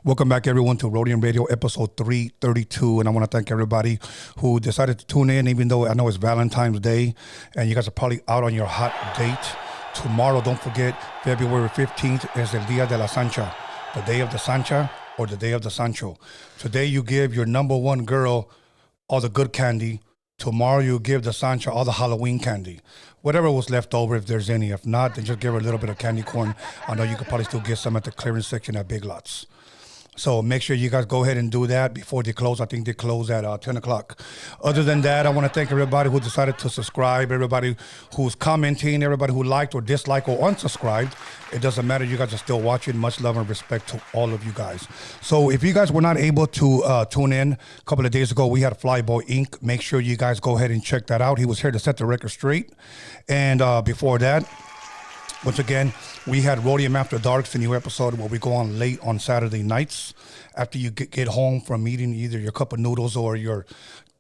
Welcome back, everyone, to Roadium Radio, episode 332. And I want to thank everybody who decided to tune in, even though I know it's Valentine's Day, and you guys are probably out on your hot date. Tomorrow, don't forget, February 15th is El Dia de la Sancha, the day of the Sancha or the day of the Sancho. Today, you give your number one girl all the good candy. Tomorrow, you give the Sancha all the Halloween candy. Whatever was left over, if there's any. If not, then just give her a little bit of candy corn. I know you could probably still get some at the clearance section at Big Lots. So make sure you guys go ahead and do that before they close. I think they close at 10 o'clock. Other than that, I want to thank everybody who decided to subscribe, everybody who's commenting, everybody who liked or disliked or unsubscribed. It doesn't matter. You guys are still watching. Much love and respect to all of you guys. So if you guys were not able to tune in a couple of days ago, we had Flyboy Inc. Make sure you guys go ahead and check that out. He was here to set the record straight. And before that, once again, we had Roadium After Dark, the new episode where we go on late on Saturday nights after you get home from eating either your cup of noodles or your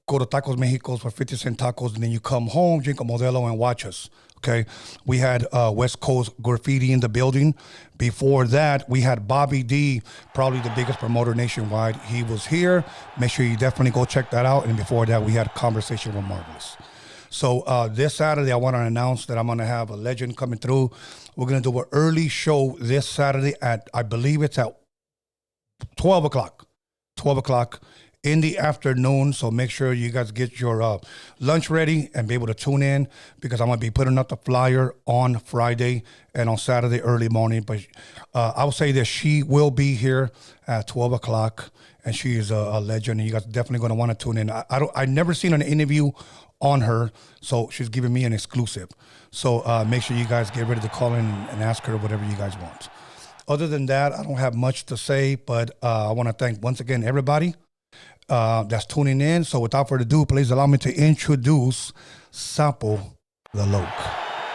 go to Tacos Mexico's for 50-cent tacos, and then you come home, drink a Modelo, and watch us. Okay, we had West Coast Graffiti in the building. Before that, we had Bobby D, probably the biggest promoter nationwide. He was here. Make sure you definitely go check that out. And before that, we had Conversation with Marvelous. So this Saturday, I want to announce that I'm going to have a legend coming through. We're going to do an early show this Saturday at, I believe it's at 12 o'clock. 12 o'clock in the afternoon. So make sure you guys get your lunch ready and be able to tune in, because I'm going to be putting up the flyer on Friday and on Saturday early morning. But I will say that she will be here at 12 o'clock, and she is a legend, and you guys are definitely going to want to tune in. I've never seen an interview on her, so she's giving me an exclusive. So make sure you guys get ready to call in and ask her whatever you guys want. Other than that, I don't have much to say, but I want to thank once again everybody that's tuning in. So without further ado, please allow me to introduce Sapo the L.O.C.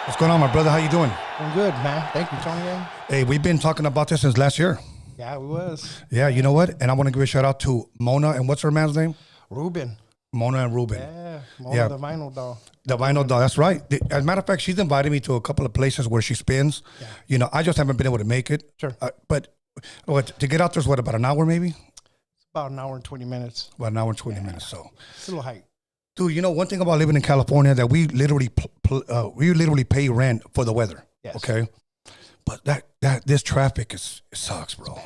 What's going on, my brother? How you doing? I'm good, man. Thank you, Tony. Hey, we've been talking about this since last year. Yeah, we was. Yeah, you know what? And I want to give a shout out to Mona, and what's her man's name? Ruben. Mona and Ruben. Yeah, Mona, the vinyl doll. The vinyl doll, that's right. As a matter of fact, she's invited me to a couple of places where she spins. Yeah. You know, I just haven't been able to make it. Sure. But to get out there's what, about an hour maybe? It's about an hour and 20 minutes. About an hour and 20 minutes, so. It's a little hike. Dude, you know, one thing about living in California, that we literally pay rent for the weather. Yes. Okay? But this traffic it sucks, bro.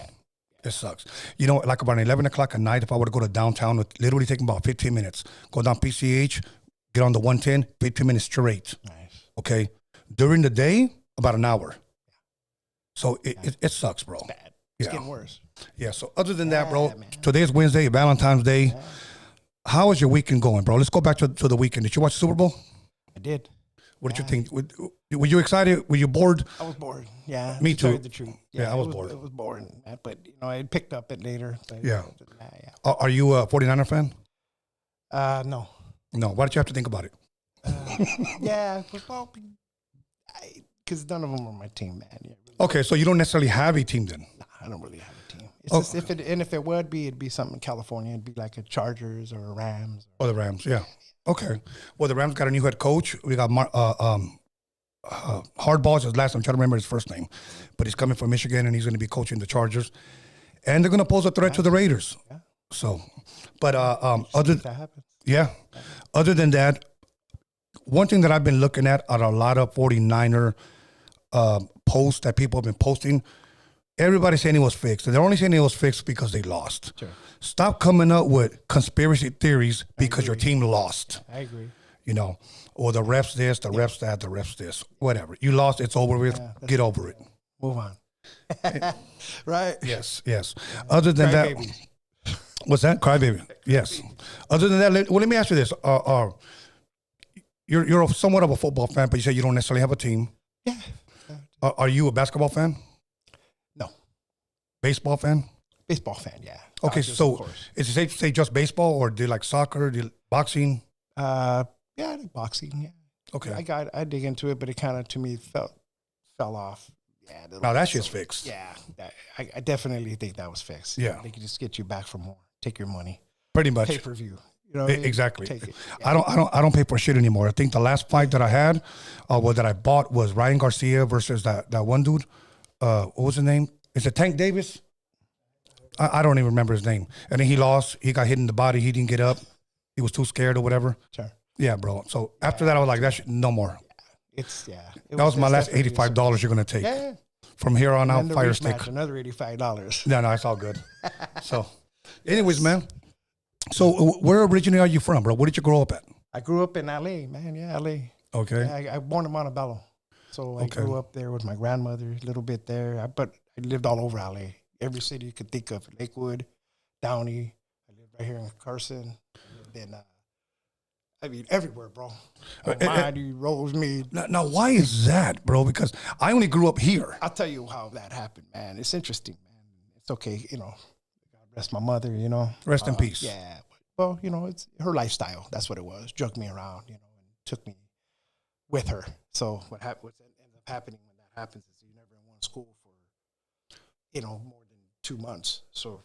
It sucks. You know, like about 11 o'clock at night, if I were to go to downtown, it would literally take about 15 minutes. Go down PCH, get on the 110, 15 minutes straight. Nice. Okay? During the day, about an hour. So it sucks, bro. It's bad. It's getting worse. Yeah, so other than that, bro, man. today's Wednesday, Valentine's Day. Yeah. How is your weekend going, bro? Let's go back to the weekend. Did you watch the Super Bowl? I did. What did you think? Were you excited? Were you bored? I was bored. Yeah. Me too. The truth. Yeah, I was bored. It was boring, but you know, I picked up it later. But, yeah. Are you a 49er fan? No. No. Why did you have to think about it? Yeah. Well, because none of them are my team, man. Yeah, really. Okay, so you don't necessarily have a team then? Nah, I don't really have a team. It's just if it would be, it'd be something in California. It'd be like a Chargers or a Rams. Or the Rams, yeah. Okay. Well, the Rams got a new head coach. We got Hardball is his last name. I'm trying to remember his first name. But he's coming from Michigan, and he's going to be coaching the Chargers. And they're going to pose a threat to the Raiders. Yeah. So, but other than that, one thing that I've been looking at a lot of 49er posts that people have been posting, everybody's saying it was fixed. And they're only saying it was fixed because they lost. Sure. Stop coming up with conspiracy theories because your team lost. I agree. You know, or the refs this, the refs that, the refs this, whatever. You lost, it's over with. Yeah, get over it. Move on. Right? Yes. Other than that, baby. What's that? Crybaby. Yes. Other than that, let me ask you this. You're somewhat of a football fan, but you say you don't necessarily have a team. Yeah. Are you a basketball fan? No. Baseball fan? Baseball fan, yeah. Okay, so is it safe to say just baseball, or do you like soccer, do you like boxing? Yeah, I like boxing, yeah. Okay. I dig into it, but it kind of, to me, fell off. Yeah. Now that shit's fixed. Yeah. I definitely think that was fixed. Yeah. They could just get you back for more. Take your money. Pretty much. Pay-per-view. You know what I mean? Exactly. Take it. Yeah. I don't pay for shit anymore. I think the last fight that I had, that I bought was Ryan Garcia versus that one dude. What was his name? Is it Tank Davis? I don't even remember his name. And then he lost. He got hit in the body. He didn't get up. He was too scared or whatever. Sure. Yeah, bro. So after that, I was like, no more. It's That was my last $85 you're gonna take. Yeah. From here on out, And fire stick. Another $85. No, it's all good. So, anyways, man. So, where originally are you from, bro? Where did you grow up at? I grew up in LA, man. Yeah, LA. Okay. Yeah, I born in Montebello. So I grew up there with my grandmother, a little bit there. But I lived all over LA. Every city you could think of. Lakewood, Downey. I lived right here in Carson. Then, everywhere, bro. Almighty, Rosemead. Now, why is that, bro? Because I only grew up here. I'll tell you how that happened, man. It's interesting, man. It's okay, God rest my mother, Rest in peace. Yeah. Well, it's her lifestyle. That's what it was. Drugged me around, and took me with her. So what ends up happening when that happens is you're never in one school for, more than 2 months. So,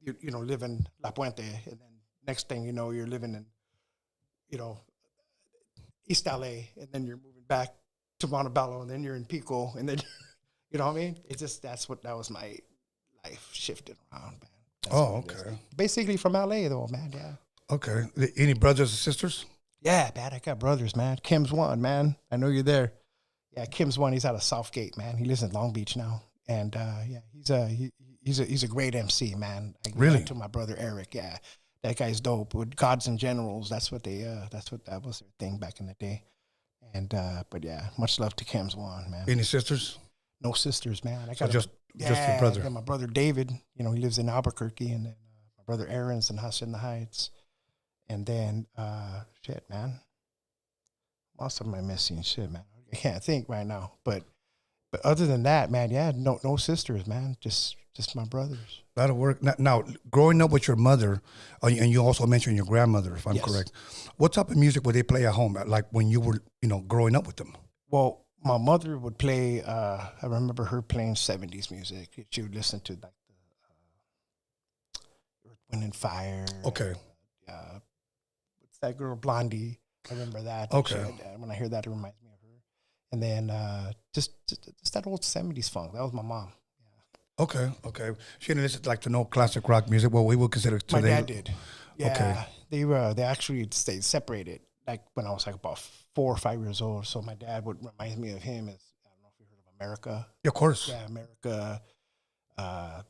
you live in La Puente, and then next thing you know, you're living in, East LA, and then you're moving back to Montebello, and then you're in Pico, and then, you know what I mean? It's just, that was my life shifted around, man. That's okay. Basically from LA, though, man, yeah. Okay. Any brothers or sisters? Yeah, man, I got brothers, man. Kim's one, man. I know you're there. Yeah, Kim's one. He's out of Southgate, man. He lives in Long Beach now, and he's a great MC, man. I really? To my brother Eric, yeah. That guy's dope. With Gods and Generals, that was their thing back in the day. And but yeah, much love to Kim's one, man. Any sisters? No sisters, man. I so got just your brother. I got my brother David. He lives in Albuquerque, and then my brother Aaron's in Hacienda Heights. And then shit, man. What else am I missing? Shit, man. I can't think right now. But other than that, man, yeah, no sisters, man. Just my brothers. That'll work. Now, growing up with your mother, and you also mentioned your grandmother, if I'm correct. What type of music would they play at home? Like when you were, growing up with them? Well, my mother would play. I remember her playing 70s music. She would listen to like the Earth, Wind and Fire. Okay. What's that girl, Blondie? I remember that. Okay. When I hear that, it reminds me of her. And then just that old 70s funk. That was my mom. Okay. She didn't listen to no classic rock music. Well, we would consider today. My dad did. Yeah. Okay. They actually stayed separated. Like when I was like about 4 or 5 years old. So my dad would remind me of him as, I don't know if you heard of America. Yeah, of course. Yeah, America. I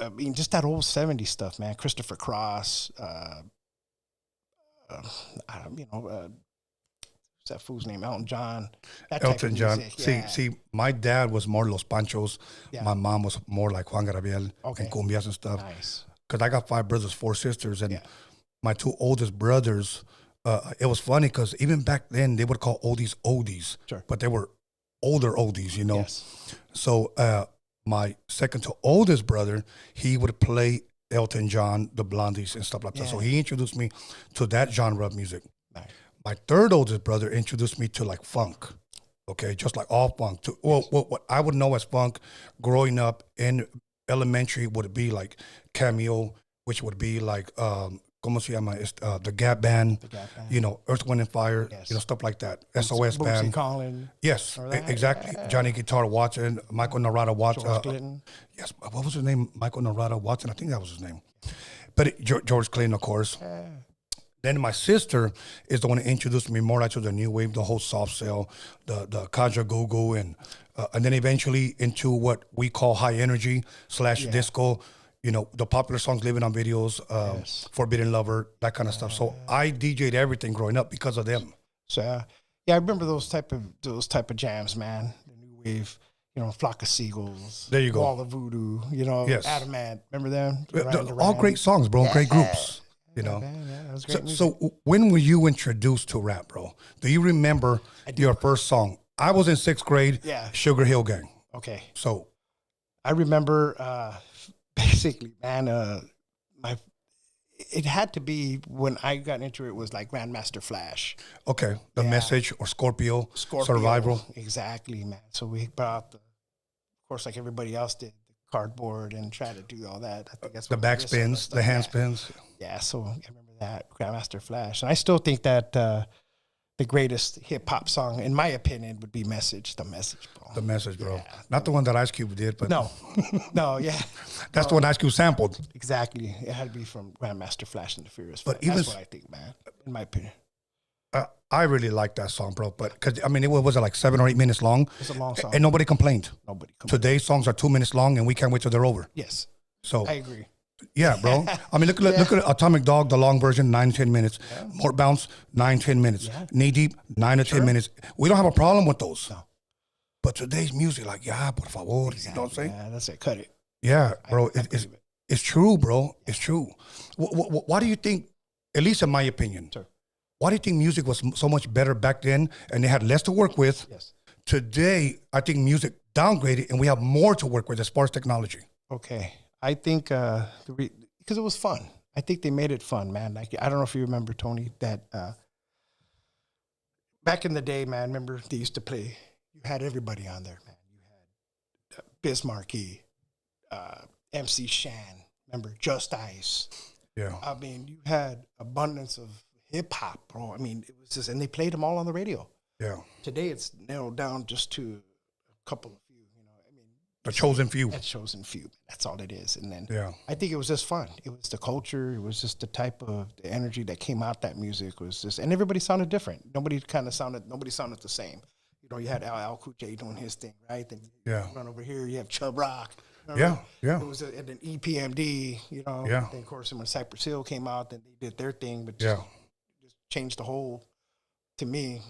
mean, just that old 70s stuff, man. Christopher Cross. What's that fool's name? Elton John. Elton John. Yeah. See, my dad was more Los Panchos. Yeah. My mom was more like Juan Gabriel and cumbias and stuff. Nice. Because I got 5 brothers, 4 sisters, and my 2 oldest brothers. It was funny because even back then they would call oldies, sure, but they were older oldies, Yes. So my second to oldest brother, he would play Elton John, the Blondies, and stuff like that. So he introduced me to that genre of music. Nice. My third oldest brother introduced me to like funk, okay, just like all funk. What I would know as funk growing up in elementary would be like Cameo, which would be like ¿cómo se llama? The Gap Band, Earth, Wind and Fire, stuff like that. SOS Band. Colin. Yes, exactly. Yeah. Johnny Guitar Watson, Michael Narada Watson. Yes, what was his name? Michael Narada Watson. I think that was his name. But George Clinton, of course. Yeah. Then my sister is the one that introduced me more like to the new wave, the whole soft cell, the Kaja Gugu, and then eventually into what we call high energy / disco. The popular songs, Living on Videos, Forbidden Lover, that kind of stuff. So I DJ'd everything growing up because of them. So I remember those type of jams, man. The new wave, Flock of Seagulls. There you go. Wall of Voodoo, Adamant. Remember them? All great songs, bro. Yeah. Great groups. That was great music. So when were you introduced to rap, bro? Do you remember your first song? I was in 6th grade. Yeah. Sugar Hill Gang. Okay. So I remember basically, man, it had to be when I got into it was like Grandmaster Flash. Okay. The Message or Scorpio. Survival. Exactly, man. So we brought out of course, like everybody else did, the cardboard and tried to do all that. I think that's the back spins, the hand spins. Yeah, so I remember that Grandmaster Flash, and I still think that the greatest hip hop song, in my opinion, would be "Message." The Message, bro. The Message, bro. Not the one that Ice Cube did, but No, no, yeah, that's the one Ice Cube sampled. exactly. It had to be from Grandmaster Flash and the Furious. But That's even what I think, man. In my opinion, I really like that song, bro. But because I mean, it was like 7 or 8 minutes long. it's a long song. And nobody complained. Nobody. Today's songs are 2 minutes long, and we can't wait till they're over. Yes, So I agree. yeah, bro. I mean, look at Atomic Dog, the long version, 9-10 minutes. Mort Bounce, 9-10 minutes. Yeah. Knee Deep, 9 to 10 minutes. We don't have a problem with those. No. But today's music, like, yeah, por favor, you know what I'm saying? Yeah, that's it. Cut it. Yeah, bro. I believe it. It's true, bro. It's true. Why do you think, at least in my opinion, Sure. why do you think music was so much better back then and they had less to work with? Yes. Today, I think music downgraded and we have more to work with as far as technology. Okay. I think because it was fun. I think they made it fun, man. Like, I don't know if you remember, Tony, that back in the day, man, remember they used to play, you had everybody on there, man. You had Bismarcky, MC Shan, remember, Just Ice. Yeah. I mean, you had abundance of hip hop, bro. I mean, it was just, and they played them all on the radio. Yeah. Today, it's narrowed down just to a couple of few, you know. I mean, The chosen few. that chosen few. That's all it is. And then Yeah. I think it was just fun. It was the culture. It was just the type of the energy that came out that music was just, and everybody sounded different. Nobody sounded the same. You know, you had L.O.C doing his thing, right? Then Yeah. you run over here, you have Chubb Rock. Yeah. Yeah. It was and then EPMD, you know. Yeah. Then of course when Cypress Hill came out, then they did their thing, but Yeah. just changed the whole. To me,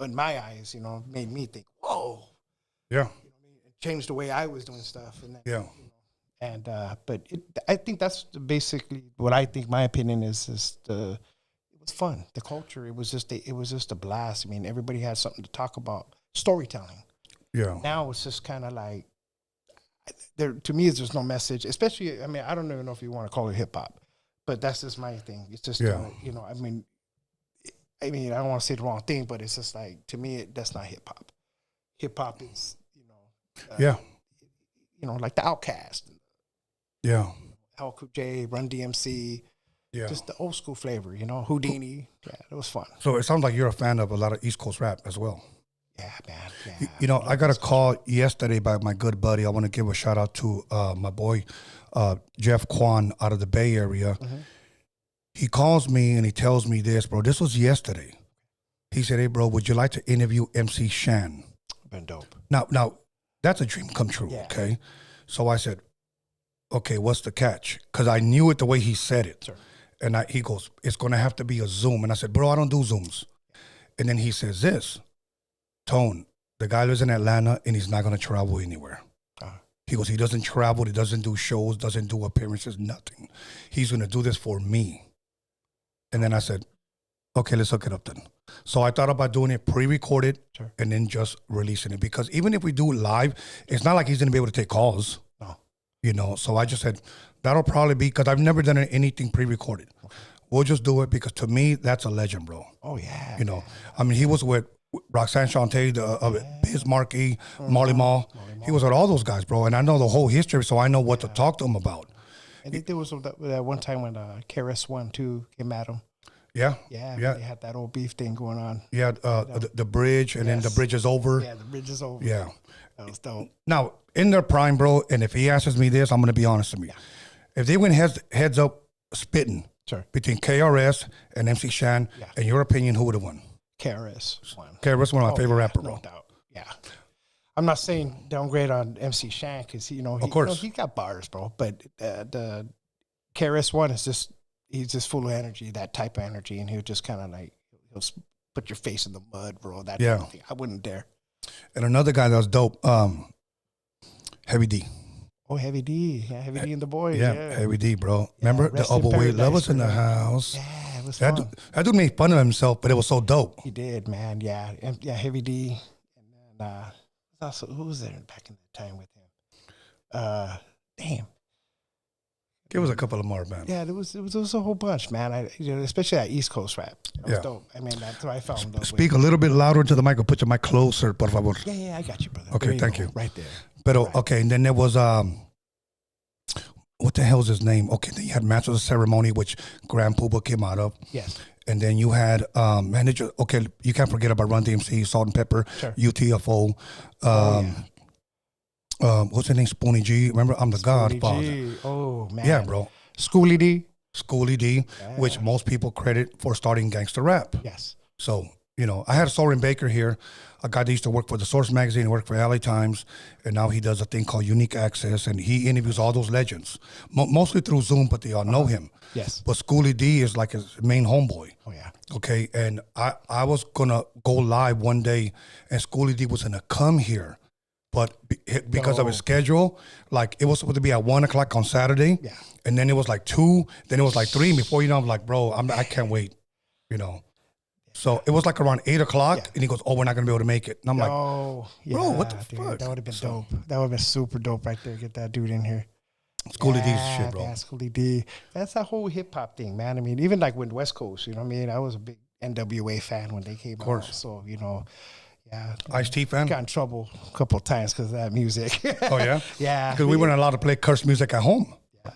in my eyes, you know, made me think, whoa. Yeah. You know what I mean? It changed the way I was doing stuff, and then, Yeah. and but I think that's basically what I think. My opinion is it was fun. The culture, it was just a blast. I mean, everybody had something to talk about. Storytelling. Yeah. Now it's just kind of like there. To me, there's no message. Especially, I mean, I don't even know if you want to call it hip hop, but that's just my thing. It's just you know, I mean, I don't want to say the wrong thing, but it's just like, to me, that's not hip hop. Hip hop is, you know, Yeah. you know, like the Outkast, Yeah. L.O.C, Run DMC, Yeah. just the old school flavor, you know, Houdini. Yeah, it was fun. So it sounds like you're a fan of a lot of East Coast rap as well. Yeah, man. Yeah. You know, I got a call yesterday by my good buddy. I want to give a shout out to my boy, Jeff Kwan out of the Bay Area. Mm-hmm. He calls me and he tells me this, bro. This was yesterday. He said, hey, bro, would you like to interview MC Shan? Been dope. Now, that's a dream come true, Yeah. okay? So I said, okay, what's the catch? Because I knew it the way he said it. Sure. And he goes, it's going to have to be a Zoom. And I said, bro, I don't do Zooms. And then he says this, Tone, the guy lives in Atlanta and he's not going to travel anywhere. He goes, he doesn't travel, he doesn't do shows, doesn't do appearances, nothing. He's going to do this for me. And then I said, okay, let's hook it up then. So I thought about doing it pre-recorded Sure. and then just releasing it. Because even if we do it live, it's not like he's going to be able to take calls. No. You know, so I just said, that'll probably be, because I've never done anything pre-recorded. Okay. We'll just do it because to me, that's a legend, bro. Oh, yeah. You know, I mean, he was with Roxanne Shante, Bismarcky, Marley Marl. He was with all those guys, bro. And I know the whole history, so I know what to talk to him about. I think there was that one time when KRS-One, too, came at him. Yeah. Yeah. Yeah. They had that old beef thing going on. Yeah. The bridge, and then the bridge is over. Yeah, the bridge is over. Yeah. That was dope. Now, in their prime, bro, and if he asks me this, I'm going to be honest with me. If they went heads up spitting Sure. between KRS and MC Shan, in your opinion, who would have won? KRS-One. KRS, one of my favorite rappers, bro. No doubt. Yeah. I'm not saying downgrade on MC Shan because, you know, Of course. he got bars, bro. But the KRS-One is just, he's just full of energy, that type of energy. And he'll just kind of like, he'll put your face in the mud, bro. That kind of thing. I wouldn't dare. And another guy that was dope, Heavy D. Oh, Heavy D. Yeah, Heavy D and the boys. Yeah, Yeah. Heavy D, bro. Remember the Rest in overweight paradise, lovers in the bro. house? Yeah, it was That fun. dude made fun of himself, but it was so dope. He did, man. Yeah. And, yeah, Heavy D. And then, also, who was there back in that time with him? Damn. Give us a couple of more, man. Yeah, there was a whole bunch, man. You know, especially that East Coast rap. It was Yeah. dope. I mean, that's what I fell in love Speak a little bit louder into the mic or put your mic closer, por favor. with. Yeah, I got you, brother. Okay, There thank go. you. Right there. But Right. okay, and then there was what the hell's his name? Okay, then you had Masters of Ceremony, which Grand Pooba came out of, Yes. And then you had man, okay, you can't forget about Run DMC, Salt and Pepper, Sure. UTFO. What's his name? Spoonie G. Remember, I'm the Godfather. G. Oh man. Yeah, bro. Schoolie D. Schoolie D, which most people credit for starting gangster rap. Yes. So, you know, I had Soren Baker here, a guy that used to work for the Source magazine, worked for LA Times, and now he does a thing called Unique Access, and he interviews all those legends, mostly through Zoom, but they all know him. Yes. But Schoolie D is like his main homeboy. Oh yeah. Okay, and I was gonna go live one day, and Schoolie D was gonna come here, but because of his schedule, like it was supposed to be at 1 o'clock on Saturday, and then it was like 2, then it was like 3. Before you know, I'm like, bro, I can't wait, you know. So it was like around 8 o'clock, and he goes, "Oh, we're not gonna be able to make it." And I'm like, "Bro, what the fuck?" That would have been dope. That would have been super dope right there. Get that dude in here. Schoolie D's shit, bro. Yeah, Schoolie D. That's a whole hip hop thing, man. I mean, even like with West Coast, you know what I mean? I was a big NWA fan when they came out. Of course. So, you know, yeah. Ice-T fan? Got in trouble a couple of times because of that music. Oh, yeah? Yeah. Because we weren't allowed to play cursed music at home. Yeah.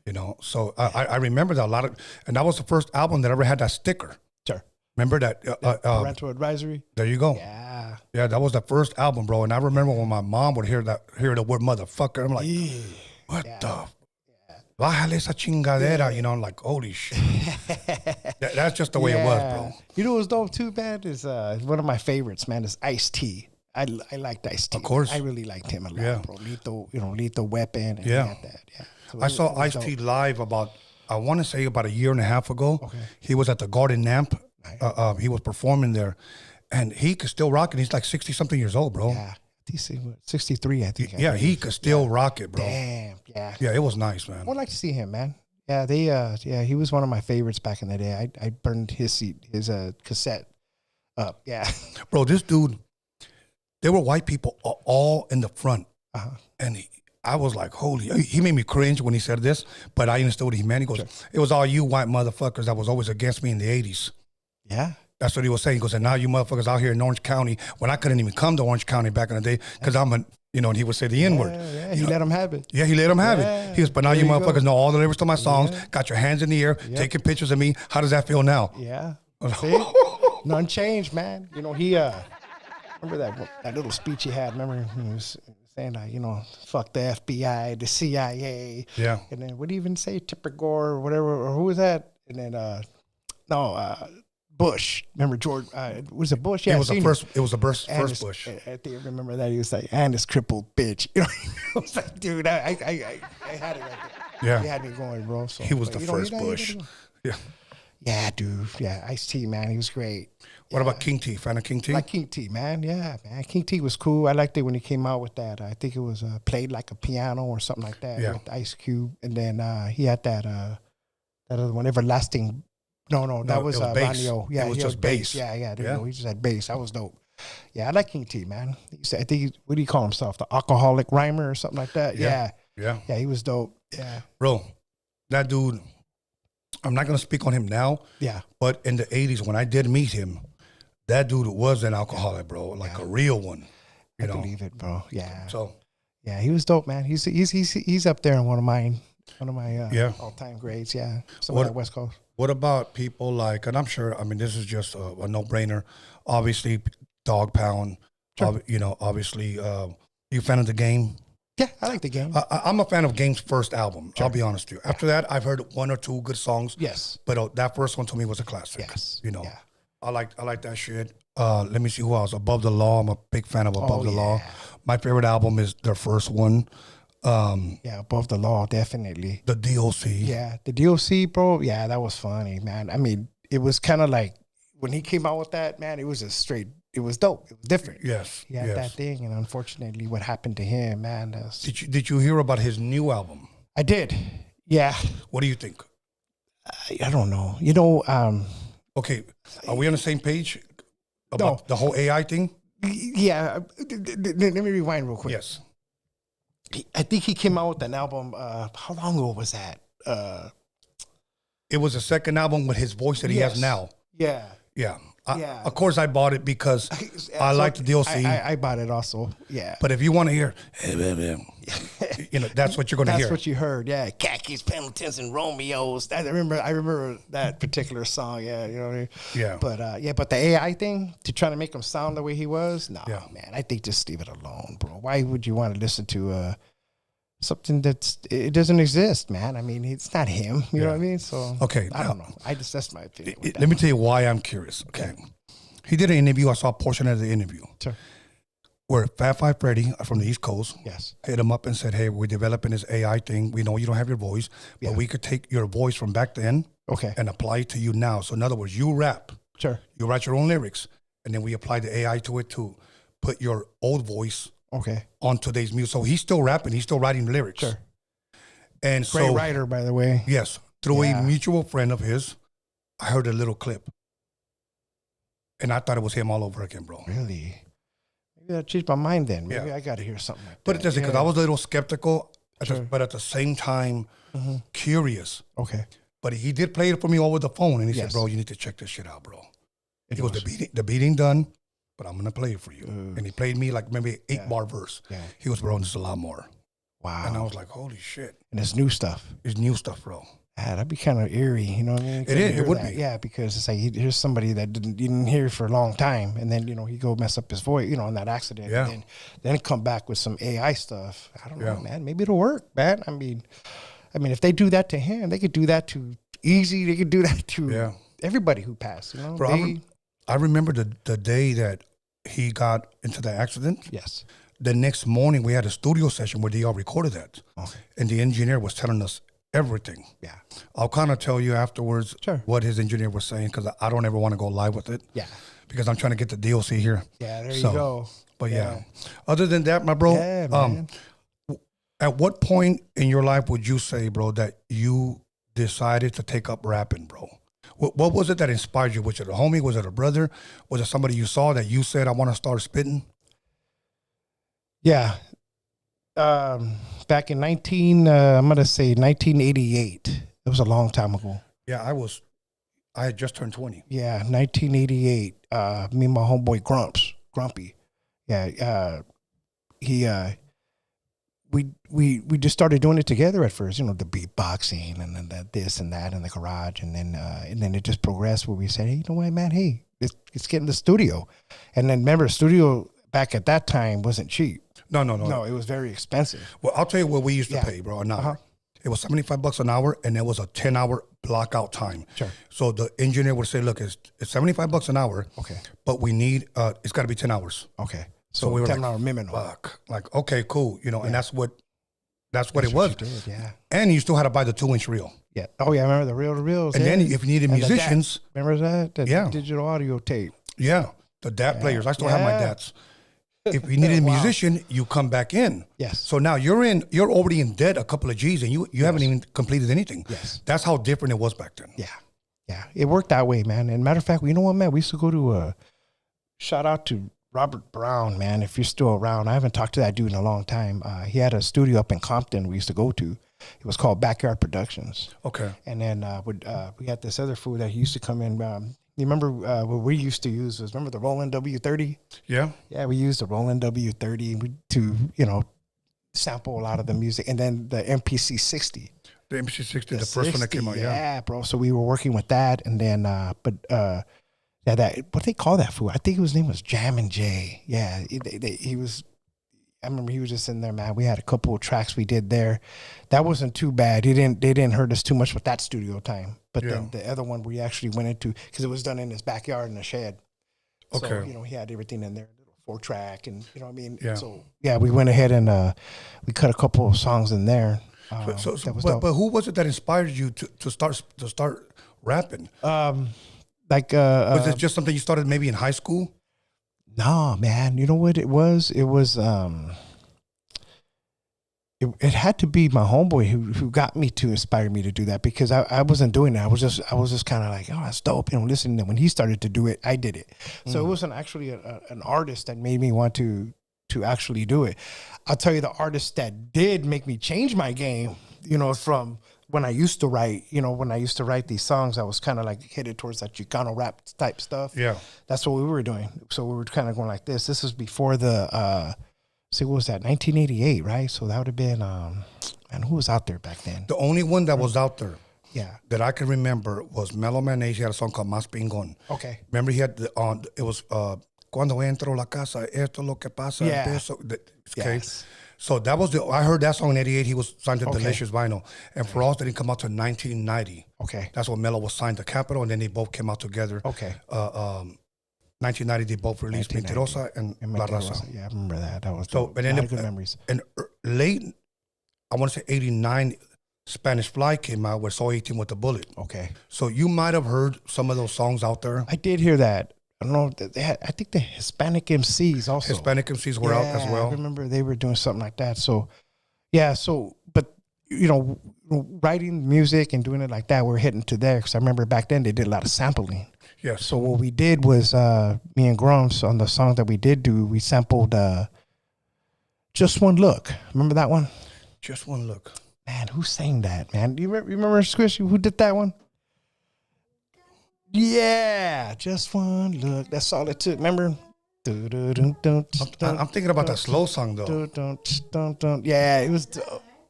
You know, so I remember that a lot of, and that was the first album that ever had that sticker. Sure. Remember that? Parental advisory. There you go. Yeah. Yeah, that was the first album, bro. And I remember when my mom would hear the word motherfucker, I'm like, what the? Bájale esa chingadera, you know, I'm like, holy shit. That's just the way it was, bro. You know what's dope too, man, is one of my favorites, man, is Ice-T. I liked Ice-T. Of course. I really liked him a lot, bro. Lethal Weapon. And yeah. That, yeah. So I saw Ice-T live about, I want to say about a year and a half ago. Okay. He was at the Garden Namp. He was performing there, and he could still rock it. He's like 60-something years old, bro. Yeah. 63, I think. Yeah, he could still rock it, bro. Damn, yeah. Yeah, it was nice, man. I would like to see him, man. Yeah, he was one of my favorites back in the day. I burned his cassette up. Yeah. Bro, this dude, there were white people all in the front. And I was like, holy, he made me cringe when he said this, but I understood what he meant. He goes, it was all you white motherfuckers that was always against me in the 80s. Yeah. That's what he was saying. He goes, and now you motherfuckers out here in Orange County, when I couldn't even come to Orange County back in the day, because I'm a, you know, and he would say the N-word. Yeah, he let him have it. Yeah, he let him have it. He goes, but now you motherfuckers know all the lyrics to my songs, got your hands in the air, taking pictures of me. How does that feel now? Yeah. See? None changed, man. You know, he, remember that little speech he had? Remember he was saying, you know, fuck the FBI, the CIA. Yeah. And then what did he even say? Tipper Gore or whatever, or who was that? And then, Bush. Remember George? Was it Bush? Yeah, it was the first Bush. I think I remember that. He was like, and this crippled bitch. You know, I was like, dude, I had it right there. Yeah. He had me going, bro. So, he was the first Bush. Yeah. Yeah, dude. Yeah, Ice-T, man. He was great. What about King T? Fan of King T? I like King T, man. Yeah, man. King T was cool. I liked it when he came out with that. I think it was Played Like a Piano or something like that with Ice Cube. And then he had that other one, Everlasting. No, that was Vanio. Yeah, it was just bass. Yeah. He just had bass. That was dope. Yeah, I like King T, man. I think what do you call himself? The alcoholic rhymer or something like that. Yeah, he was dope. Yeah, bro, that dude. I'm not gonna speak on him now. Yeah, but in the '80s when I did meet him, that dude was an alcoholic, bro, like a real one. You know? Believe it, bro. Yeah. So, yeah, he was dope, man. He's up there in one of my all-time grades. Yeah, somewhere at West Coast. What about people like, and I'm sure, I mean, this is just a no-brainer. Obviously, Dog Pound. Sure. You know, obviously, you a fan of The Game? Yeah, I like The Game. I'm a fan of Game's first album. Sure. I'll be honest with you. After that, I've heard 1 or 2 good songs. Yes, but that first one to me was a classic. Yes, you know, I like that shit. Let me see who else. Above the Law. I'm a big fan of Above the Law. My favorite album is their first one. Above the Law, definitely. The DOC. Yeah, the DOC, bro. Yeah, that was funny, man. I mean, it was kind of like when he came out with that, man, it was it was dope. It was different. Yes. He had that thing, and unfortunately, what happened to him, man. Did you hear about his new album? I did. Yeah. What do you think? I don't know. You know, okay, are we on the same page about the whole AI thing? Yeah. Let me rewind real quick. Yes. I think he came out with an album. How long ago was that? It was the second album with his voice that he has now. Yeah. Yeah. Of course, I bought it because I like the DLC. I bought it also. Yeah. But if you want to hear, you know, that's what you're going to hear. That's what you heard. Yeah. Khakis, Pendletons, and Romeos. I remember that particular song. Yeah. You know what I mean? Yeah. But the AI thing to try to make him sound the way he was. No, Yeah. man. I think just leave it alone, bro. Why would you want to listen to something it doesn't exist, man? I mean, it's not him. You know what I mean? So okay, I don't know. That's my opinion. Let me tell you why I'm curious. Okay. He did an interview. I saw a portion of the interview. Sure. Where Fat Five Freddy from the East Coast hit him up and said, hey, we're developing this AI thing. We know you don't have your voice, but we could take your voice from back then and apply it to you now. So in other words, you rap. Sure. You write your own lyrics, and then we apply the AI to it to put your old voice on today's music. So he's still rapping. He's still writing lyrics. Sure. And great writer, by the way. Yes. Through a mutual friend of his, I heard a little clip. And I thought it was him all over again, bro. Really? Maybe I changed my mind then. Maybe I got to hear something like that. But it doesn't, because I was a little skeptical, but at the same time, curious. Okay. But he did play it for me over the phone, and he said, bro, you need to check this shit out, bro. He goes, the beating done, but I'm going to play it for you. And he played me like maybe 8-bar verse. Yeah. He goes, bro, this is a lot more. Wow. And I was like, holy shit. And it's new stuff. It's new stuff, bro. Yeah, that'd be kind of eerie, you know what I mean? It is. It would be. Yeah, because it's like here's somebody that you didn't hear for a long time, and then he go mess up his voice, in that accident, and then come back with some AI stuff. I don't know, man. Maybe it'll work, man. I mean, if they do that to him, they could do that to Easy. They could do that to everybody who passed. Bro, I remember the day that he got into the accident. Yes. The next morning, we had a studio session where they all recorded that, and the engineer was telling us everything. Yeah. I'll kind of tell you afterwards what his engineer was saying, because I don't ever want to go live with it. Yeah. Because I'm trying to get the DLC here. Yeah, there you go. But other than that, my bro, at what point in your life would you say, bro, that you decided to take up rapping, bro? What was it that inspired you? Was it a homie? Was it a brother? Was it somebody you saw that you said, I want to start spitting? Yeah. Back in 1988. It was a long time ago. Yeah, I had just turned 20. Yeah, 1988. Me and my homeboy Grumpy. Yeah, we just started doing it together at first. The beatboxing and then this and that in the garage, and then it just progressed where we said, hey, you know what, man? Hey, let's get in the studio. And then remember, the studio back at that time wasn't cheap. No, it was very expensive. Well, I'll tell you what we used to pay, bro, an hour. It was $75 an hour, and it was a 10-hour block-out time. Sure. So the engineer would say, look, it's $75 an hour, but we need, it's got to be 10 hours. Okay. So we were 10-hour minimum. Fuck. Like, okay, cool. And that's what it was. Yeah. And you still had to buy the 2-inch reel. Yeah. Oh, yeah, I remember the reel-to-reels. And then if you needed musicians. Remember that? The digital audio tape. Yeah. The DAT players. I still have my DATs. If you needed a musician, you come back in. Yes. So now you're already in debt a couple of G's, and you haven't even completed anything. Yes. That's how different it was back then. Yeah. Yeah. It worked that way, man. And matter of fact, you know what, man? We used to go to shout out to Robert Brown, man. If you're still around, I haven't talked to that dude in a long time. He had a studio up in Compton we used to go to. It was called Backyard Productions. Okay. And then we had this other fool that he used to come in. You remember what we used to use was, remember the Roland W30? Yeah. Yeah, we used the Roland W30 to, sample a lot of the music. And then the MPC 60. The MPC 60, the first one that came out, yeah, bro. So we were working with that. And then, what do they call that fool? I think his name was Jammin' J. Yeah, he was, I remember he was just in there, man. We had a couple of tracks we did there. That wasn't too bad. They didn't hurt us too much with that studio time. But then the other one we actually went into, because it was done in his backyard in a shed. So, he had everything in there, little 4-track, and you know what I mean? Yeah. So, we went ahead and we cut a couple of songs in there. But who was it that inspired you to start rapping? Was it just something you started maybe in high school? No, man. You know what it was? It was it had to be my homeboy who got me to inspire me to do that, because I wasn't doing that. I was just kind of like, oh, that's dope. Listening to when he started to do it, I did it. So it wasn't actually an artist that made me want to actually do it. I'll tell you, the artist that did make me change my game, from when I used to write, when I used to write these songs, I was kind of like headed towards that Chicano rap type stuff. Yeah. That's what we were doing. So we were kind of going like this. This was before the See, what was that? 1988, right? So that would have been, man, who was out there back then? The only one that was out there Yeah. that I can remember was Melo Manés. He had a song called Más Pingón. Okay. Remember he had it was Cuando entro la casa, esto lo que pasa. Yeah. Okay. Yes. So that was I heard that song in '88. He was signed to Okay. Delicious Vinyl, and For Us didn't come out to 1990. Okay. That's when Melo was signed to Capitol, and then they both came out together. Okay. 1990, they both released Mentirosa and La Raza. Yeah, I remember that. That was So, and then good memories. And late, I want to say '89, Spanish Fly came out with Soy 18 with the Bullet. Okay. So you might have heard some of those songs out there. I did hear that. I don't know. They had, I think the Hispanic MCs also. Hispanic MCs were out as well. I remember they were doing something like that. So, yeah. So, but you know, writing music and doing it like that, we're hitting to there because I remember back then they did a lot of sampling. Yes. So what we did was me and Grumps on the song that we did do, we sampled "Just One Look." Remember that one? Just One Look. Man, who sang that? Man, do you remember Squishy? Who did that one? Yeah, just one look. That's all it took. Remember? I'm thinking about that slow song though. Yeah, it was.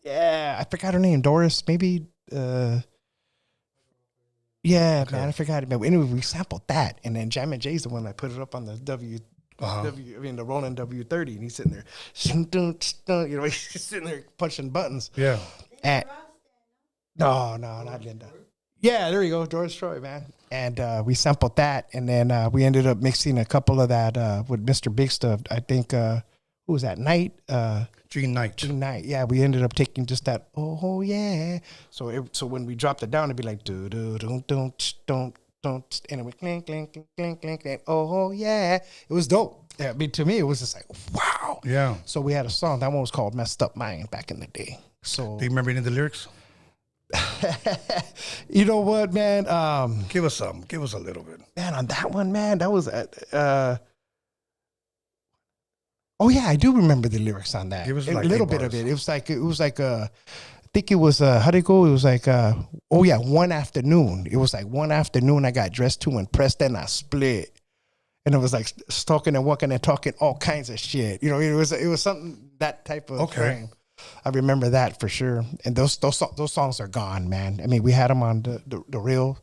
Yeah, I forgot her name. Doris, maybe. Yeah, Okay. man, I forgot it. But anyway, we sampled that, and then Jammin' Jay's the one that put it up on the the Roland W30, and he's sitting there, you know, he's sitting there punching buttons. Yeah. And, no, not Linda. Yeah, there you go, Doris Troy, man. And we sampled that, and then we ended up mixing a couple of that with Mr. Big Stuff. I think who was that? Knight. Gene Knight. Gene Knight. Yeah, we ended up taking just that. Oh yeah. So when we dropped it down, it'd be like do do don't, and it went clink clink clink clink clink clink. Oh yeah, it was dope. Yeah, I mean, to me, it was just like wow. Yeah. So we had a song. That one was called "Messed Up Mind" back in the day. So Do you remember any of the lyrics? you know what, man? Give us some. Give us a little bit. Man, on that one, man, that was oh yeah, I do remember the lyrics on that. Give us a like little 8 bit of bars. it. It was like I think it was how'd it go? It was like oh yeah, one afternoon. It was like one afternoon I got dressed to and pressed and I split. And it was like stalking and walking and talking all kinds of shit. You know, it was something that type of frame. I remember that for sure. And those songs are gone, man. I mean, we had them on the reel.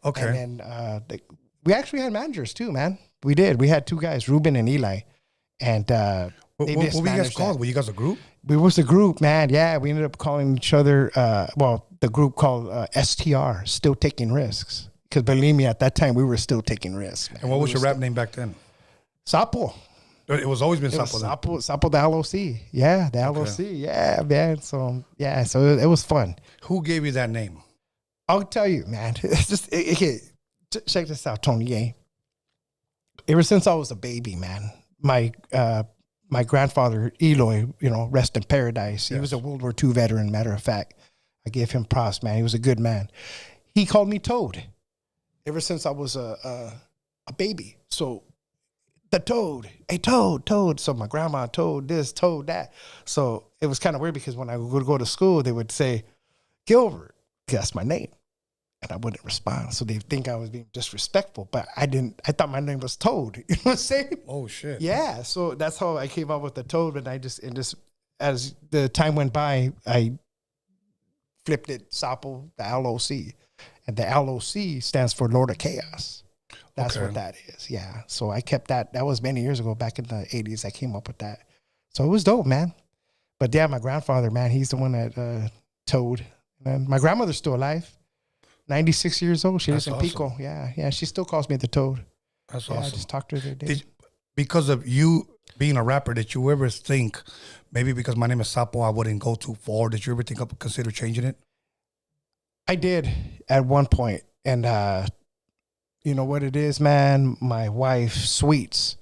Okay. And then we actually had managers too, man. We did. We had two guys, Ruben and Eli. And What were you guys called? Were you guys a group? We was a group, man. Yeah, we ended up calling each other, the group called STR, Still Taking Risks. Because believe me, at that time, we were still taking risks, man. And what was your rap name back then? Sapo. It was always been It was Sapo. Sapo, the L.O.C. Yeah, the L.O.C. Yeah, man. So, yeah, so it was fun. Who gave you that name? I'll tell you, man. It's just, check this out, Tony. Yeah. Ever since I was a baby, man, my grandfather, Eloy, you know, rest in paradise. He was a World War II veteran, matter of fact. I give him props, man. He was a good man. He called me Toad ever since I was a baby. So the Toad, hey, Toad. So my grandma Toad this, Toad that. So it was kind of weird because when I would go to school, they would say, Gilbert, 'cause that's my name. And I wouldn't respond. So they think I was being disrespectful, but I didn't. I thought my name was Toad. You know what I'm saying? Oh, shit. Yeah. So that's how I came up with the Toad. And as the time went by, I flipped it Sapo, the L.O.C. And the L.O.C. stands for Lord of Chaos. That's what that is. Yeah. So I kept that. That was many years ago, back in the 80s. I came up with that. So it was dope, man. But yeah, my grandfather, man, he's the one that Toad. And my grandmother's still alive. 96 years old. She lives in Pico. Yeah. She still calls me the Toad. That's awesome. awesome. I just talked to her the other day. Because of you being a rapper, did you ever think, maybe because my name is Sapo, I wouldn't go too far? Did you ever consider changing it? I did at one point. And you know what it is, man? My wife, Sweets.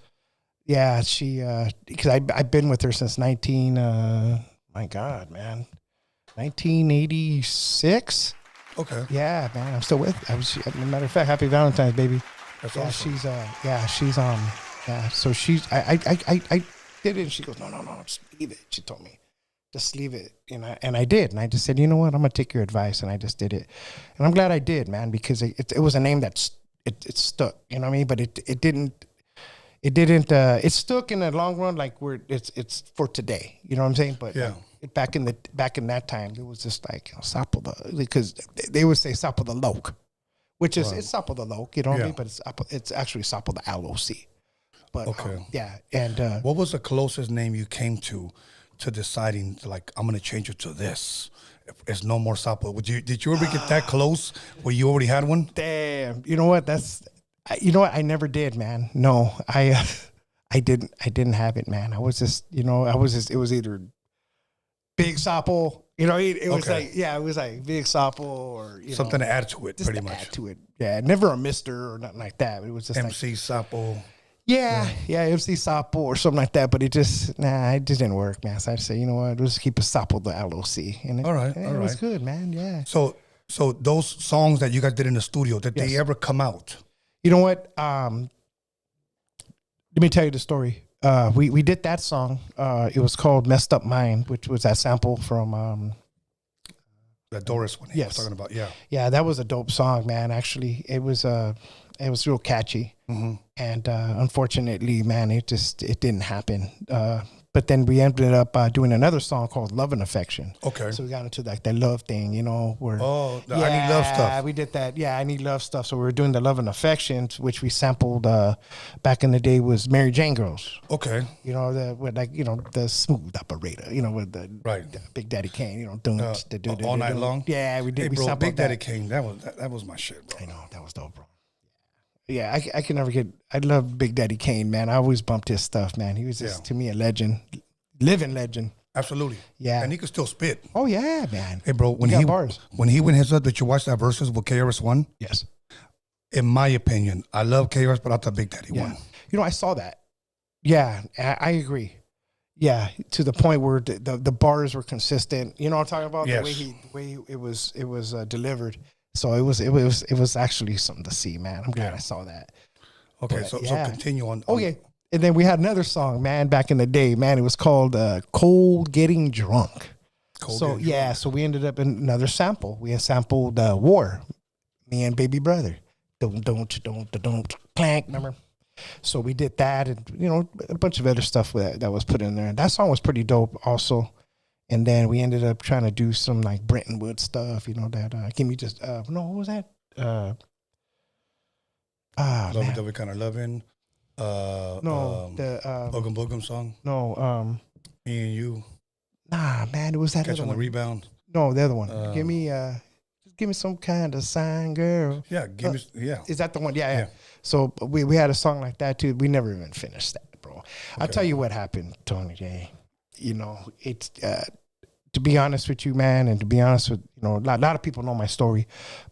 Yeah, she, because I've been with her since my God, man, 1986. Okay. Yeah, man, I'm still with. As a matter of fact, happy Valentine's, baby. That's yeah, awesome. So she's, I did it, and she goes, no, just leave it. She told me, just leave it, and I did, and I just said, you know what, I'm gonna take your advice, and I just did it, and I'm glad I did, man, because it was a name that it stuck, you know what I mean, but it it didn't. It stuck in the long run, like where it's for today. You know what I'm saying? But Yeah. back in that time, it was just like Sapo because they would say Sapo the L.O.C, which is it's Sapo the L.O.C. You know what I mean? But it's actually Sapo the L.O.C. But Okay. yeah, and What was the closest name you came to deciding like I'm gonna change it to this? It's no more Sapo. Did you ever get that close where you already had one? damn, you know what? You know what? I never did, man. No, I didn't have it, man. I was just, it was either Big Sapo, it was Okay. like, it was like Big Sapo or, Something to add to it, just pretty to much. add to it. Yeah, never a Mister or nothing like that. It was just like, MC Sapo. MC Sapo or something like that. But it just didn't work, man. So I say, you know what? Let's keep a Sapo the L.O.C. And it, All right, it all was right. good, man. Yeah. So those songs that you guys did in the studio, did they Yes. ever come out? You know what? Let me tell you the story. We did that song. It was called "Messed Up Mind," which was that sample from. The Doris one he was Yes. talking about, yeah. Yeah, that was a dope song, man. Actually, it was real catchy, Mm-hmm. and unfortunately, man, it didn't happen. But then we ended up doing another song called "Love and Affection." Okay. So we got into like that love thing, where The I Need Love stuff. we did that. Yeah, I Need Love stuff. So we were doing the Love and Affection, which we sampled back in the day was Mary Jane Girls. Okay. The smooth operator, with the Right. Big Daddy Kane, doing All Night Long? Yeah, we did. Hey, we bro, sampled Big Daddy that. Kane, that was my shit, bro. I know that was dope, bro. Yeah, I can never get. I love Big Daddy Kane, man. I always bumped his stuff, man. He was just to me a legend, living legend. Absolutely. Yeah. And he could still spit. Oh yeah, man. Hey, bro, when got he bars. when he went his up, did you watch that versus with KRS-One? Yes. In my opinion, I love KRS, but not the Big Daddy Yeah. one. I saw that. Yeah, I agree. Yeah, to the point where the bars were consistent. You know what I'm talking about? Yes. The way it was delivered. So it was actually something to see, man. I'm glad I saw that. Okay, But, so yeah. continue on. Okay. And then we had another song, man, back in the day, man. It was called Cold Getting Drunk. So we ended up in another sample. We had sampled War, me and Baby Brother. Don't clank, remember? So we did that, and a bunch of other stuff that was put in there. And that song was pretty dope, also. And then we ended up trying to do some like Brenton Wood stuff, that give me just no, what was that? Love It, we kind of loving. No, the Boogum Boogum song. no, Me and You. nah, man, it was that Catch other on the one. Rebound. No, the other one. Give me some kind of sign, girl. Yeah, Is that the one? Yeah. So we had a song like that too. We never even finished that, bro. I'll tell you what happened, Tony J. It's to be honest with you, man, and to be honest with a lot of people know my story,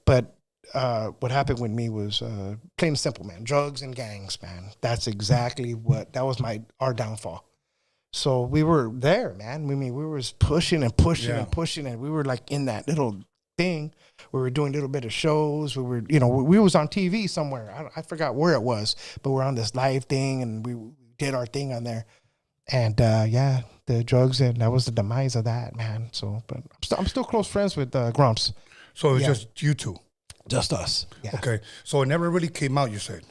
but what happened with me was plain and simple, man. Drugs and gangs, man. That's exactly that was our downfall. So we were there, man. We were pushing and pushing and pushing, and we were like in that little thing. We were doing a little bit of shows. We were, we was on TV somewhere. I forgot where it was, but we're on this live thing, and we did our thing on there. And the drugs, and that was the demise of that, man. So, but I'm still close friends with Grumps. So it was just you two. Just us. Yeah. Okay, so it never really came out, you said.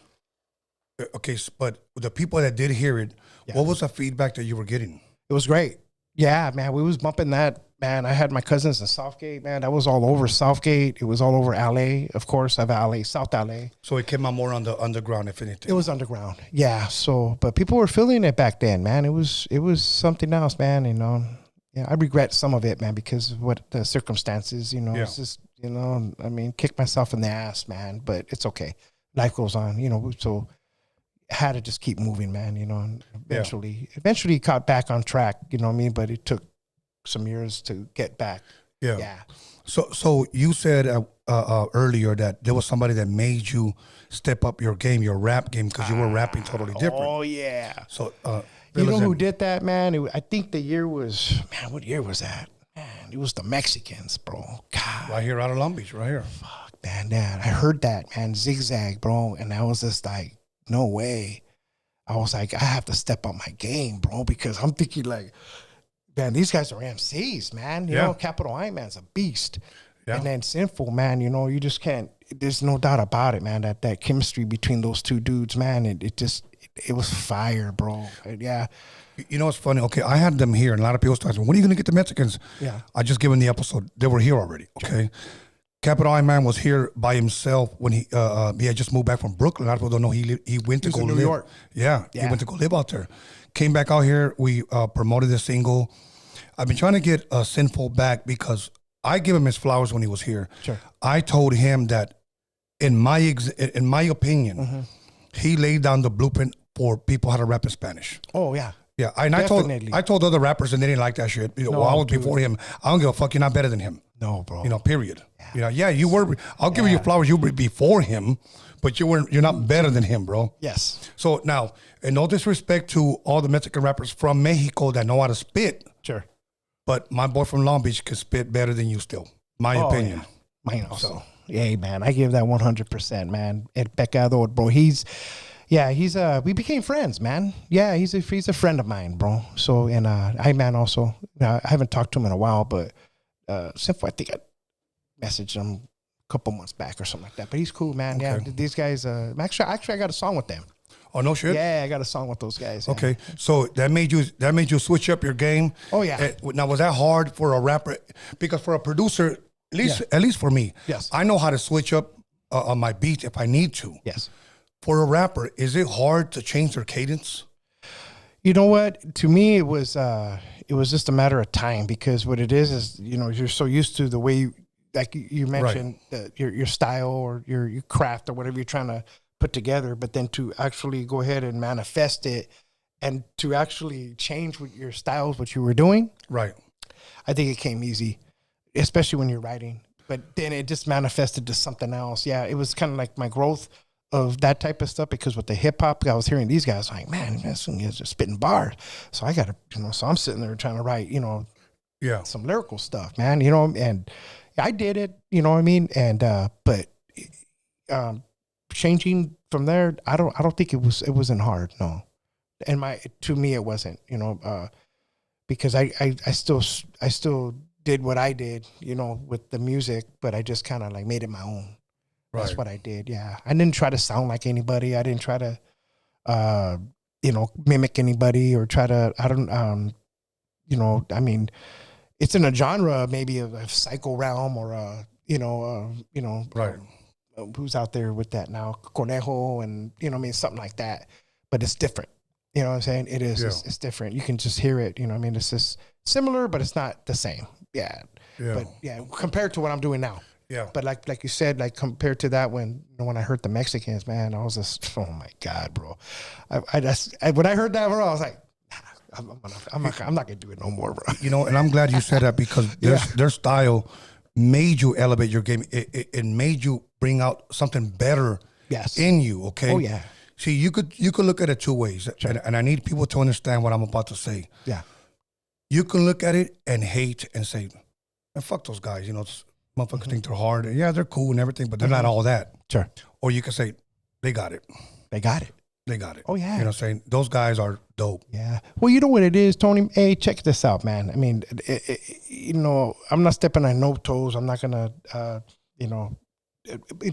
Okay, but the people that did hear it, what was the feedback that you were getting? It was great. Yeah, man, we was bumping that, man. I had my cousins in Southgate, man. That was all over Southgate. It was all over LA, of course. I have LA, South LA. So it came out more on the underground, if anything. It was underground. Yeah. So, but people were feeling it back then, man. It was something else, man. Yeah, I regret some of it, man, because of what the circumstances, it's just, kick myself in the ass, man, but it's okay. Life goes on, so I had to just keep moving, man, and eventually got back on track, but it took some years to get back. Yeah. So you said earlier that there was somebody that made you step up your game, your rap game, because you were rapping totally different. Oh, yeah. So, you know who did that, man? I think the year was, man, what year was that? Man, it was the Mexicans, bro. God. Right here out of Long Beach, right here. Fuck, man. I heard that, man. Zigzag, bro. And I was just like, no way. I was like, I have to step up my game, bro, because I'm thinking like, man, these guys are MCs, man. You know, Capital I Man's a beast. Yeah. And then Sinful, man, you just can't, there's no doubt about it, man, that chemistry between those two dudes, man, it it was fire, bro. Yeah. You know, it's funny. Okay, I had them here, and a lot of people started saying, when are you going to get the Mexicans? Yeah. I just given the episode. They were here already, okay? Capital I Man was here by himself when he had just moved back from Brooklyn. A lot of people don't know he went to go in live. New York. Yeah, he went to go live out there. Came back out here. We promoted the single. I've been trying to get Sinful back because I give him his flowers when he was here. Sure. I told him that in my opinion, he laid down the blueprint for people how to rap in Spanish. Oh yeah. Yeah, and Definitely. I told other rappers and they didn't like that shit. You know, well, I was before him. I don't give a fuck. You're not better than him. No, bro. You know, period. You know, you were. I'll give you your flowers. You were before him, but you're not better than him, bro. Yes. So now, and no disrespect to all the Mexican rappers from Mexico that know how to spit, Sure. but my boy from Long Beach can spit better than you still. My opinion. Yeah. Mine also. Yeah, man. I give that 100%, man. El Pecador, bro. We became friends, man. Yeah, he's a friend of mine, bro. So, and I man also. I haven't talked to him in a while, but Sinful, I think I messaged him a couple months back or something like that. But he's cool, man. Okay. Yeah, these guys. Actually, I got a song with them. Oh no shit. Yeah, I got a song with those guys. Yeah. Okay, so that made you switch up your game. Oh yeah. Now was that hard for a rapper? Because for a producer, at least for me, yes, I know how to switch up on my beats if I need to. Yes. For a rapper, is it hard to change their cadence? You know what? To me, it was just a matter of time, because what it is you know, you're so used to the way like you mentioned, your style or your craft or whatever you're trying to put together, but then to actually go ahead and manifest it and to actually change what your styles, what you were doing. Right. I think it came easy, especially when you're writing. But then it just manifested to something else. Yeah, it was kind of like my growth of that type of stuff, because with the hip hop, I was hearing these guys like, man, this thing is just spitting bars. So I got to, you know, so I'm sitting there trying to write, you know, some lyrical stuff, man, you know, and I did it, you know what I mean? And, but, changing from there, I don't think it wasn't hard. No. And to me, it wasn't, you know, because I still did what I did, you know, with the music, but I just kind of like made it my own. Right. That's what I did. Yeah. I didn't try to sound like anybody. I didn't try to, you know, mimic anybody or try to, you know, I mean, it's in a genre, maybe of a psycho realm or right. Who's out there with that now? Conejo and, you know, I mean, something like that, but it's different. You know what I'm saying? It is, it's different. You can just hear it. You know what I mean? It's just similar, but it's not the same. Yeah. But yeah, compared to what I'm doing now. Yeah. But like you said, like compared to that, when I heard the Mexicans, man, I was just, oh my God, bro. When I heard that, bro, I was like, I'm not gonna do it no more, bro. You know, and I'm glad you said that, because their style made you elevate your game. It made you bring out something better in you. Okay. Oh yeah. See, you could look at it two ways, and I need people to understand what I'm about to say. Yeah. You can look at it and hate and say, man, fuck those guys. You know, motherfuckers think they're hard. And yeah, they're cool and everything, but they're not all that. Sure. Or you can say, they got it. They got it. They got it. Oh, yeah. You know what I'm saying? Those guys are dope. Yeah. Well, you know what it is, Tony? Hey, check this out, man. I mean, you know, I'm not stepping on no toes. I'm not going to, you know,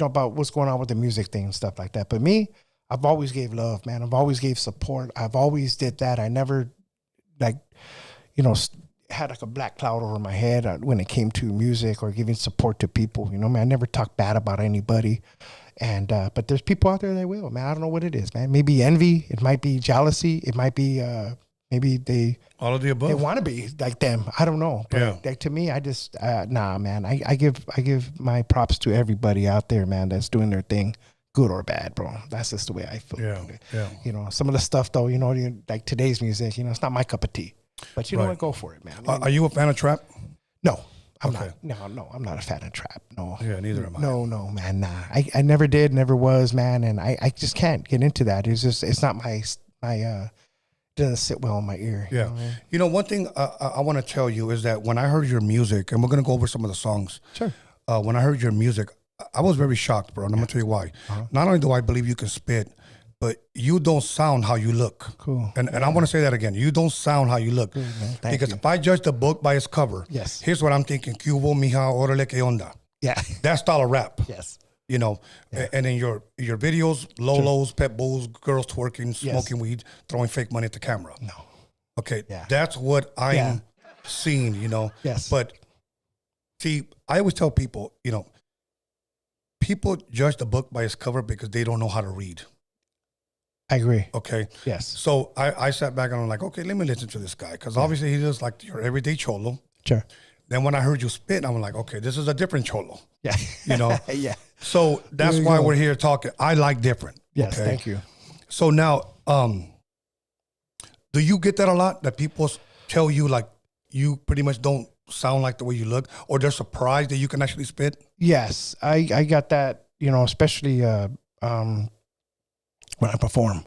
about what's going on with the music thing and stuff like that. But me, I've always gave love, man. I've always gave support. I've always did that. I never, like, you know, had like a black cloud over my head when it came to music or giving support to people. You know, man, I never talk bad about anybody. And but there's people out there that will, man. I don't know what it is, man. Maybe envy. It might be jealousy. It might be maybe they all of the above. They want to be like them. I don't know. But like, to me, I just nah, man. I give my props to everybody out there, man, that's doing their thing, good or bad, bro. That's just the way I feel. Yeah. You know, some of the stuff though, you know, like today's music, you know, it's not my cup of tea. But you know what? Go for it, man. Are you a fan of trap? No, I'm not. No, I'm not a fan of trap. No. Yeah, neither am I. No, man. Nah. I never did, never was, man. And I just can't get into that. It's not my doesn't sit well in my ear. Yeah. You know, one thing I want to tell you is that when I heard your music, and we're going to go over some of the songs. Sure. When I heard your music, I was very shocked, bro. And I'm going to tell you why. Not only do I believe you can spit, but you don't sound how you look. Cool. And I want to say that again. You don't sound how you look. Good, because if I judge the book by its cover, here's what I'm thinking. Cubo, mija, orale, que onda. Yeah. That style of rap. Yes. You know, and in your videos, Lolos, pet bulls, girls twerking, Yes. smoking weed, throwing fake money at the camera. No. Okay, Yeah. that's what I'm Yeah. seeing, you know. Yes. But see, I always tell people, you know, people judge the book by its cover because they don't know how to read. I agree. Okay. Yes. So I sat back and I'm like, okay, let me listen to this guy. Because obviously he's just like your everyday cholo. Sure. Then when I heard you spit, I'm like, okay, this is a different cholo. Yeah. You know? Yeah. So that's There you why go. we're here talking. I like different. Yes. Okay? Thank you. So now, do you get that a lot? That people tell you like you pretty much don't sound like the way you look, or they're surprised that you can actually spit? Yes, I got that. You know, especially when I perform.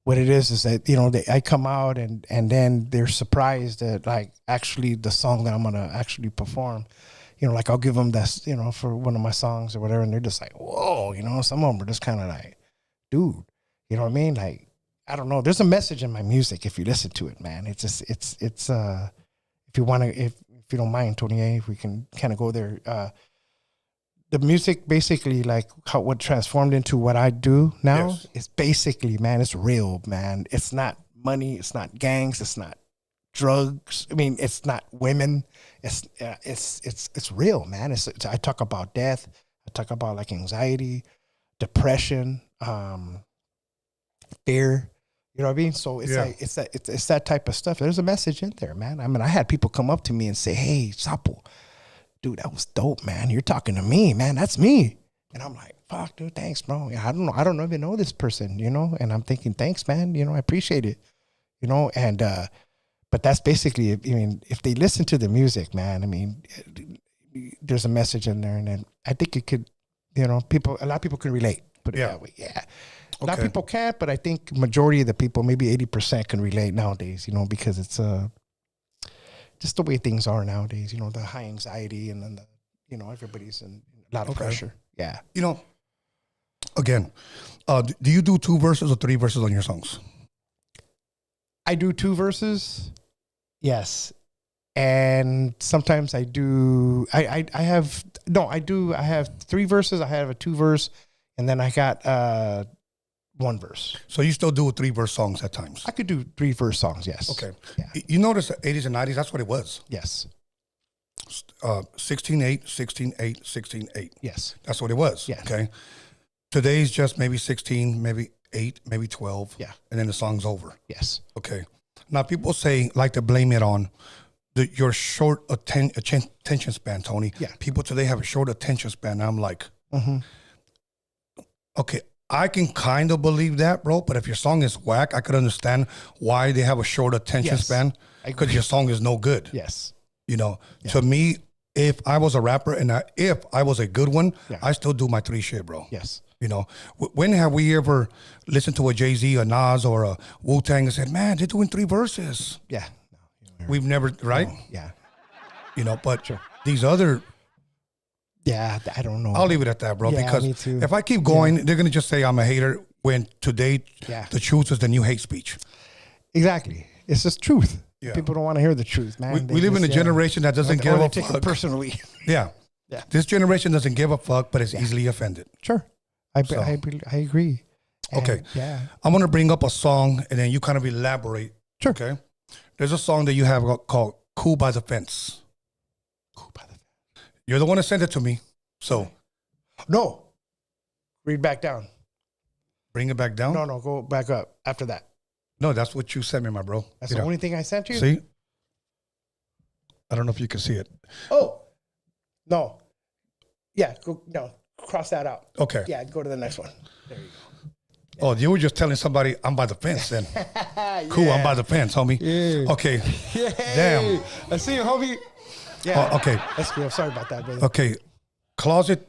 What it is that, you know, I come out and then they're surprised that like actually the song that I'm gonna actually perform, you know, like I'll give them this, you know, for one of my songs or whatever, and they're just like, whoa, you know. Some of them are just kind of like, dude, you know what I mean? Like, I don't know. There's a message in my music if you listen to it, man. It's just it's if you want to, if you don't mind, Tony, if we can kind of go there. The music basically, like how what transformed into what I do now, Yes. is basically, man, it's real, man. It's not money, it's not gangs, it's not drugs. I mean, it's not women. It's real, man. I talk about death. I talk about like anxiety, depression, fear. You know what I mean? So it's like it's that type of stuff. There's a message in there, man. I mean, I had people come up to me and say, "Hey, Sapo, dude, that was dope, man. You're talking to me, man. That's me." And I'm like, "Fuck, dude, thanks, bro. Yeah, I don't know. I don't even know this person, you know." And I'm thinking, "Thanks, man. You know, I appreciate it." You know, and but that's basically, I mean, if they listen to the music, man, I mean, there's a message in there, and then I think it could, you know, a lot of people can relate. Put it that way, yeah. A lot of people can't, but I think majority of the people, maybe 80%, can relate nowadays. You know, because it's just the way things are nowadays. You know, the high anxiety, and then you know, everybody's in a lot of pressure. Yeah. You know, again, do you do 2 verses or 3 verses on your songs? I do 2 verses. Yes. And sometimes I do, I have 3 verses. I have a 2 verse, and then I got 1 verse. So you still do 3 verse songs at times? I could do 3 verse songs. Yes. Okay. Yeah. You notice the 80s and 90s, that's what it was. Yes. 16-8, 16-8, 16-8. Yes. That's what it was. Yeah. Okay. Today's just maybe 16, maybe 8, maybe 12. Yeah. And then the song's over. Yes. Okay. Now people like to blame it on your short attention span, Tony. Yeah. People today have a short attention span. And I'm like, okay, I can kind of believe that, bro. But if your song is whack, I could understand why they have a short attention span, because your song is no good. Yes. You know, to me, if I was a rapper and if I was a good one, I still do my 3 shit, bro. Yes. You know, when have we ever listened to a Jay-Z, a Nas, or a Wu-Tang and said, man, they're doing 3 verses? Yeah. No, We've never, right? no, yeah. You know, but these other, Yeah. I don't know. I'll leave it at that, bro. Yeah, because me too. if I keep going, they're going to just say I'm a hater, when today the truth is the new hate speech. Exactly. It's just truth. Yeah. People don't want to hear the truth, man. We live in a generation that doesn't give a take it fuck. personally. Yeah. Yeah. This generation doesn't give a fuck, but is easily offended. Sure. I agree. And Okay. yeah. I'm going to bring up a song and then you kind of elaborate. Sure. Okay. There's a song that you have called Cool by the Fence. Cool by the fence. You're the one that sent it to me. So No. Read back down. bring it back down. No, go back up after that. No, that's what you sent me, my bro. That's the only thing I sent you? See? I don't know if you can see it. Oh. No. Yeah, cross that out. Okay. Yeah, go to the next one. There you go. Oh, you were just telling somebody I'm by the fence then. Cool, I'm by the fence, homie. Yeah. Okay. Yay. Damn. I see you, homie. Yeah. Oh, okay. That's cool. Sorry about that, brother. Okay. Closet.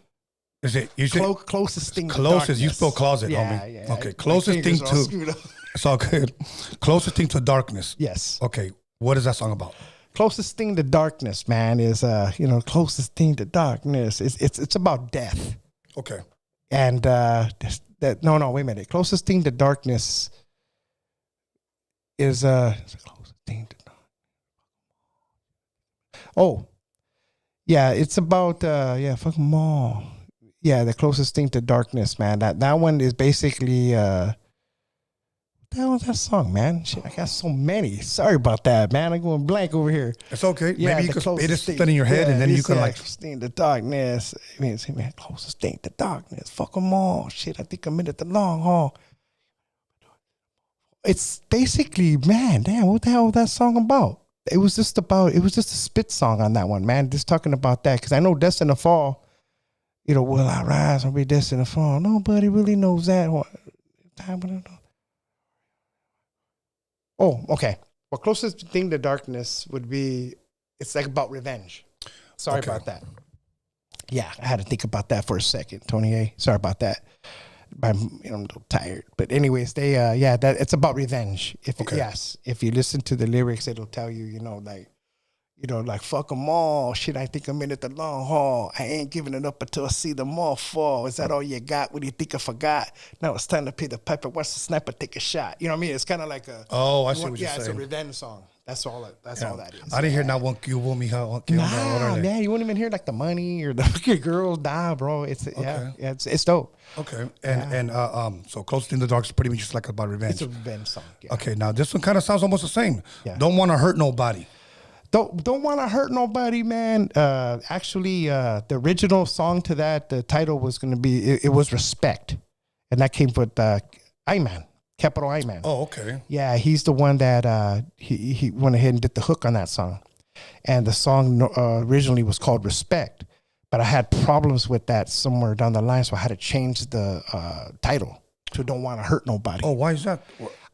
Is it you said Closest thing to closest? darkness. You spell closet, homie. Yeah. Okay. Closest thing to it's all good. Closest thing to darkness. Yes. Okay. What is that song about? Closest thing to darkness, man, is closest thing to darkness. It's about death. Okay. And no, wait a minute. Closest thing to darkness is closest thing to darkness. Oh, yeah, it's about fuck them all. Yeah, the closest thing to darkness, man. That one is basically what the hell is that song, man? Shit, I got so many. Sorry about that, man. I'm going blank over here. It's okay. Yeah, Maybe you the could spit closest it thing- in your head, and then it you is, can yeah, like. closest thing to darkness. I mean, it's man, closest thing to darkness. Fuck them all. Shit, I think I'm in it the long haul. It's basically, man, damn, what the hell was that song about? It was just a spit song on that one, man. Just talking about that. Because I know Destined to Fall, you know, will I rise or be destined to fall? Nobody really knows that. Oh, okay. Well, closest thing to darkness would be, it's like about revenge. Sorry Okay. about that. Yeah, I had to think about that for a second, Tony A. Sorry about that. I'm a little tired. But anyways, that it's about revenge. Okay. Yes, if you listen to the lyrics, it'll tell you, like fuck them all. Shit, I think I'm in it the long haul. I ain't giving it up until I see them all fall. Is that all you got? What do you think I forgot? Now it's time to pay the piper. Watch the sniper take a shot. You know what I mean? It's kind of like a. Oh, I see what you're Yeah, it's a saying. revenge song. That's all. That's all that is. I didn't hear not one you want me how. Nah, man, you wouldn't even hear like the money or the fucking girl. Nah, bro, it's it's dope. Okay, and so close in the dark is pretty much just like about revenge. It's a revenge song. Yeah. Okay, now this one kind of sounds almost the same. Yeah. Don't want to hurt nobody. Don't want to hurt nobody, man. Actually, the original song to that, the title was going to be it was Respect, and that came with I-Man, capital I-Man. Oh, okay. Yeah, he's the one that he went ahead and did the hook on that song, and the song originally was called Respect, but I had problems with that somewhere down the line, so I had to change the title to Don't Want to Hurt Nobody. Oh, why is that?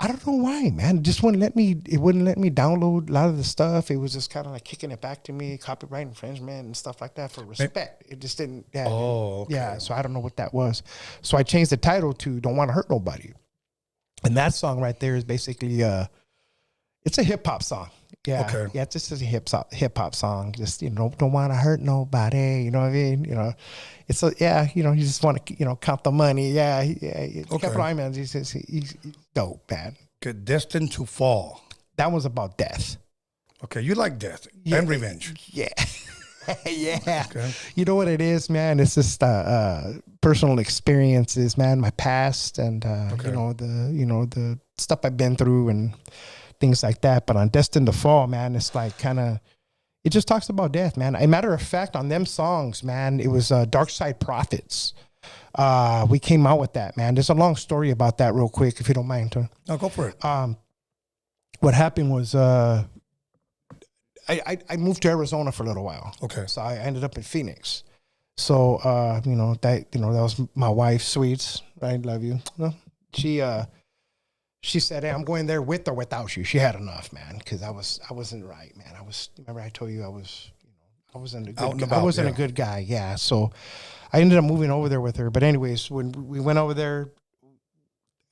I don't know why, man. It just wouldn't let me. It wouldn't let me download a lot of the stuff. It was just kind of like kicking it back to me, copyright infringement and stuff like that for Respect. It just didn't. Yeah, Oh, okay. yeah. So I don't know what that was. So I changed the title to "Don't Want to Hurt Nobody," and that song right there is basically it's a hip hop song. Yeah, Okay. yeah. It's just a hip hop song. Just don't want to hurt nobody. You know what I mean? It's you just want to count the money. Yeah, yeah. Capital I Man, he's dope, man. Okay, destined to fall. That was about death. Okay, you like death and revenge. Yeah. Yeah. Okay. You know what it is, man? It's just personal experiences, man, my past and the stuff I've been through and things like that. But on Destined to Fall, man, it's like it just talks about death, man. A matter of fact, on them songs, man, it was Dark Side Prophets. We came out with that, man. There's a long story about that real quick, if you don't mind, Tony. No, go for it. What happened was I moved to Arizona for a little while. Okay. So I ended up in Phoenix. So that was my wife, Sweets. I love you. No, she said, "Hey, I'm going there with or without you." She had enough, man, because I wasn't right, man. Remember I told you I wasn't a good guy. Yeah. So I ended up moving over there with her. But anyways, when we went over there,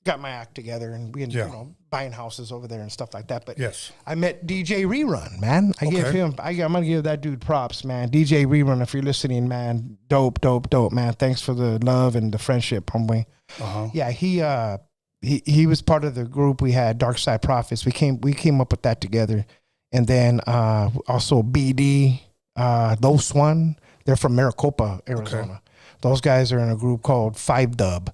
got my act together, and we ended buying houses over there and stuff like that. But Yes. I met DJ Rerun, man. I'm gonna give that dude props, man. DJ Rerun, if you're listening, man, dope, man. Thanks for the love and the friendship, homeboy. Uh-huh. Yeah, he was part of the group. We had Dark Side Prophets. We came up with that together, and then also BD, L.O.C. They're from Maricopa, Arizona. Okay. Those guys are in a group called 5Dub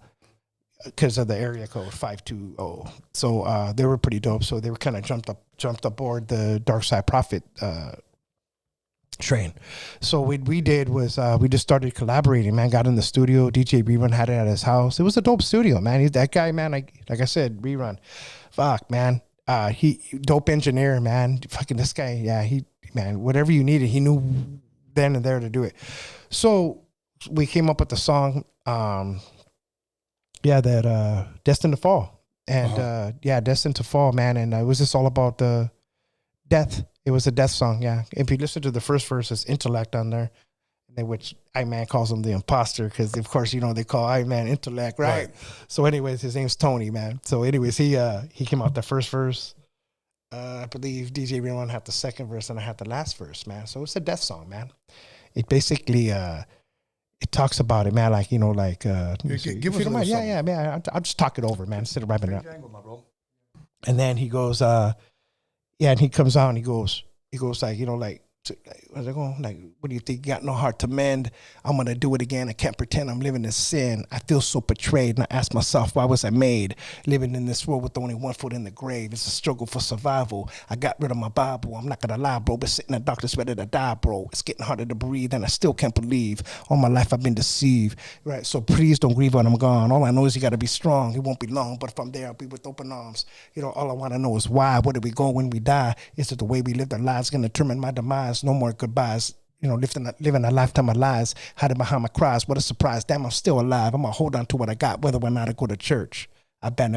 because of the area code 520. So they were pretty dope. So they were kind of jumped aboard the Dark Side Prophet train. So what we did was we just started collaborating, man. Got in the studio. DJ Rerun had it at his house. It was a dope studio, man. He's that guy, man. Like I said, Rerun, fuck, man. He dope engineer, man. Fucking this guy, yeah. Whatever you needed, he knew then and there to do it. So we came up with the song, that Destined to Fall, and Destined to Fall, man. And it was just all about the death. It was a death song, yeah. If you listen to the first verse, it's Intellect on there, which I-Man calls him the imposter because, of course, they call I-Man Intellect, right? So anyways, his name's Tony, man. So anyways, he came out the first verse. I believe DJ Rerun had the second verse and I had the last verse, man. So it's a death song, man. It basically it talks about it, man. Like give us if you don't mind, yeah, man. I'll just talk it over, man, instead of wrapping it up. And then he goes, and he comes out and he goes like, Where's it going? Like, what do you think? You got no heart to mend. I'm going to do it again. I can't pretend I'm living in sin. I feel so betrayed. And I ask myself, why was I made? Living in this world with only 1 foot in the grave. It's a struggle for survival. I got rid of my Bible. I'm not going to lie, bro. But sitting in the darkness ready to die, bro. It's getting harder to breathe. And I still can't believe. All my life I've been deceived. Right? So please don't grieve when I'm gone. All I know is you got to be strong. It won't be long. But if I'm there, I'll be with open arms. All I want to know is why. Where do we go when we die? Is it the way we live our lives going to determine my demise? No more goodbyes. Living a lifetime of lies, hiding behind my cries. What a surprise! Damn, I'm still alive. I'm gonna hold on to what I got, whether or not I go to church. I've been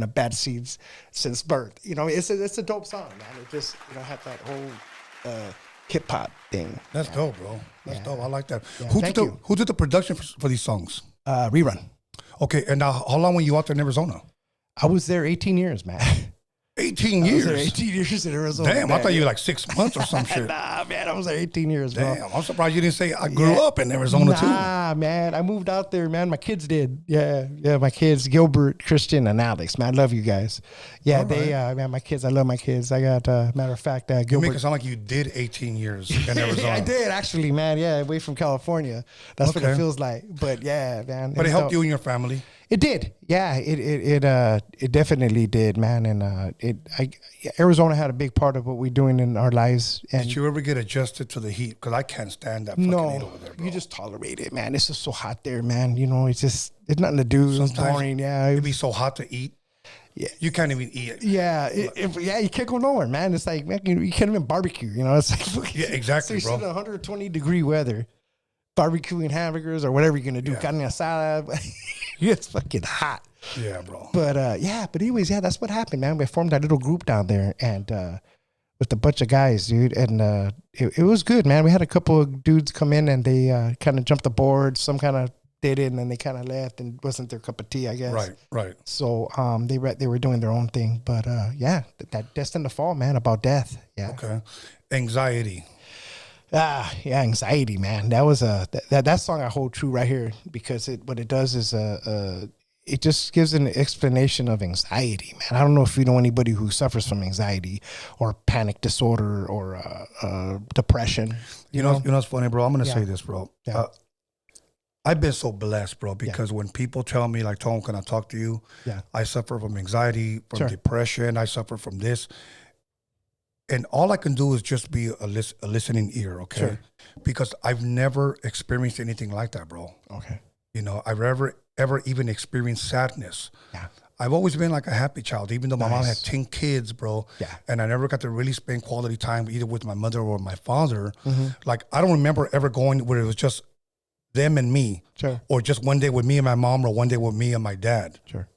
a bad seed since birth. It's a dope song, man. It just had that whole hip hop thing. That's dope, bro. That's dope. I like that. Yeah, Who did the production for these songs? Rerun. Okay, and now how long were you out there in Arizona? I was there 18 years, man. 18 years. I was there 18 years in Arizona. Damn, I thought you were like 6 months or some shit. Nah, man, I was there 18 years, bro. Damn, I'm surprised you didn't say I grew up in Arizona too. Nah, man, I moved out there, man. My kids did. Yeah, my kids, Gilbert, Christian, and Alex. Man, I love you guys. Yeah, All they, man, my kids. I love my kids. I got, matter of fact, You Gilbert. make it sound like you did 18 years in Arizona. I did actually, man. Yeah, away from California. That's what Okay. it feels like. But yeah, man. But it helped you and your family. It did, yeah. It definitely did, man. And Arizona had a big part of what we're doing in our lives. And Did you ever get adjusted to the heat? Because I can't stand that fucking heat no, over there, bro. you just tolerate it, man. It's just so hot there, man. It's nothing to do. It's boring, yeah. It'd be so hot to eat. Yeah. You can't even eat it. Yeah, you can't go nowhere, man. It's like, man, you can't even barbecue. It's like Yeah, exactly, so bro. you're 120-degree weather, barbecuing hamburgers or whatever you're gonna do, carne asada. It's fucking hot. Yeah, bro. But but anyways, yeah, that's what happened, man. We formed that little group down there, and with a bunch of guys, dude, and it was good, man. We had a couple of dudes come in, and they kind of jumped the board. Some kind of did it, and then they kind of left, and wasn't their cup of tea, I guess. Right. So they were doing their own thing, but yeah, that Destined to Fall, man, about death. Yeah. Okay. Anxiety. Yeah, anxiety, man. That was that song I hold true right here, because what it does is it just gives an explanation of anxiety, man. I don't know if you know anybody who suffers from anxiety or panic disorder or depression. You know what's funny, bro? I'm gonna say this, bro. Yeah. I've been so blessed, bro, because when people tell me, like, Tom, can I talk to you? Yeah. I suffer from anxiety, from Sure. depression. I suffer from this. And all I can do is just be a listening ear, okay? Sure. Because I've never experienced anything like that, bro. Okay. I've ever even experienced sadness. Yeah. I've always been like a happy child, even though my mom had Nice. 10 kids, bro. Yeah. And I never got to really spend quality time either with my mother or my father. Mm-hmm. Like, I don't remember ever going where it was just them and me, Sure. or just one day with me and my mom, or one day with me and my dad. Sure.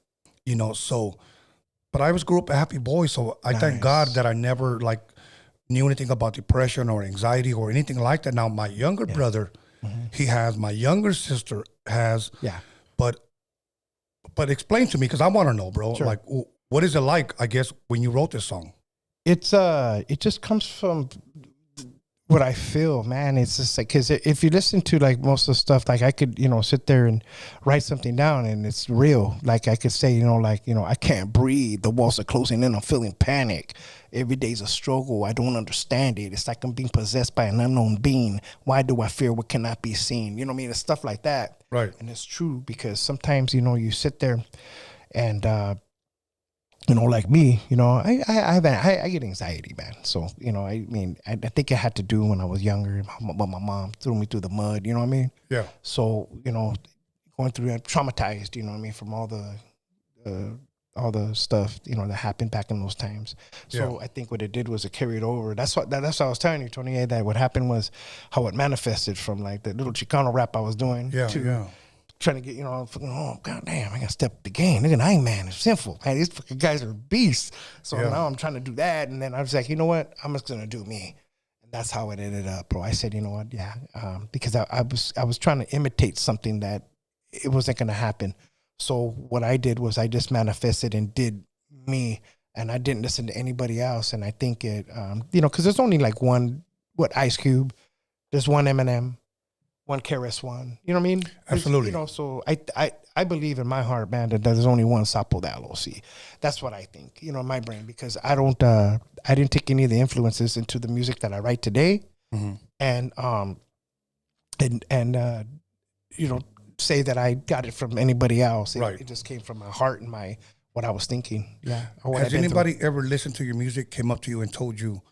So, but I grew up a happy boy. So I thank God that I never knew anything about depression or anxiety or anything like that. Now my younger brother, he has, my younger sister has, Yeah. but explain to me, because I want to know, bro. Sure. Like, what is it like, I guess, when you wrote this song? It's it just comes from what I feel, man. It's just like, because if you listen to like most of the stuff, like I could, sit there and write something down and it's real. Like I could say, I can't breathe. The walls are closing in. I'm feeling panic. Every day's a struggle. I don't understand it. It's like I'm being possessed by an unknown being. Why do I fear what cannot be seen? You know what I mean? It's stuff like that. Right. And it's true, because sometimes, you sit there and, like me, I get anxiety, man. So, I think it had to do when I was younger, but my mom threw me through the mud, you know what I mean? Yeah. So, going through that, traumatized, you know what I mean, from all the stuff, that happened back in those times. So I think what it did was it carried over. That's what I was telling you, Tony, that what happened was how it manifested from like the little Chicano rap I was doing to trying to get, oh, goddamn, I got to step up the game. Look at Iron Man. It's sinful. Man, these fucking guys are beasts. So now I'm trying to do that. And then I was like, you know what? I'm just going to do me. And that's how it ended up, bro. I said, you know what? Yeah. Because I was trying to imitate something that it wasn't going to happen. So what I did was I just manifested and did me. And I didn't listen to anybody else. And I think it, because there's only like one, Ice Cube. There's one Eminem. One KRS-One, you know what I mean? Absolutely. So I believe in my heart, man, that there's only one Sapo, the L.O.C. That's what I think, in my brain, because I didn't take any of the influences into the music that I write today. and you know, say that I got it from anybody else. It just came from my heart and what I was thinking. Yeah. Has anybody ever listened to your music, came up to you and told you,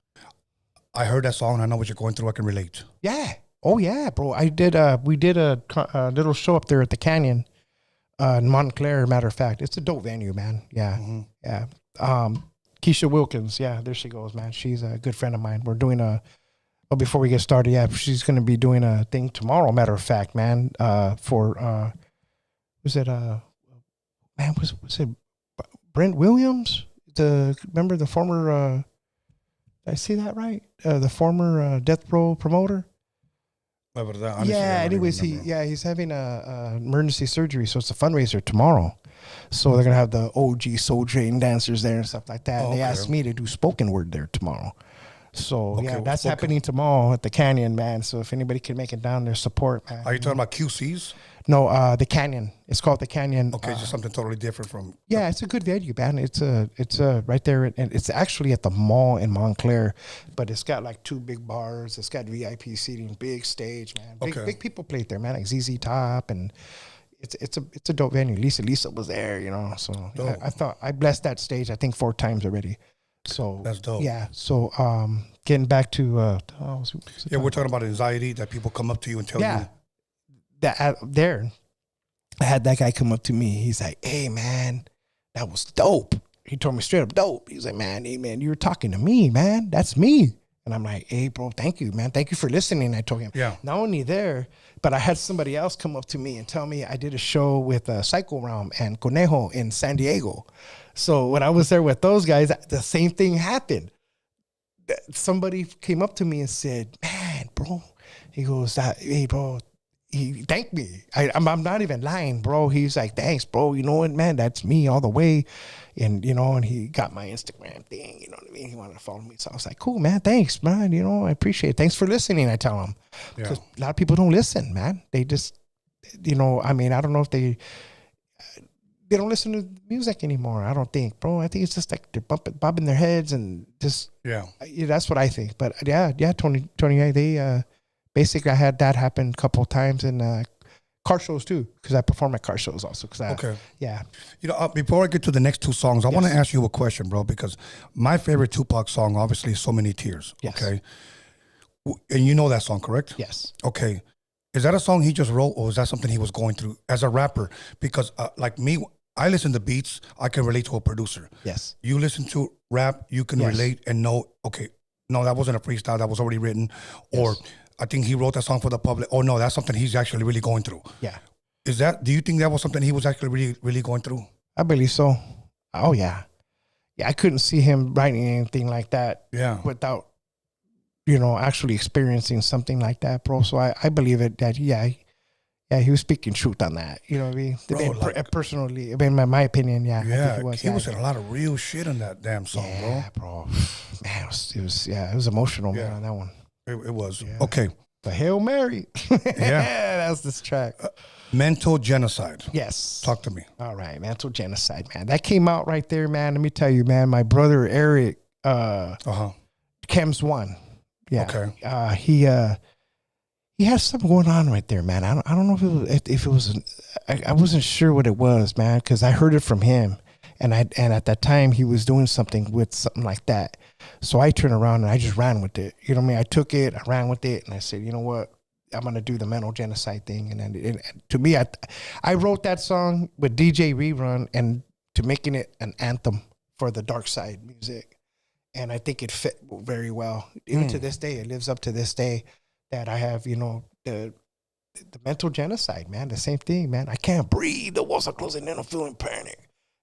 I heard that song and I know what you're going through, I can relate? Yeah. Oh yeah, bro. We did a little show up there at the Canyon in Montclair, matter of fact. It's a dope venue, man. Yeah. Yeah. Keisha Wilkins. Yeah, there she goes, man. She's a good friend of mine. We're doing before we get started, yeah, she's going to be doing a thing tomorrow, matter of fact, man, for, was it Brent Williams? Remember the former, did I see that right? The former Death Row promoter? Anyways, he's having a emergency surgery, so it's a fundraiser tomorrow. So they're gonna have the OG Soul Train dancers there and stuff like that. And they asked me to do spoken word there tomorrow. So that's happening tomorrow at the Canyon, man. So if anybody can make it down there, support, man. Are you talking about QCs? No, the Canyon. It's called the Canyon. Okay, just something totally different from. Yeah, it's a good venue, man. It's right there, and it's actually at the mall in Montclair, but it's got like 2 big bars. It's got VIP seating, big stage, man. Big people played there, man. Like ZZ Top, and it's a dope venue. Lisa was there, you know. So I thought I blessed that stage. I think 4 times already. So that's dope. Yeah. So getting back to we're talking about anxiety that people come up to you and tell you. That there, I had that guy come up to me. He's like, "Hey, man, that was dope." He told me straight up, "Dope." He's like, man, you were talking to me, man. That's me." And I'm like, "Hey, bro, thank you, man. Thank you for listening." I told him. Yeah. Not only there, but I had somebody else come up to me and tell me I did a show with Psycho Realm and Conejo in San Diego. So when I was there with those guys, the same thing happened. Somebody came up to me and said, "Man, bro," he goes, "Hey, bro." He thanked me. I'm not even lying, bro. He's like, "Thanks, bro. You know what, man? That's me all the way." And, you know, and he got my Instagram thing, you know what I mean? He wanted to follow me. So I was like, "Cool, man. Thanks, man. You know, I appreciate it. Thanks for listening," I tell him. Because a lot of people don't listen, man. They just, you know, I mean, I don't know if they don't listen to music anymore. I don't think, bro. I think it's just like they're bobbing their heads and just, that's what I think. But Tony, they, basically, I had that happen a couple of times in car shows too, because I perform at car shows also. Yeah. You know, before I get to the next 2 songs, I want to ask you a question, bro, because my favorite Tupac song, obviously, is "So Many Tears." Yes. Okay, and you know that song, correct? Yes. Okay, is that a song he just wrote, or is that something he was going through as a rapper? Because like me, I listen to beats, I can relate to a producer. Yes. You listen to rap, you can relate and know. Okay, no, that wasn't a freestyle, that was already written, or I think he wrote that song for the public. Oh no, that's something he's actually really going through. Yeah. Do you think that was something he was actually really, really going through? I believe so. Oh yeah. Yeah, I couldn't see him writing anything like that without, you know, actually experiencing something like that, bro. So I believe it that he was speaking truth on that. You know what I mean? Bro, personally, I mean, my opinion, I think he was in a lot of real shit on that damn song, bro. Man, it was emotional, man, on that one. It was. Yeah. Okay. The Hail Mary. That was this track. Mental Genocide. Yes. Talk to me. All right. Mental Genocide, man. That came out right there, man. Let me tell you, man. My brother, Eric, Chems 1. Yeah. Okay. He has something going on right there, man. I don't know if it was I wasn't sure what it was, man, because I heard it from him. And at that time, he was doing something with something like that. So I turned around and I just ran with it. You know what I mean? I took it, I ran with it, and I said, you know what? I'm going to do the mental genocide thing. And then to me, I wrote that song with DJ Rerun and to making it an anthem for the dark side music. And I think it fit very well. Even to this day, it lives up to this day that I have, you know, the mental genocide, man. The same thing, man. I can't breathe. The walls are closing in. I'm feeling panic.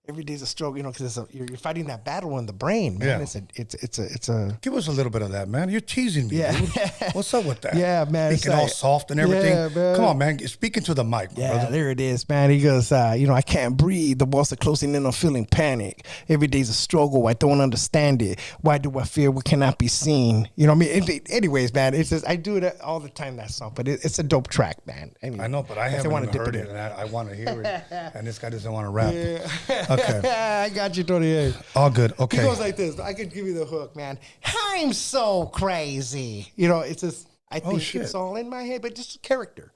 Every day's a struggle, you know, because you're fighting that battle in the brain, man. Yeah. It's a. Give us a little bit of that, man. You're teasing me, dude. What's up with that? Yeah, man. Speaking all soft and everything. Yeah, man. Come on, man. Speaking to the mic, brother. There it is, man. He goes, you know, I can't breathe. The walls are closing in. I'm feeling panic. Every day's a struggle. I don't understand it. Why do I fear what cannot be seen? You know what I mean? Anyways, man, it's just I do it all the time, that song. But it's a dope track, man. I know, but I haven't even heard it, and I want to hear it. And this guy doesn't want to rap. Yeah. Okay. I got you, 28. All good. He Okay. goes like this. I could give you the hook, man. I'm so crazy. You know, it's just, I think shit. it's all in my head, but just a character.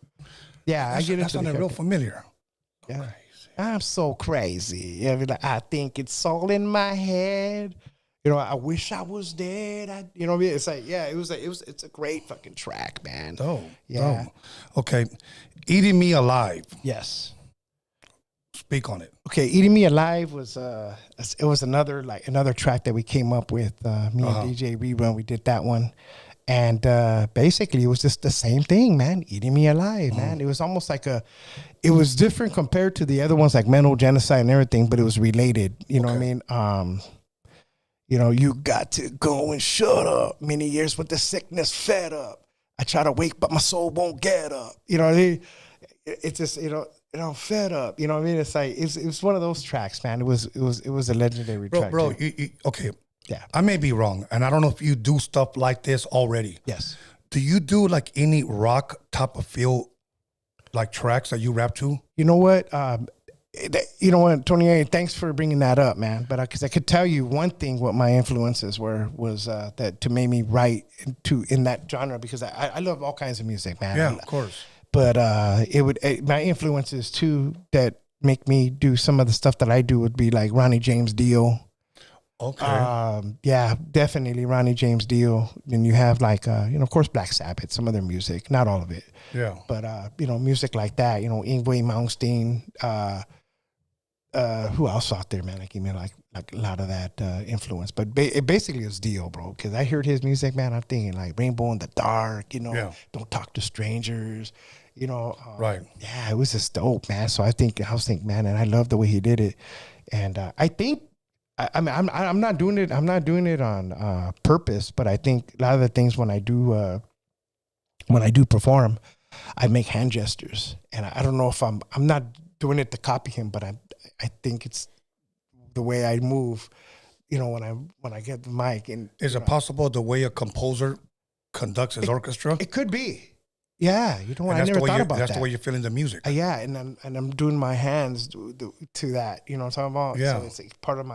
Yeah, I get That into the sounded real character. familiar. Yeah. I'm so crazy. Yeah, I mean, like, I think it's all in my head. You know, I wish I was dead. You know what I mean? It's like, yeah, it's a great fucking track, man. Oh, Yeah. oh. Okay. Eating Me Alive. Yes. Speak on it. Okay, Eating Me Alive was it was another track that we came up with. Me and DJ Rerun, we did that one. And basically, it was just the same thing, man. Eating Me Alive, man. It was almost like it was different compared to the other ones, like Mental Genocide and everything, but it was related. You know what I mean? You know, you got to go and shut up. Many years with the sickness fed up. I try to wake, but my soul won't get up. You know what I mean? It's just, you know, fed up. You know what I mean? It's like it was one of those tracks, man. It was a legendary track. Bro, okay. Yeah. I may be wrong, and I don't know if you do stuff like this already. Yes. Do you do like any rock type of feel like tracks that you rap to? You know what? You know what, Tony? Thanks for bringing that up, man. But because I could tell you one thing, what my influences was that to make me write in that genre, because I love all kinds of music, man. Yeah, of course. But my influences too that make me do some of the stuff that I do would be like Ronnie James Dio. Okay. Yeah, definitely Ronnie James Dio. Then you have like you know, of course, Black Sabbath, some of their music, not all of it. Yeah. But you know, music like that, you know, Yngwie Malmsteen, who else out there, man? That gave me like a lot of that influence. But it basically is Dio, bro. Because I heard his music, man. I'm thinking like Rainbow in the Dark, you know, Don't Talk to Strangers, you know. Right. Yeah, it was just dope, man. So I was thinking, man, and I love the way he did it. And I think, I mean, I'm not doing it. I'm not doing it on purpose. But I think a lot of the things when I do perform, I make hand gestures, and I don't know if I'm not doing it to copy him, but I think it's the way I move, you know, when I get the mic. And is it possible the way a composer conducts his orchestra? It could be. Yeah, you know what? I never thought about that. That's the way you're feeling the music. Yeah, and I'm doing my hands to that. You know what I'm talking about? Yeah. So it's like part of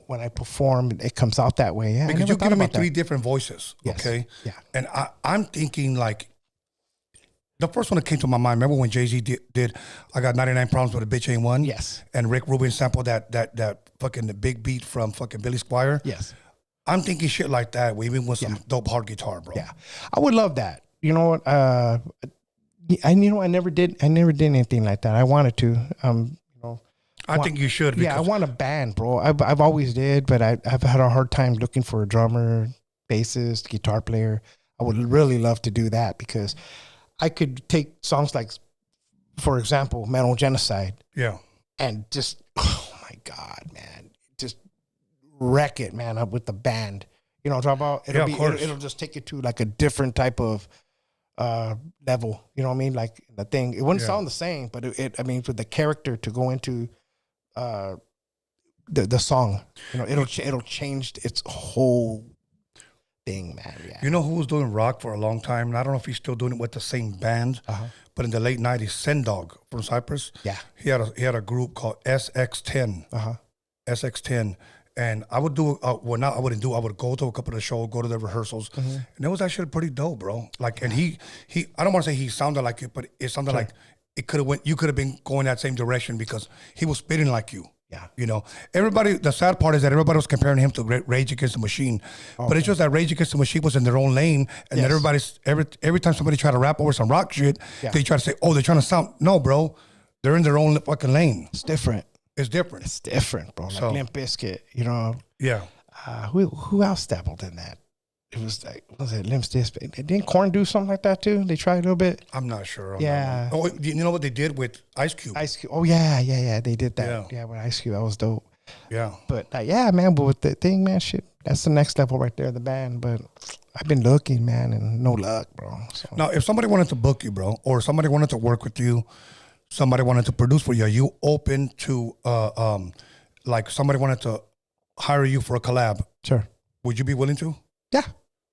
when I perform, it comes out that way. Yeah, because you're giving me three different voices. Yes. Okay. Yeah. And I'm thinking like, the first one that came to my mind, remember when Jay-Z did I Got 99 Problems with a Bitch Ain't One? Yes. And Rick Rubin sampled that fucking the big beat from fucking Billy Squire? Yes. I'm thinking shit like that, even with some dope hard guitar, bro. Yeah. I would love that. You know what? I never did anything like that. I wanted to. You know, I think you should. Yeah, I want a band, bro. I've always did, but I've had a hard time looking for a drummer, bassist, guitar player. I would really love to do that because I could take songs like, for example, Mental Genocide. Yeah. And just, oh my God, man, just wreck it, man, up with the band. You know what I'm talking about? It'll just take it to like a different type of level. You know what I mean? Like the thing, it wouldn't sound the same, but I mean, for the character to go into the song, you know, it'll change its whole thing, man. Yeah. You know who was doing rock for a long time? And I don't know if he's still doing it with the same band, but in the late 90s, Sendog from Cyprus. Yeah. He had a group called SX10. SX10. And I would do, I would go to a couple of the shows, go to the rehearsals, and it was actually pretty dope, bro. Like, and he, I don't want to say he sounded like it, but it sounded like it could have you could have been going that same direction because he was spitting like you. Yeah. You know, the sad part is that everybody was comparing him to Rage Against the Machine, but it's just that Rage Against the Machine was in their own lane, and then every time somebody tried to rap over some rock shit, they try to say, oh, they're trying to sound, no, bro, they're in their own fucking lane. It's different. It's different. It's different, bro. Like Limp Bizkit, you know. Yeah. Who else dabbled in that? It was like, what was it, Limp Bizkit? Didn't Korn do something like that too? They tried a little bit. I'm not sure. Yeah. Oh, you know what they did with Ice Cube? Ice Cube. Oh yeah. They did that. Yeah, with Ice Cube, that was dope. Yeah. But yeah, man. But with the thing, man, shit, that's the next level right there, the band. But I've been looking, man, and no luck, bro. So. Now, if somebody wanted to book you, bro, or somebody wanted to work with you, somebody wanted to produce for you, are you open to like somebody wanted to hire you for a collab? Sure. Would you be willing to? Yeah.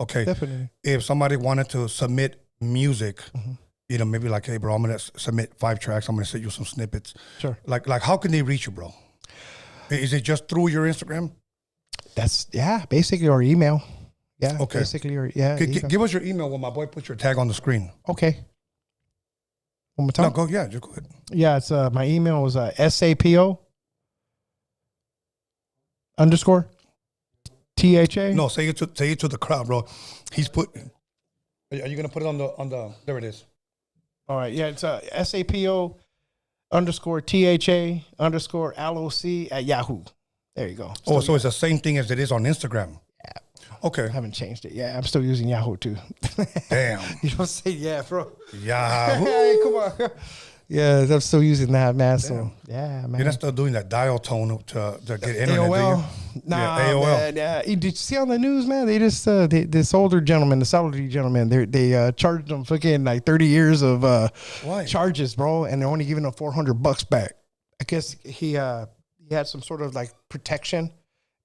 Okay. Definitely. If somebody wanted to submit music, you know, maybe like, hey, bro, I'm gonna submit 5 tracks. I'm gonna send you some snippets. Sure. Like how can they reach you, bro? Is it just through your Instagram? That's basically, or email. Yeah. Okay. Basically, or Give us your email when my boy puts your tag on the screen. Okay. One more time. No, just go ahead. Yeah, it's my email was SAPO _ THA. No, say it to the crowd, bro. He's put. Are you gonna put it on the? There it is. All right. Yeah, it's SAPO _ THA _ L.O.C at Yahoo. There you go. So it's the same thing as it is on Instagram. Yeah. Okay. I haven't changed it. Yeah, I'm still using Yahoo too. Damn. You don't say yeah, bro. Yahoo. Hey, come on. Yeah, I'm still using that, man. So yeah, man. You're not still doing that dial tone to get internet, AOL. do you? Nah, AOL. man. Yeah. Did you see on the news, man? They just this older gentleman, the salary gentleman, they charged him fucking like 30 years of charges, bro, and they're only giving him $400 back. I guess he had some sort of like protection,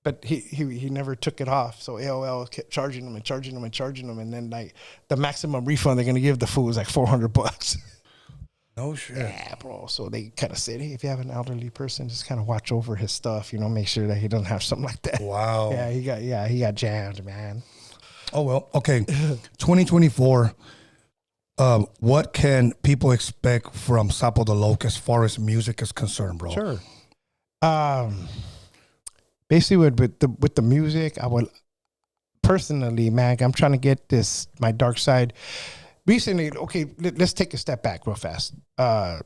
but he never took it off. So AOL kept charging him, and then like the maximum refund they're gonna give the fool is like $400. No shit. Yeah, bro. So they kind of said, hey, if you have an elderly person, just kind of watch over his stuff, make sure that he doesn't have something like that. Wow. Yeah, he got jammed, man. Oh well. Okay. 2024. What can people expect from Sapo the L.O.C as far as music is concerned, bro? Sure. Basically with the music, I would personally, man, I'm trying to get my dark side. Recently, okay, let's take a step back real fast. Up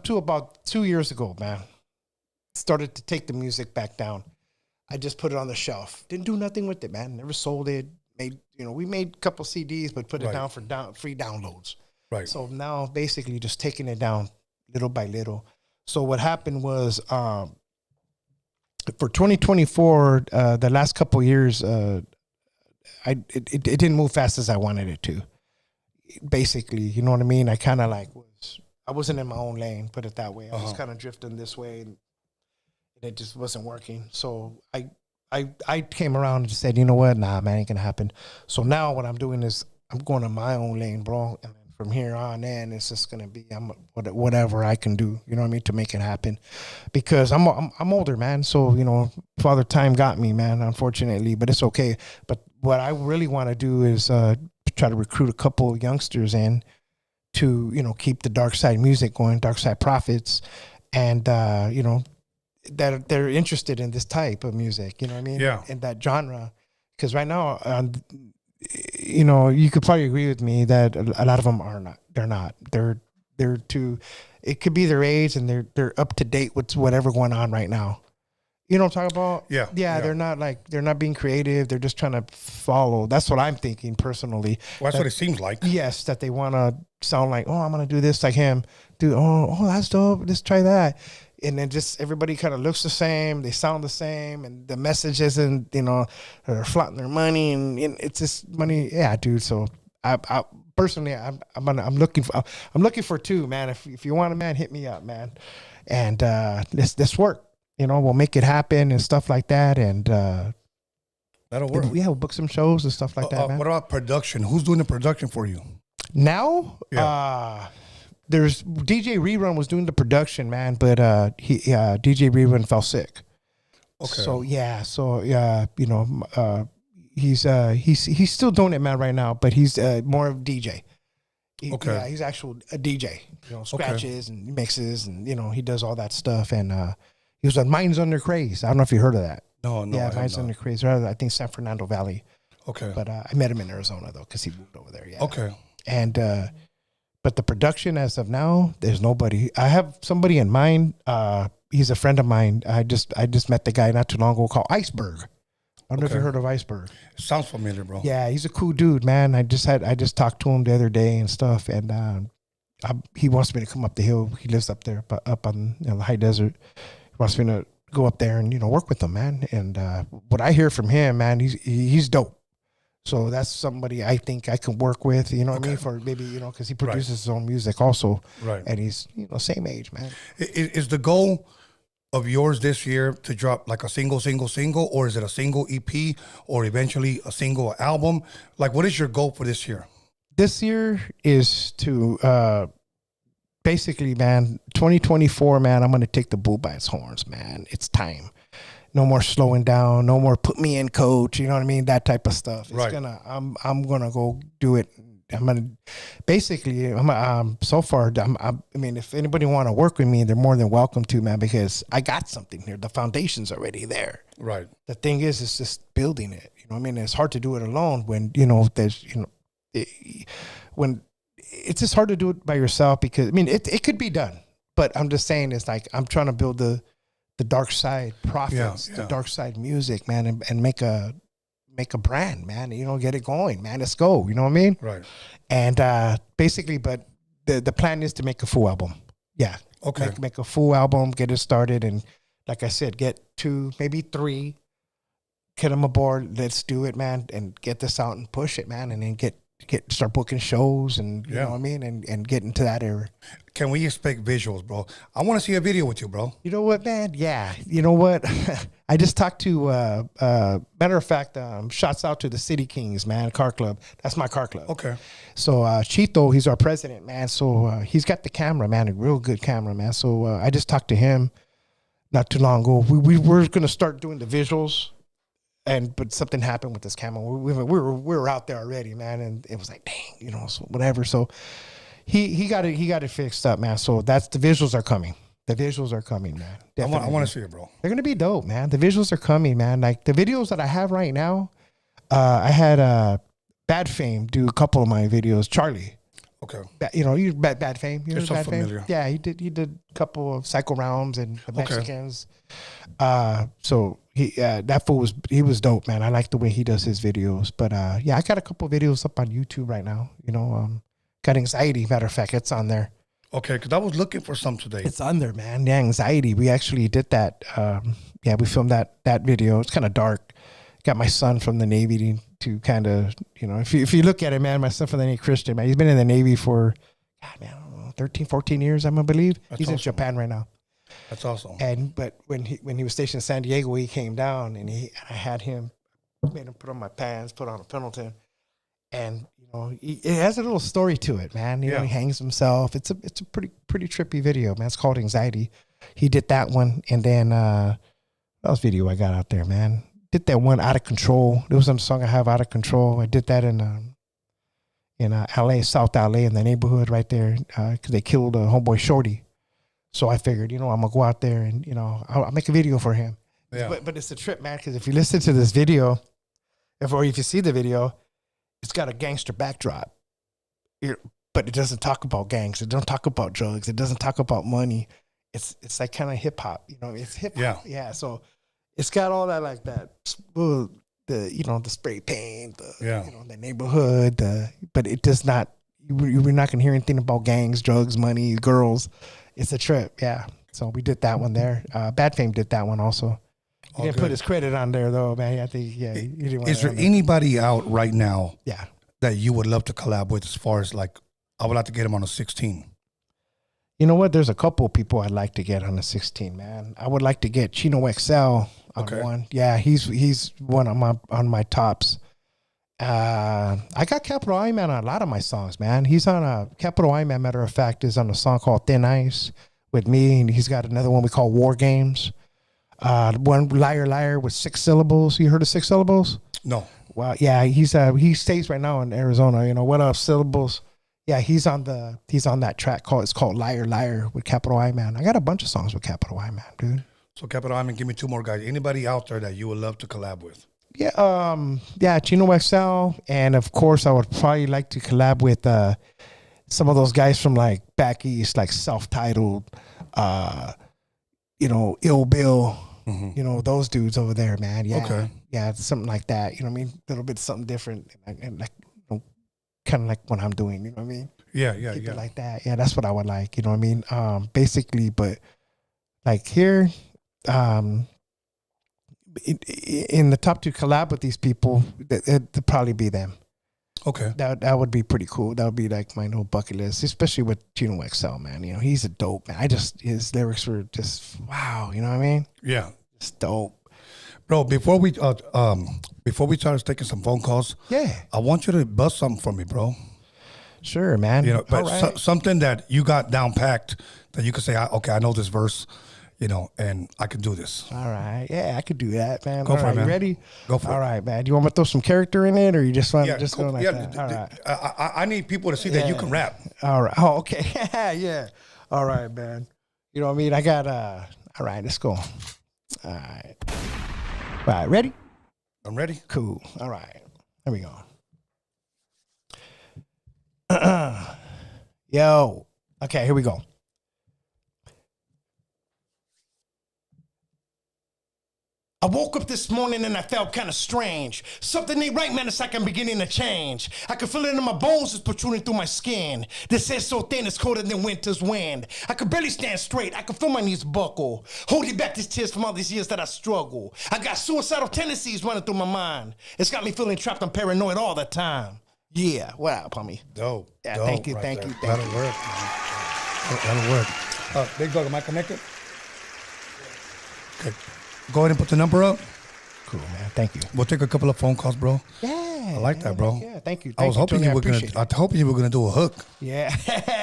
to about 2 years ago, man, started to take the music back down. I just put it on the shelf. Didn't do nothing with it, man. Never sold it. We made a couple CDs, but put it down for free downloads. Right. So now basically just taking it down little by little. So what happened was for 2024, the last couple of years, it didn't move fast as I wanted it to. Basically, you know what I mean? I kind of I wasn't in my own lane, put it that way. I was kind of drifting this way, and it just wasn't working. So I came around and just said, you know what? Nah, man, ain't gonna happen. So now what I'm doing is I'm going in my own lane, bro. And from here on in, it's just gonna be whatever I can do, you know what I mean, to make it happen. Because I'm older, man. So Father Time got me, man, unfortunately, but it's okay. But what I really want to do is try to recruit a couple of youngsters in to keep the dark side music going, dark side prophets, and that they're interested in this type of music, you know what I mean? Yeah. In that genre. Because right now, you could probably agree with me that a lot of them are not. They're not. They're too. It could be their age, and they're up to date with whatever going on right now. You know what I'm talking about? Yeah. Yeah. They're not being creative. They're just trying to follow. That's what I'm thinking personally. Well, that's what it seems like. Yes, that they want to sound like, I'm gonna do this like him. That's dope. Let's try that. And then just everybody kind of looks the same. They sound the same, and the message isn't, they're flaunting their money, and it's just money. Yeah, dude. So I personally, I'm looking for two, man. If you want a man, hit me up, man. And this work. We'll make it happen and stuff like that. And that'll work. We'll book some shows and stuff like that, man. What about production? Who's doing the production for you? Now, there's DJ Rerun was doing the production, man, but DJ Rerun fell sick. Okay. He's still doing it, man, right now, but he's more of DJ. Okay. Yeah, he's actual a DJ. Scratches and mixes, and he does all that stuff. And he was on Minds Under Craze. I don't know if you heard of that. No. Yeah, Minds Under Craze. I think San Fernando Valley. Okay. But I met him in Arizona though, because he moved over there. Yeah. Okay. And but the production as of now, there's nobody. I have somebody in mind. He's a friend of mine. I just met the guy not too long ago called Iceberg. I don't know if you heard of Iceberg. Sounds familiar, bro. Yeah, he's a cool dude, man. I just talked to him the other day and stuff, and he wants me to come up the hill. He lives up there, but up on the high desert. He wants me to go up there and work with him, man. And what I hear from him, man, he's dope. So that's somebody I think I can work with. You know what I mean? For maybe because he produces his own music also, right? And he's same age, man. Is the goal of yours this year to drop like a single, or is it a single EP, or eventually a single album? Like, what is your goal for this year? This year is to basically, man, 2024, man, I'm gonna take the bull by its horns, man. It's time. No more slowing down. No more put me in, coach. You know what I mean? That type of stuff. It's gonna. I'm gonna go do it. I'm gonna. Basically, so far. I mean, if anybody want to work with me, they're more than welcome to, man. Because I got something here. The foundation's already there. Right. The thing is, it's just building it. You know what I mean? It's hard to do it alone when there's when it's just hard to do it by yourself because I mean it could be done, but I'm just saying it's like I'm trying to build the dark side profits, the dark side music, man, and make a brand, man. Get it going, man. Let's go. You know what I mean? Right. And basically, but the plan is to make a full album. Yeah. Okay. Make a full album, get it started, and like I said, get 2, maybe 3, get them aboard. Let's do it, man, and get this out and push it, man, and then start booking shows and you know what I mean, and get into that era. Can we expect visuals, bro? I want to see a video with you, bro. You know what, man? Yeah. You know what? I just talked to matter of fact, shouts out to the City Kings, man, car club. That's my car club. Okay. So Chito, he's our president, man. So he's got the camera, man, a real good camera, man. So I just talked to him not too long ago. We were gonna start doing the visuals. But something happened with this camera. We were out there already, man, and it was like, dang, so whatever. So he got it fixed up, man. So the visuals are coming. The visuals are coming, man. Definitely. I want to see it, bro. They're gonna be dope, man. The visuals are coming, man. Like the videos that I have right now, I had Bad Fame do a couple of my videos. Charlie. Okay. You Bad Fame. You know Bad Fame? Familiar. Yeah, he did a couple of Psycho Rounds and the Mexicans. So that fool was dope, man. I like the way he does his videos. But I got a couple of videos up on YouTube right now. Got Anxiety. Matter of fact, it's on there. Okay, because I was looking for some today. It's on there, man. Yeah, Anxiety. We actually did that. We filmed that video. It's kind of dark. Got my son from the Navy to kind of, if you look at it, man, my son from the Navy, Christian, man, he's been in the Navy for, God, man, I don't know, 13, 14 years, I'm going to believe. He's in Japan right now. That's awesome. But when he was stationed in San Diego, he came down and I had him, made him put on my pants, put on a Pendleton. And, it has a little story to it, man. He hangs himself. It's a pretty trippy video, man. It's called Anxiety. He did that one. And then, what else video I got out there, man? Did that one Out of Control. There was some song I have, Out of Control. I did that in LA, South LA, in the neighborhood right there, because they killed homeboy Shorty. So I figured, I'm gonna go out there and I'll make a video for him. Yeah. But it's a trip, man, because if you listen to this video, or if you see the video, it's got a gangster backdrop. But it doesn't talk about gangs. It don't talk about drugs. It doesn't talk about money. It's like kind of hip hop. It's hip hop. Yeah. So it's got all that like that. The spray paint. The neighborhood. But it does not. We're not gonna hear anything about gangs, drugs, money, girls. It's a trip. Yeah. So we did that one there. Bad Fame did that one also. He didn't put his credit on there though, man. I think he didn't want. Is there anybody out right now? Yeah. That you would love to collab with, as far as like, I would like to get him on a 16. You know what? There's a couple of people I'd like to get on a 16, man. I would like to get Chino XL on one. Yeah, he's one on my tops. I got Capital I Man on a lot of my songs, man. He's on a Capital I Man, matter of fact, is on a song called Thin Ice with me, and he's got another one we call War Games. One Liar Liar with 6 syllables. You heard of 6 syllables? No. Well, yeah, he stays right now in Arizona. What up, syllables? Yeah, he's on that track it's called Liar Liar with Capital I Man. I got a bunch of songs with Capital I Man, dude. So Capital I Man, give me 2 more guys. Anybody out there that you would love to collab with? Yeah, Chino XL, and of course I would probably like to collab with some of those guys from like back east, like Self-Titled, Ill Bill, those dudes over there, man. Yeah, okay. Yeah, something like that. You know what I mean? A little bit something different, and like kind of like what I'm doing. You know what I mean? Yeah. Keep it like that. Yeah, that's what I would like. You know what I mean? Basically, but like here, in the top 2 collab with these people, it'd probably be them. Okay. That would be pretty cool. That would be like my little bucket list, especially with Chino XL, man. He's a dope, man. His lyrics were just wow. You know what I mean? Yeah. It's dope. Bro, before we start taking some phone calls, yeah, I want you to bust something for me, bro. Sure, man. You know, but All right. something that you got down packed that you could say, okay, I know this verse, you know, and I can do this. All right. Yeah, I could do that, man. Go All for it, right, man. You ready? Go for it. All right, man. Do you want me to throw some character in it, or you just want just cool. go like that? All right. I need people to see that you can rap. All right. Oh, okay. Yeah. All right, man. You know what I mean? I got all right, let's go. All right. All right, ready? I'm ready. Cool. All right. There we go. Yo. Okay, here we go. I woke up this morning and I felt kind of strange. Something ain't right, man. It's like I'm beginning to change. I can feel it in my bones. It's protruding through my skin. This air so thin, it's colder than winter's wind. I could barely stand straight. I can feel my knees buckle. Holding back these tears from all these years that I struggle. I got suicidal tendencies running through my mind. It's got me feeling trapped and paranoid all the time. Yeah, what up, homie? Dope. Yeah, dope thank you. That'll work, man. That'll work. Big Dog, am I connected? Okay. Go ahead and put the number up. Cool, man. Thank you. We'll take a couple of phone calls, bro. Yeah. I like that, bro. Yeah, thank you. I was hoping Tony, you were gonna. appreciate it. I hoping you were gonna do a hook. Yeah,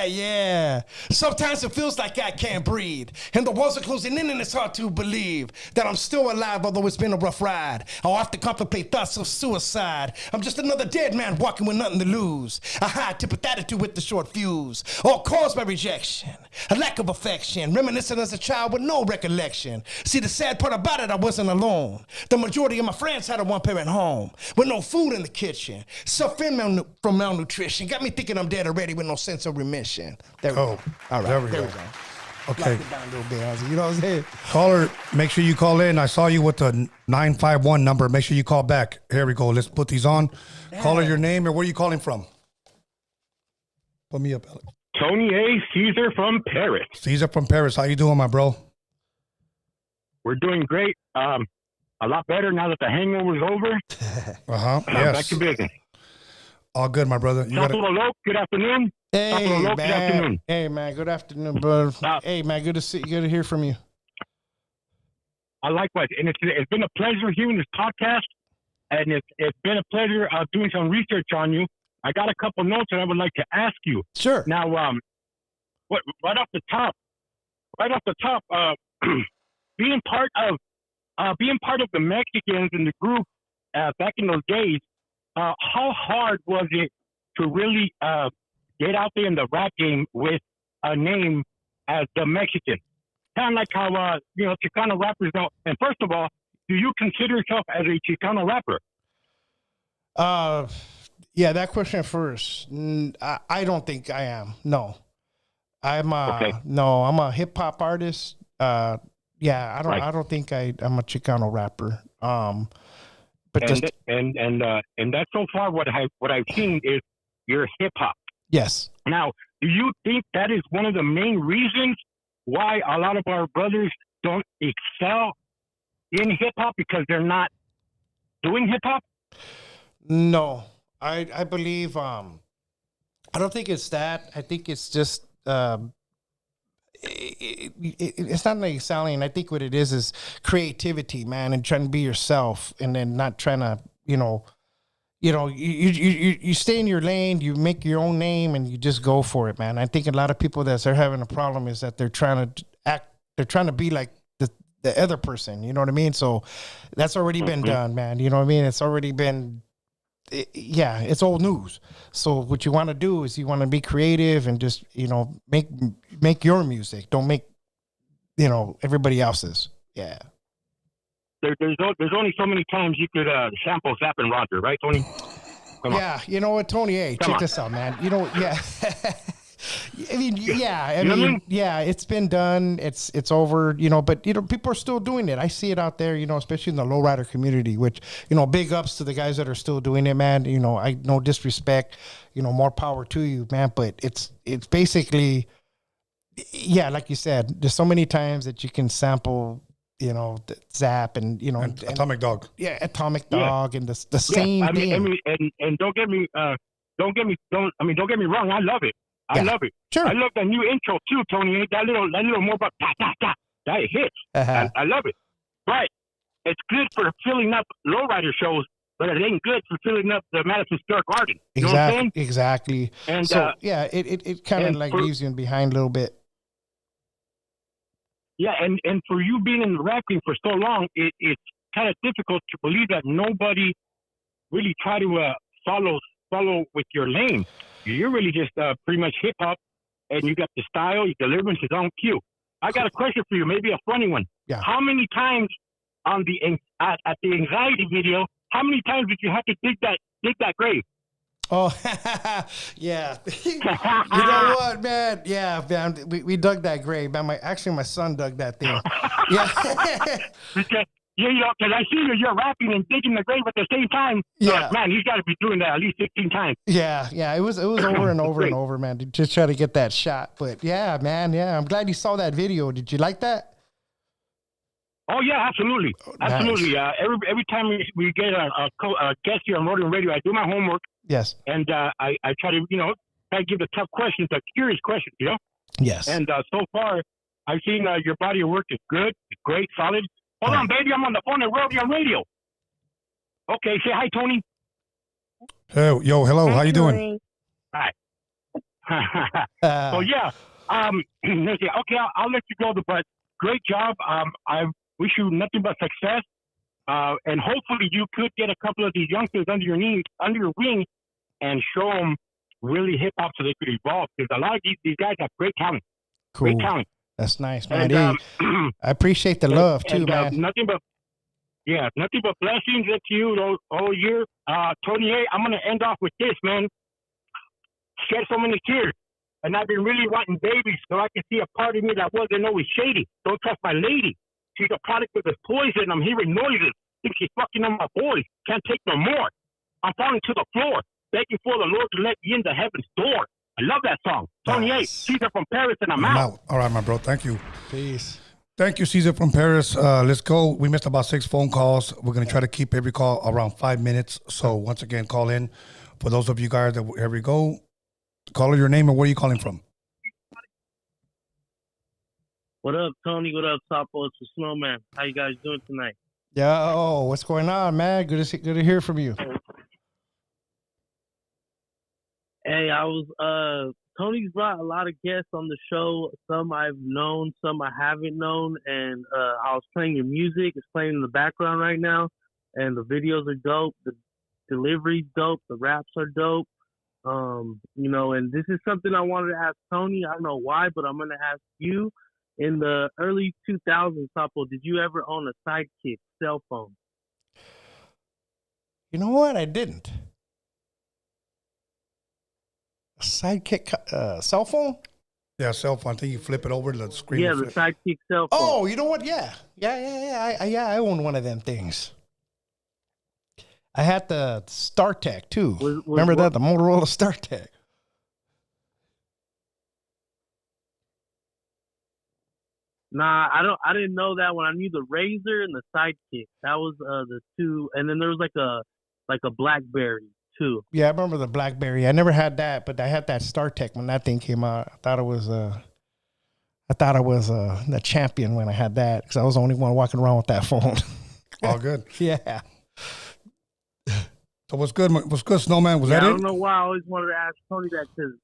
yeah. Sometimes it feels like I can't breathe, and the walls are closing in, and it's hard to believe that I'm still alive, although it's been a rough ride. I often contemplate thoughts of suicide. I'm just another dead man walking with nothing to lose. A high-tempered attitude with the short fuse, all caused by rejection, a lack of affection, reminiscent as a child with no recollection. See, the sad part about it, I wasn't alone. The majority of my friends had a one-parent home with no food in the kitchen, suffering from malnutrition. Got me thinking I'm dead already with no sense of remission. There we go. All right, there we go. Okay. Lock it down a little bit, Ozzy. You know what I'm saying? Caller, make sure you call in. I saw you with the 951 number. Make sure you call back. Here we go. Let's put these on. Yeah. Caller, your name and where are you calling from? Put me up, Alex. Tony A. Caesar from Paris. Caesar from Paris. How you doing, my bro? We're doing great. A lot better now that the hangover's over. Yes. Back to business. All good, my brother. Sapo, good afternoon. Hey, Sapo, man. good afternoon. Hey, man. Good afternoon, brother. Hey, man. Good to see you. Good to hear from you. Likewise. And it's been a pleasure hearing this podcast. And it's been a pleasure doing some research on you. I got a couple notes that I would like to ask you. Sure. Now, right off the top, being part of the Mexicans in the group back in those days, how hard was it to really get out there in the rap game with a name as the Mexican? Kind of like how Chicano rappers don't. And first of all, do you consider yourself as a Chicano rapper? Yeah, that question first. I don't think I am. No, I'm I'm a hip hop artist. I don't think I'm a Chicano rapper. But and that's so far what I've seen is you're hip hop. Yes. Now, do you think that is one of the main reasons why a lot of our brothers don't excel in hip hop because they're not doing hip hop? No, I believe I don't think it's that. I think it's just it's not like selling. I think what it is creativity, man, and trying to be yourself, and then not trying to you stay in your lane, you make your own name, and you just go for it, man. I think a lot of people that are having a problem is that they're trying to be like the other person. You know what I mean? So that's already been done, man. You know what I mean? It's already been. It's old news. So what you want to do is you want to be creative and just make your music. Don't make everybody else's. Yeah. There's only so many times you could sample Zap and Roger, right, Tony? Come on. You know what, Tony? Hey, check this out, man. I mean, it's been done. It's over, but, people are still doing it. I see it out there, especially in the lowrider community, which, big ups to the guys that are still doing it, man. I no disrespect, more power to you, man. But it's basically, like you said, there's so many times that you can sample, the Zap and, and Atomic Dog. Yeah, Atomic Dog and the same thing. And don't get me wrong. I love it. I love it. Sure. I love that new intro too, Tony. That little more about that hits. I love it. But it's good for filling up lowrider shows. but it ain't good for filling up the Madison Square Garden. You know what I'm saying? Exactly. And So yeah, it kind of like leaves you behind a little bit. yeah, and for you being in the rap game for so long, it's kind of difficult to believe that nobody really try to follow with your lane. You're really just pretty much hip hop, and you got the style, your deliverance is on cue. I got a question for you, maybe a funny one. Yeah. How many times on the at the anxiety video? How many times did you have to dig that grave? Oh, yeah. You know what, man? Yeah, man. We dug that grave, man. My son dug that thing. Yeah. Because I see you're rapping and digging the grave at the same time. Yeah. Man, he's got to be doing that at least 15 times. Yeah. It was over and over and over, man, to just try to get that shot. But yeah, man. Yeah, I'm glad you saw that video. Did you like that? Oh yeah, absolutely, absolutely. Nice. Every time we get a guest here on Roadium Radio, I do my homework. Yes. And I try to try to give the tough questions, the curious questions, Yes. And so far, I've seen your body of work is good, it's great, solid. Hold on, baby, I'm on the phone at Roadium Radio. Okay, say hi, Tony. Hey, yo, hello, how you doing? Hi. So yeah, let's see. Okay, I'll let you go, but great job. I wish you nothing but success. And hopefully you could get a couple of these youngsters under your wing, and show them really hip hop so they could evolve. Because a lot of these guys have great talent. Cool. Great talent. That's nice, man. And, I appreciate the love too, man. Nothing but blessings to you all year. Tony, hey, I'm gonna end off with this, man. Shed so many tears. And I've been really wanting babies so I can see a part of me that wasn't always shady. Don't trust my lady. She's a product of this poison. I'm hearing noises. Think she's fucking on my boys. Can't take no more. I'm falling to the floor, begging for the Lord to let me into heaven's door. I love that song. Tony A, Caesar from Paris, and I'm out. All right, my bro. Thank you. Peace. Thank you, Caesar from Paris. Let's go. We missed about 6 phone calls. We're going to try to keep every call around 5 minutes. So once again, call in. For those of you guys that here we go. Call your name and where are you calling from? What up, Tony? What up, Sapo? It's the Snowman. How you guys doing tonight? Yo, what's going on, man? Good to hear from you. Hey, Tony's brought a lot of guests on the show. Some I've known, some I haven't known. And I was playing your music. It's playing in the background right now. And the videos are dope. The delivery's dope. The raps are dope. And this is something I wanted to ask Tony. I don't know why, but I'm going to ask you. In the early 2000s, Sapo, did you ever own a Sidekick cell phone? You know what? I didn't. A Sidekick cell phone? Yeah, cell phone. I think you flip it over to the screen. Yeah, the Sidekick cell phone. Oh, you know what? Yeah. I owned one of them things. I had the StarTech too. Remember that? The Motorola StarTech. Nah, I didn't know that one. I knew the Razor and the Sidekick. That was the two, and then there was like a BlackBerry too. Yeah, I remember the BlackBerry. I never had that, but I had that StarTech when that thing came out. I thought I was the champion when I had that because I was the only one walking around with that phone. All good. Yeah. So what's good? What's good, Snowman? Was that it? I don't know why I always wanted to ask Tony that because.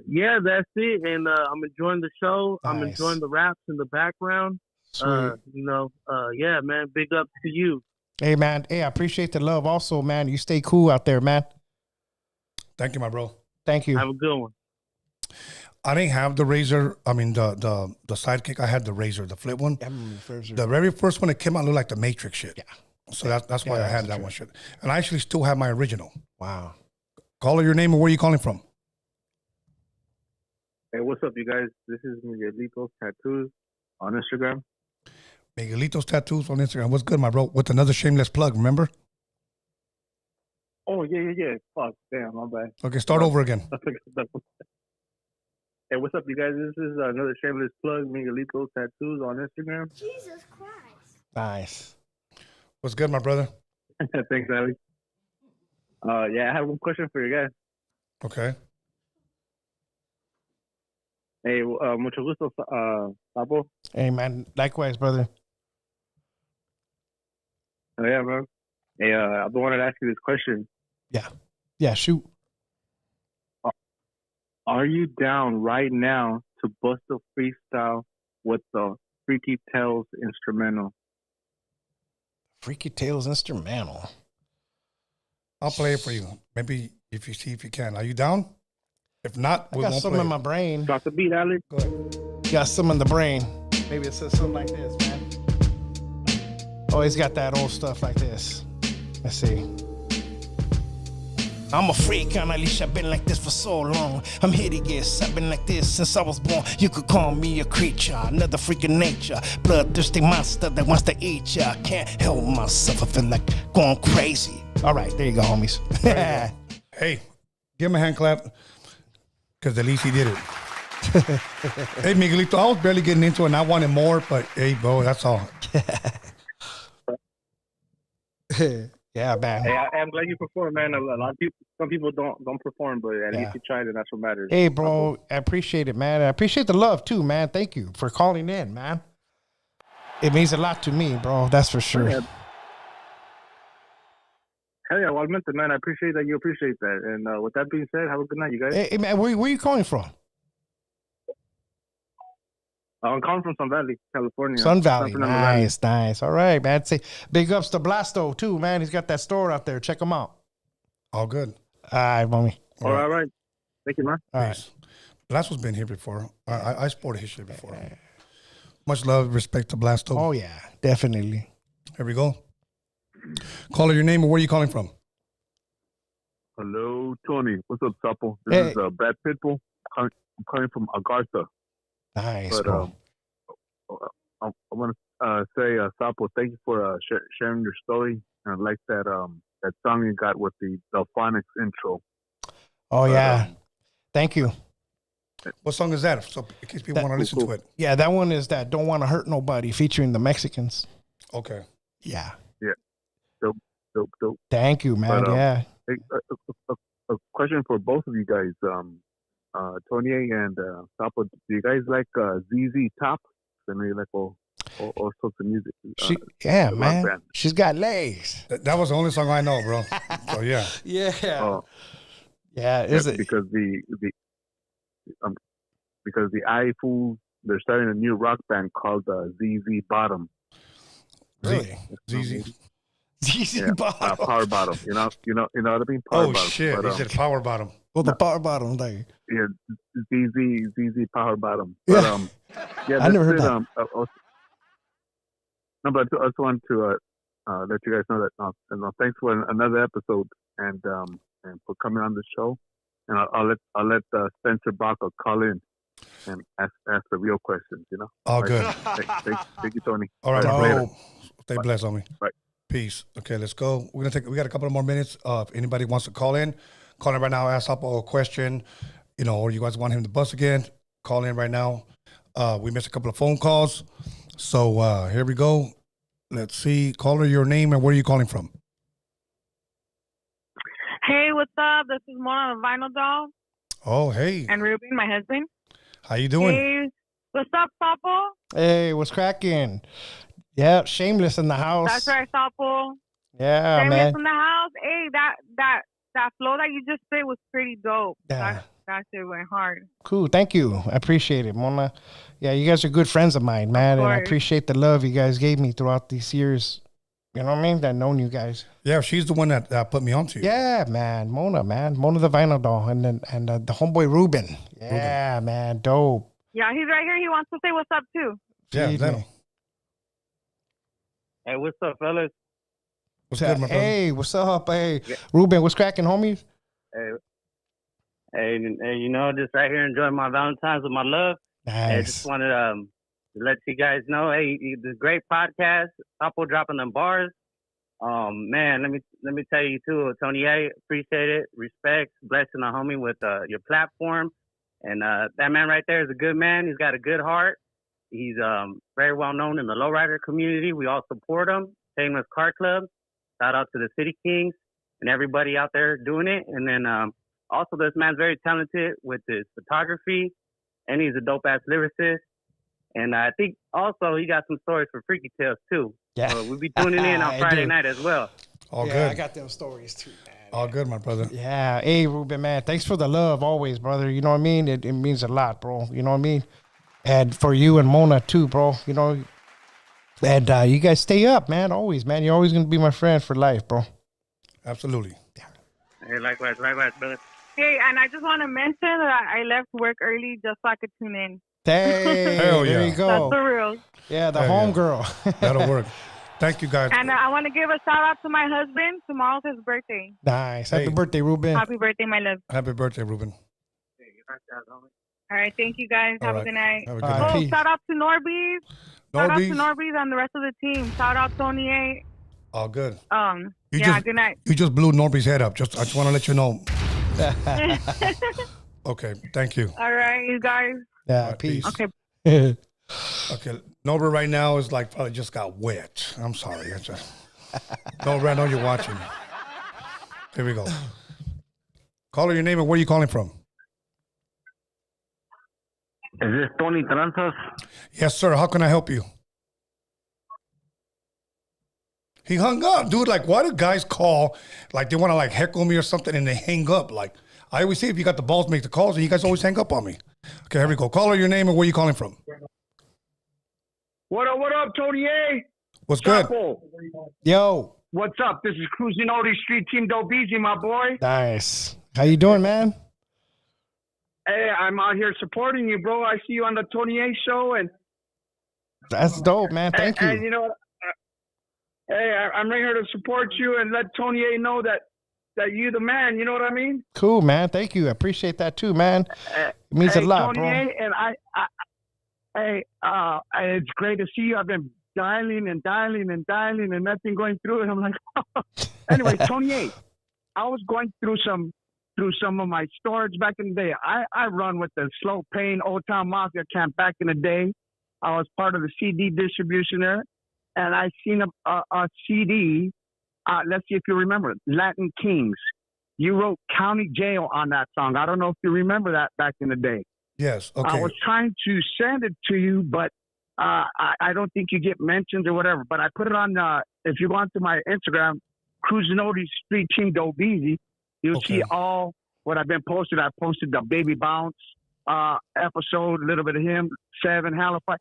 Yeah, that's it. And I'm enjoying the show. Nice. I'm enjoying the raps in the background. Sweet. Yeah, man. Big up to you. Hey, man. Hey, I appreciate the love. Also, man, you stay cool out there, man. Thank you, my bro. Thank you. Have a good one. I didn't have the Razor. I mean, the Sidekick. I had the Razor, the flip one. The very first one that came out looked like the Matrix shit. Yeah. So that's why I had that true. one shit. And I actually still have my original. Wow. Call your name and where are you calling from? Hey, what's up, you guys? This is Miguelito's Tattoos on Instagram. Miguelito's Tattoos on Instagram. What's good, my bro? With another shameless plug, remember? Oh, yeah. Fuck, damn, my bad. Okay, start over again. Hey, what's up, you guys? This is another shameless plug, Miguelito's Tattoos on Instagram. Jesus Christ. Nice. What's good, my brother? Thanks, Ali. Yeah, I have one question for you guys. Okay. Hey, mucho gusto, Sapo. Hey, man. Likewise, brother. Oh, yeah, man. Hey, I wanted to ask you this question. Yeah, shoot. Are you down right now to bust a freestyle with the Freaky Tales instrumental? Freaky Tales instrumental. I'll play it for you. Maybe if you can. Are you down? If not, I we got won't something play in it. my brain. Drop the beat, Alex. Go ahead. Got some in the brain. Maybe it says something like this, man. Oh, he's got that old stuff like this. Let's see. I'm a freak on a leash. I've been like this for so long. I'm hideous. I've been like this since I was born. You could call me a creature, another freak of nature. Bloodthirsty monster that wants to eat ya. Can't help myself. I feel like going crazy. All right, there you go, homies. Hey, give him a hand clap. Because at least he did it. Hey, Miguelito, I was barely getting into it and I wanted more, but hey, bro, that's all. Yeah, man. Hey, I'm glad you performed, man. A lot of people, some people don't perform, but at least you tried, and that's what matters. Hey, bro, I appreciate it, man. I appreciate the love too, man. Thank you for calling in, man. It means a lot to me, bro. That's for sure. Yeah. Hell yeah, well, I meant it, man. I appreciate that. You appreciate that. And with that being said, have a good night, you guys. Hey, man, where you calling from? I'm calling from Sun Valley, California. Sun Valley. San Fernando Valley. Nice. All right, man. Say big ups to Blasto too, man. He's got that store out there. Check him out. All good. All right, mommy. All right. Thank you, man. All right. Peace. Blasto's been here before. I sported his shit before. Much love, respect to Blasto. Oh yeah, definitely. Here we go. Caller, your name and where are you calling from? Hello, Tony. What's up, Sapo? This Hey. is Bad Pitbull. I'm calling from Agartha. Nice, But bro. I want to say, Sapo, thank you for sharing your story. And I like that that song you got with the Delphonics intro. Oh yeah. Thank you. What song is that? So in case people want to listen to it. Yeah, that one is that Don't Want to Hurt Nobody featuring the Mexicans. Okay. Yeah. Dope. Thank you, man. But, yeah. Hey, a question for both of you guys, Tony and Sapo. Do you guys like ZZ Top? I know you like all sorts of music. Yeah, the rock man. band. She's got legs. That was the only song I know, bro. So yeah. Yeah. Oh, Yeah. Is it? because the iFools, they're starting a new rock band called ZZ Bottom. Really? ZZ. ZZ Yeah, Bottom. Power Bottom. You know what I mean? Power Oh Bottom. shit! But, He said power bottom. Well, the power bottom thing. yeah, ZZ Power Bottom. Yeah. But yeah, I never heard it. that. No, but I just wanted to let you guys know that. Thanks for another episode and for coming on the show. And I'll let Spencer Baca call in and ask the real questions. You know. All good. Thank you, Tony. All right, All bro. later. Stay blessed on me. Bye. Peace. Okay, let's go. We got a couple of more minutes. If anybody wants to call in right now, ask Sapo a question, or you guys want him to bust again, call in right now. We missed a couple of phone calls. So here we go. Let's see. Caller, your name and where are you calling from? Hey, what's up? This is Mona the Vinyl Doll Oh, hey. and Ruben, my husband. How you doing? Hey, what's up, Sapo? Hey, what's cracking? Yeah, Shameless in the house. That's right, Sapo. Yeah, Shameless man. in the house. Hey, that flow that you just spit was pretty dope. Yeah. That shit went hard. Cool. Thank you. I appreciate it, Mona. Yeah, you guys are good friends of mine, man. And I course. appreciate the love you guys gave me throughout these years. You know what I mean? That known you guys. Yeah, she's the one that put me onto you. Yeah, man. Mona the Vinyl Doll. And then the homeboy Ruben. Yeah, man. Dope. Yeah, he's right here. He wants to say what's up, too. Yeah, Feed let me. him. Hey, what's up, fellas? What's good, my brother? Hey, what's up? Hey, Ruben, what's cracking, homies? Hey, just right here enjoying my Valentine's with my love. I just Nice. wanted to let you guys know, hey, the great podcast, Sapo dropping them bars. Man, let me tell you too, Tony A, appreciate it, respect, blessing the homie with your platform, and that man right there is a good man. He's got a good heart. He's very well known in the lowrider community. We all support him. Shameless Car Club. Shout out to the City Kings and everybody out there doing it. And then also this man's very talented with his photography, and he's a dope ass lyricist. And I think also he got some stories for Freaky Tales too. Yeah. So we'll be tuning in I on Friday do. night as well. All yeah, good. I got them stories too, man. All good, my brother. Yeah. Hey, Ruben, man. Thanks for the love always, brother. You know what I mean? It means a lot, bro. You know what I mean? And for you and Mona too, bro. You know, and you guys stay up, man. Always, man. You're always gonna be my friend for life, bro. Absolutely. Hey, likewise, brother. Hey, and I just want to mention that I left work early just so I could tune in. Hey, Hell there yeah. you That's go. the real. Yeah, the Hell home yeah. girl. That'll work. Thank you, guys. And I want to give a shout out to my husband. Tomorrow's his birthday. Nice. Happy Hey. birthday, Ruben. Happy birthday, my love. Happy birthday, Ruben. All right, thank you guys. All Have right. a good night. Have a good All right. night. Oh, Peace. shout out to Norby's. Shout out to Norby's. Norby's and the rest of the team. Shout out Tony A. All good. Yeah, just- good night. You just blew Norby's head up. I just want to let you know. Okay, thank you. All right, you guys. Yeah, right, peace. Okay. Okay, Norbert right now is like probably just got wet. I'm sorry. Norbert, I know you're watching. Here we go. Caller, your name and where are you calling from? Is this Tony Tranzas? Yes, sir. How can I help you? He hung up, dude. Like, why do guys call like they want to like heckle me or something and they hang up? Like, I always say if you got the balls to make the calls and you guys always hang up on me. Okay, here we go. Caller, your name and where you calling from? What up, Tony A? What's good? Sapo. Yo, What's up? This is Cruising Oldie Street Team Dobeezy, my boy. nice. How you doing, man? Hey, I'm out here supporting you, bro. I see you on the Tony A show, and That's dope, man. Thank and you. you know what? Hey, I'm right here to support you and let Tony A know that you the man. You know what I mean? Cool, man. Thank you. I appreciate that too, man. It means a lot, Tony bro. A, and it's great to see you. I've been dialing and nothing going through, and I'm like, anyway, Tony A, I was going through some of my storage back in the day. I run with the Slow Pain Old Town Mafia camp back in the day. I was part of the CD distribution there, and I seen a CD. Let's see if you remember it. Latin Kings. You wrote County Jail on that song. I don't know if you remember that back in the day. Yes. Okay. I was trying to send it to you, but I don't think you get mentions or whatever. But I put it on, if you go onto my Instagram, Cruising Oldie Street Team Dobeezy, you'll see all what I've been posted. I posted the Baby Bounce episode, a little bit of him, 7 Halifax.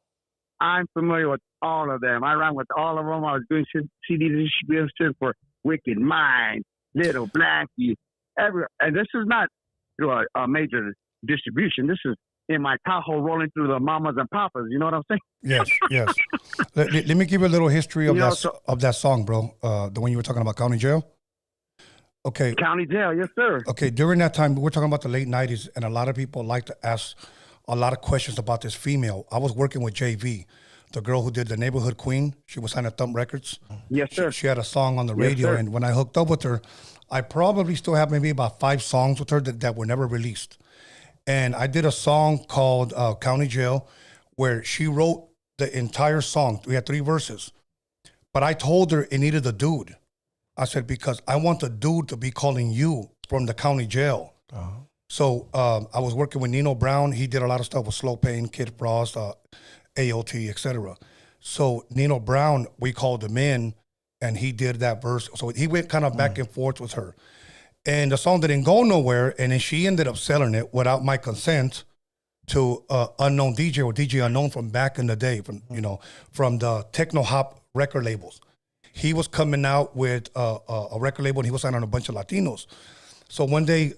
I'm familiar with all of them. I ran with all of them. I was doing CD distribution for Wicked Mind, Little Blackie, and this is not through a major distribution. This is in my Tahoe rolling through the mamas and papas. You know what I'm saying? Yes, yes. Let me give you a little history of You know, of that song, bro. The one you were talking about, County Jail. Okay. County Jail, yes, sir. Okay. During that time, we're talking about the late '90s, and a lot of people like to ask a lot of questions about this female. I was working with JV, the girl who did the Neighborhood Queen. She was signed at Thumb Records. Yes, sir. She had a song on the Yes, radio, sir. and when I hooked up with her, I probably still have maybe about 5 songs with her that were never released. And I did a song called County Jail, where she wrote the entire song. We had 3 verses. But I told her it needed a dude. I said, because I want the dude to be calling you from the county jail. So I was working with Nino Brown. He did a lot of stuff with Slow Pain, Kid Frost, AOT, etc. So Nino Brown, we called him in, and he did that verse. So he went kind of back and forth with her. And the song didn't go nowhere, and then she ended up selling it without my consent to Unknown DJ or DJ Unknown from back in the day, from the techno hop record labels. He was coming out with a record label, and he was signing on a bunch of Latinos. So one day,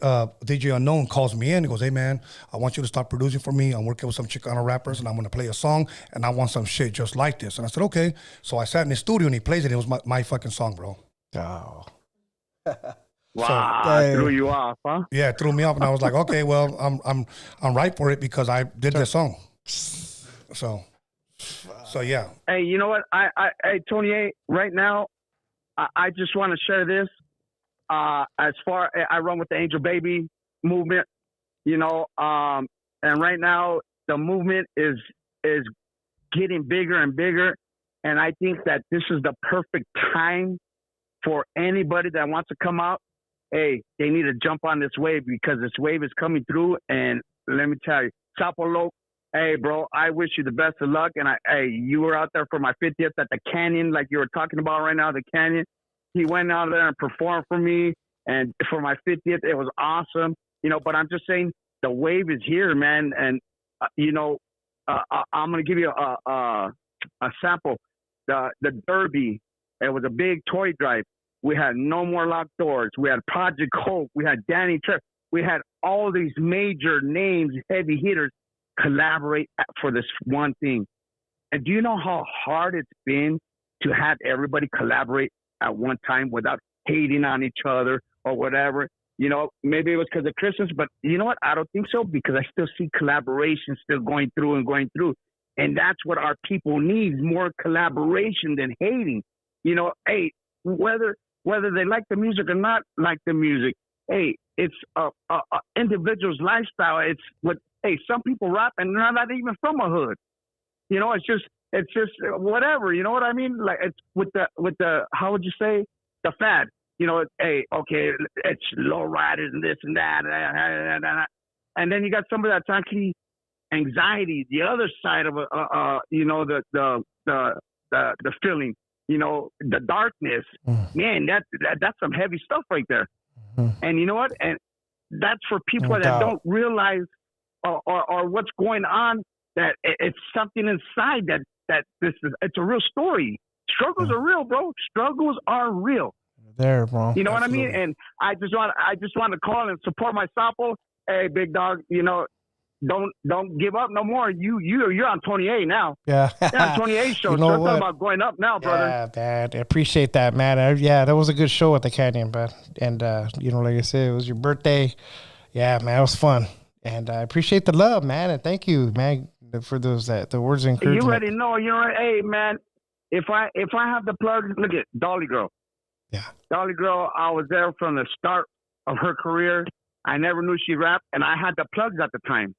DJ Unknown calls me in. He goes, "Hey man, I want you to start producing for me. I'm working with some Chicano rappers, and I'm gonna play a song, and I want some shit just like this." And I said, "Okay." So I sat in the studio, and he plays it. It was my fucking song, bro. Oh. Wow, So, threw you off, huh? Yeah, it threw me off, and I was like, "Okay, well, I'm right for it because I did this song." So yeah. Hey, you know what? Hey, Tony A, right now, I just want to share this. As far I run with the Angel Baby movement, and right now the movement is getting bigger and bigger, and I think that this is the perfect time for anybody that wants to come out. Hey, they need to jump on this wave because this wave is coming through, and let me tell you, Sapo, hey, bro, I wish you the best of luck. And you were out there for my 50th at the Canyon, like you were talking about right now, the Canyon. He went out there and performed for me, and for my 50th, it was awesome. But I'm just saying the wave is here, man. And I'm gonna give you a sample. The Derby. It was a big toy drive. We had No More Locked Doors. We had Project Hope. We had Danny Trev. We had all these major names, heavy hitters, collaborate for this one thing. And do you know how hard it's been to have everybody collaborate at one time without hating on each other or whatever? Maybe it was because of Christmas, but you know what? I don't think so, because I still see collaboration still going through. And that's what our people need, more collaboration than hating. Hey, whether they like the music or not like the music, hey, it's a individual's lifestyle. It's some people rap and they're not even from a hood. It's just whatever. You know what I mean? Like, it's with the how would you say, the fad? Hey, okay, it's low riders and this and that, and then you got somebody that's actually anxiety, the other side of the feeling. The darkness, man, that's some heavy stuff right there. And you know what? And that's for people that don't realize or what's going on, that it's something inside that it's a real story. Struggles are real, bro. Struggles are real. There, bro. You know what I mean? And I just want to call and support my Sapo. Hey, big dog, don't give up no more. You're on 28 now. Yeah. You're on 28 show. So it's all about going up now, brother. Yeah, man. I appreciate that, man. That was a good show at the Canyon, man. And like I said, it was your birthday. Yeah, man, it was fun. And I appreciate the love, man. And thank you, man, for those the words of encouragement. You already know. Hey, man, if I have the plug, look at Dolly Girl. Yeah. Dolly Girl, I was there from the start of her career. I never knew she rapped, and I had the plugs at the time.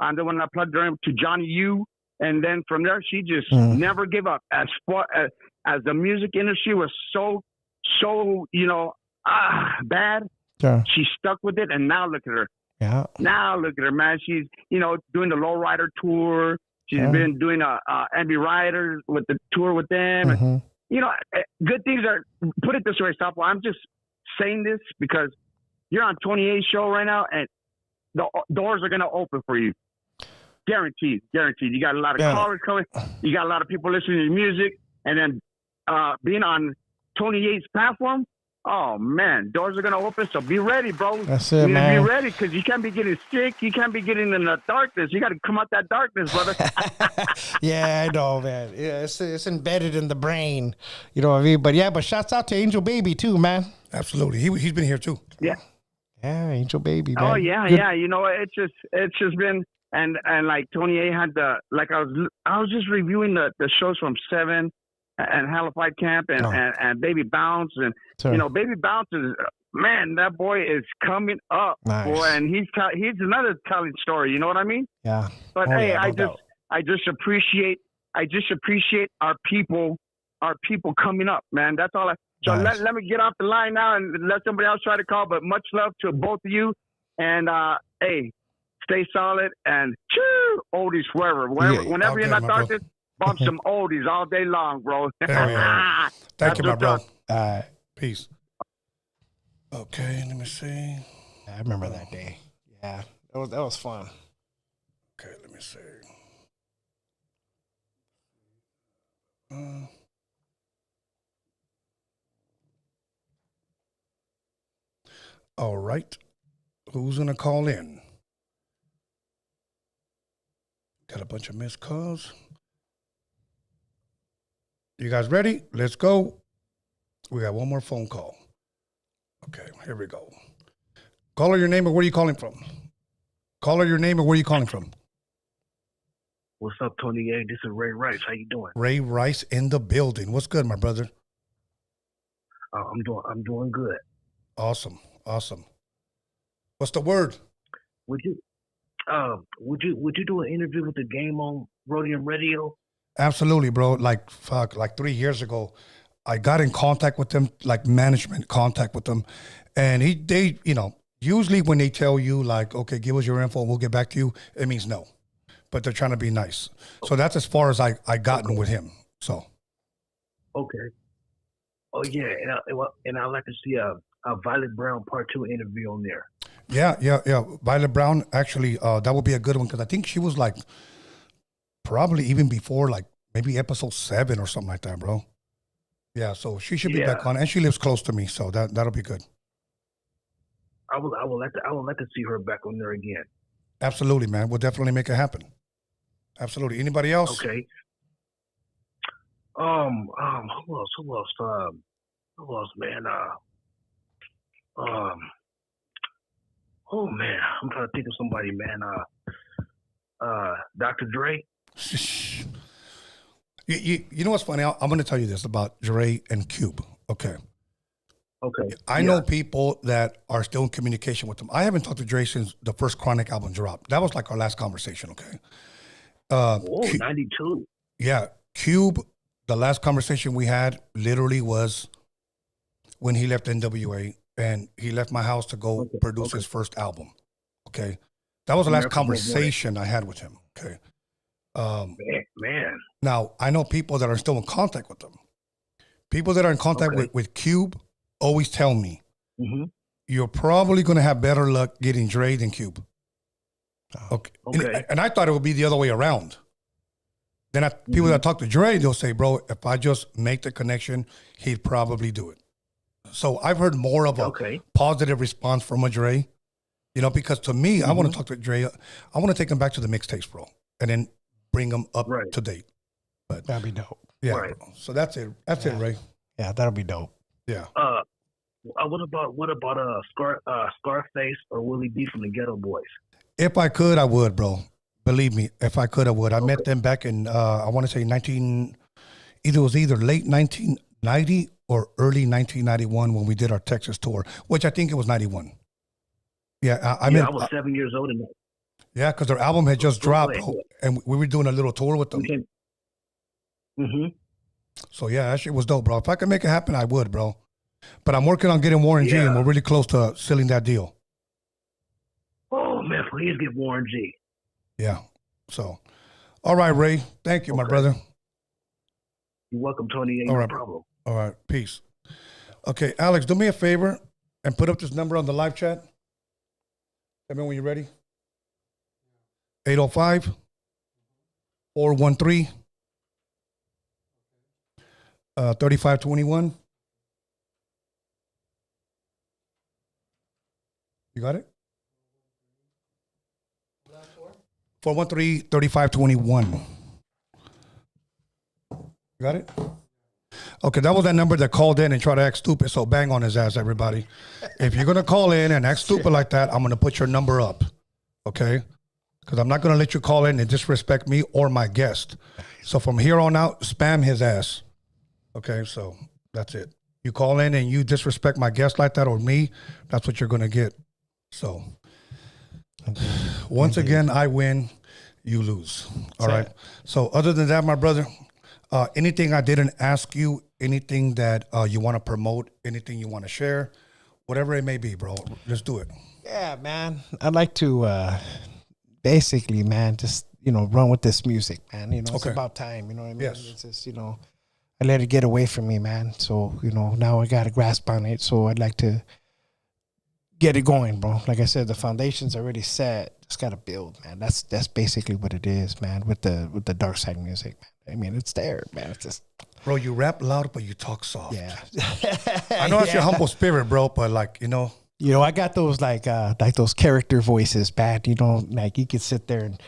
I'm the one that plugged her to Johnny U, and then from there, she just never gave up. As far as the music industry was so bad, she stuck with it, and now look at her. Yeah. Now look at her, man. She's doing the Lowrider tour. She's been doing MB Riders with the tour with them. Good things are. Put it this way, Sapo. I'm just saying this because you're on 28 show right now, and the doors are going to open for you. Guaranteed. You got a lot of callers coming. You got a lot of people listening to your music, and then being on 28's platform. Oh man, doors are gonna open. So be ready, bro. That's it, man. Be ready, because you can't be getting sick. You can't be getting in the darkness. You got to come out that darkness, brother. Yeah, I know, man. Yeah, it's embedded in the brain. You know what I mean? But shouts out to Angel Baby too, man. Absolutely, he's been here too. Yeah. Yeah, Angel Baby, man. Oh yeah, Good. yeah. It's just been and like Tony A had I was just reviewing the shows from Seven and Halified Camp and Baby Bounce and Baby Bounce is, man, that boy is coming up, boy, and he's another telling story. You know what I mean? Yeah. But I just appreciate our people coming up, man. That's all. So let me get off the line now and let somebody else try to call. But much love to both of you, and hey, stay solid and oldies forever. Whenever you're in that darkness, bump some oldies all day long, bro. Thank you, my bro. Peace. Okay, let me see. I remember that day. Yeah, that was fun. Okay, let me see. All right. Who's going to call in? Got a bunch of missed calls. You guys ready? Let's go. We got one more phone call. Okay, here we go. Caller, your name and where are you calling from? Caller, your name and where are you calling from? What's up, Tony A? This is Ray Rice. How you doing? Ray Rice in the building. What's good, my brother? I'm doing good. Awesome. What's the word? Would you do an interview with the game on Roadium Radio? Absolutely, bro. Like 3 years ago, I got in contact with them, like management contact with them, and they usually when they tell you like, okay, give us your info and we'll get back to you, it means no, but they're trying to be nice. So that's as far as I gotten with him. So. Okay. Oh yeah, and I'd like to see a Violet Brown Part 2 interview on there. Yeah. Violet Brown, actually, that would be a good one because I think she was like probably even before like maybe episode 7 or something like that, bro. Yeah, so she should be back on, and she lives close to me, so that'll be good. I would like to see her back on there again. Absolutely, man. We'll definitely make it happen. Absolutely. Anybody else? Okay. Who else? Who else, man? Oh man, I'm trying to think of somebody, man. Dr. Dre. You know what's funny? I'm going to tell you this about Dre and Cube. Okay. I know people that are still in communication with them. I haven't talked to Dre since the first Chronic album dropped. That was like our last conversation, okay? 92. Yeah. Cube, the last conversation we had literally was when he left NWA and he left my house to go produce his first album, okay? That was the last conversation I had with him, okay? Man. Now, I know people that are still in contact with them. People that are in contact with Cube always tell me, you're probably going to have better luck getting Dre than Cube. Okay. And I thought it would be the other way around. Then people that talk to Dre, they'll say, bro, if I just make the connection, he'd probably do it. So I've heard more of a positive response from a Dre, you know, because to me, I want to talk to Dre. I want to take him back to the mixtapes, bro, and then bring him up to date. But that'd be dope. Yeah. Bro. So that's it. That's it, Ray. Yeah, that'll be dope. Yeah. What about Scarface or Willie D from the Ghetto Boys? If I could, I would, bro. Believe me, if I could, I would. I met them back in I want to say either late 1990 or early 1991 when we did our Texas tour, which I think it was 91. Yeah, I was 7 years old in that. Yeah, because their album had just dropped, bro, and we were doing a little tour with them. So yeah, that shit was dope, bro. If I could make it happen, I would, bro. But I'm working on getting Warren G, and we're really close to sealing that deal. Oh man, please get Warren G. Yeah. So, all right, Ray. Thank you, my brother. You're welcome, Tony. Ain't All no right. problem. All right. Peace. Okay, Alex, do me a favor and put up this number on the live chat. Tell me when you're ready. 805 413 3521. You got it? 413-3521. You got it? Okay, that was that number that called in and tried to act stupid, so bang on his ass, everybody. If you're going to call in and act stupid like that, I'm going to put your number up, okay? Because I'm not going to let you call in and disrespect me or my guest. So from here on out, spam his ass. Okay, so that's it. You call in and you disrespect my guest like that or me, that's what you're going to get. So once again, I win, you lose. All right. So other than that, my brother, anything I didn't ask you, anything that you want to promote, anything you want to share, whatever it may be, bro, let's do it. Yeah, man. I'd like to basically, man, just, run with this music, man. It's about time, you know what I mean? Yes. It's just, I let it get away from me, man. So, now I got a grasp on it. So I'd like to get it going, bro. Like I said, the foundation's already set. Just got to build, man. That's basically what it is, man, with the dark side music, man. I mean, it's there, man. It's just... Bro, you rap loud, but you talk soft. Yeah. I know it's your humble spirit, bro, but I got those like those character voices, man. Like you could sit there and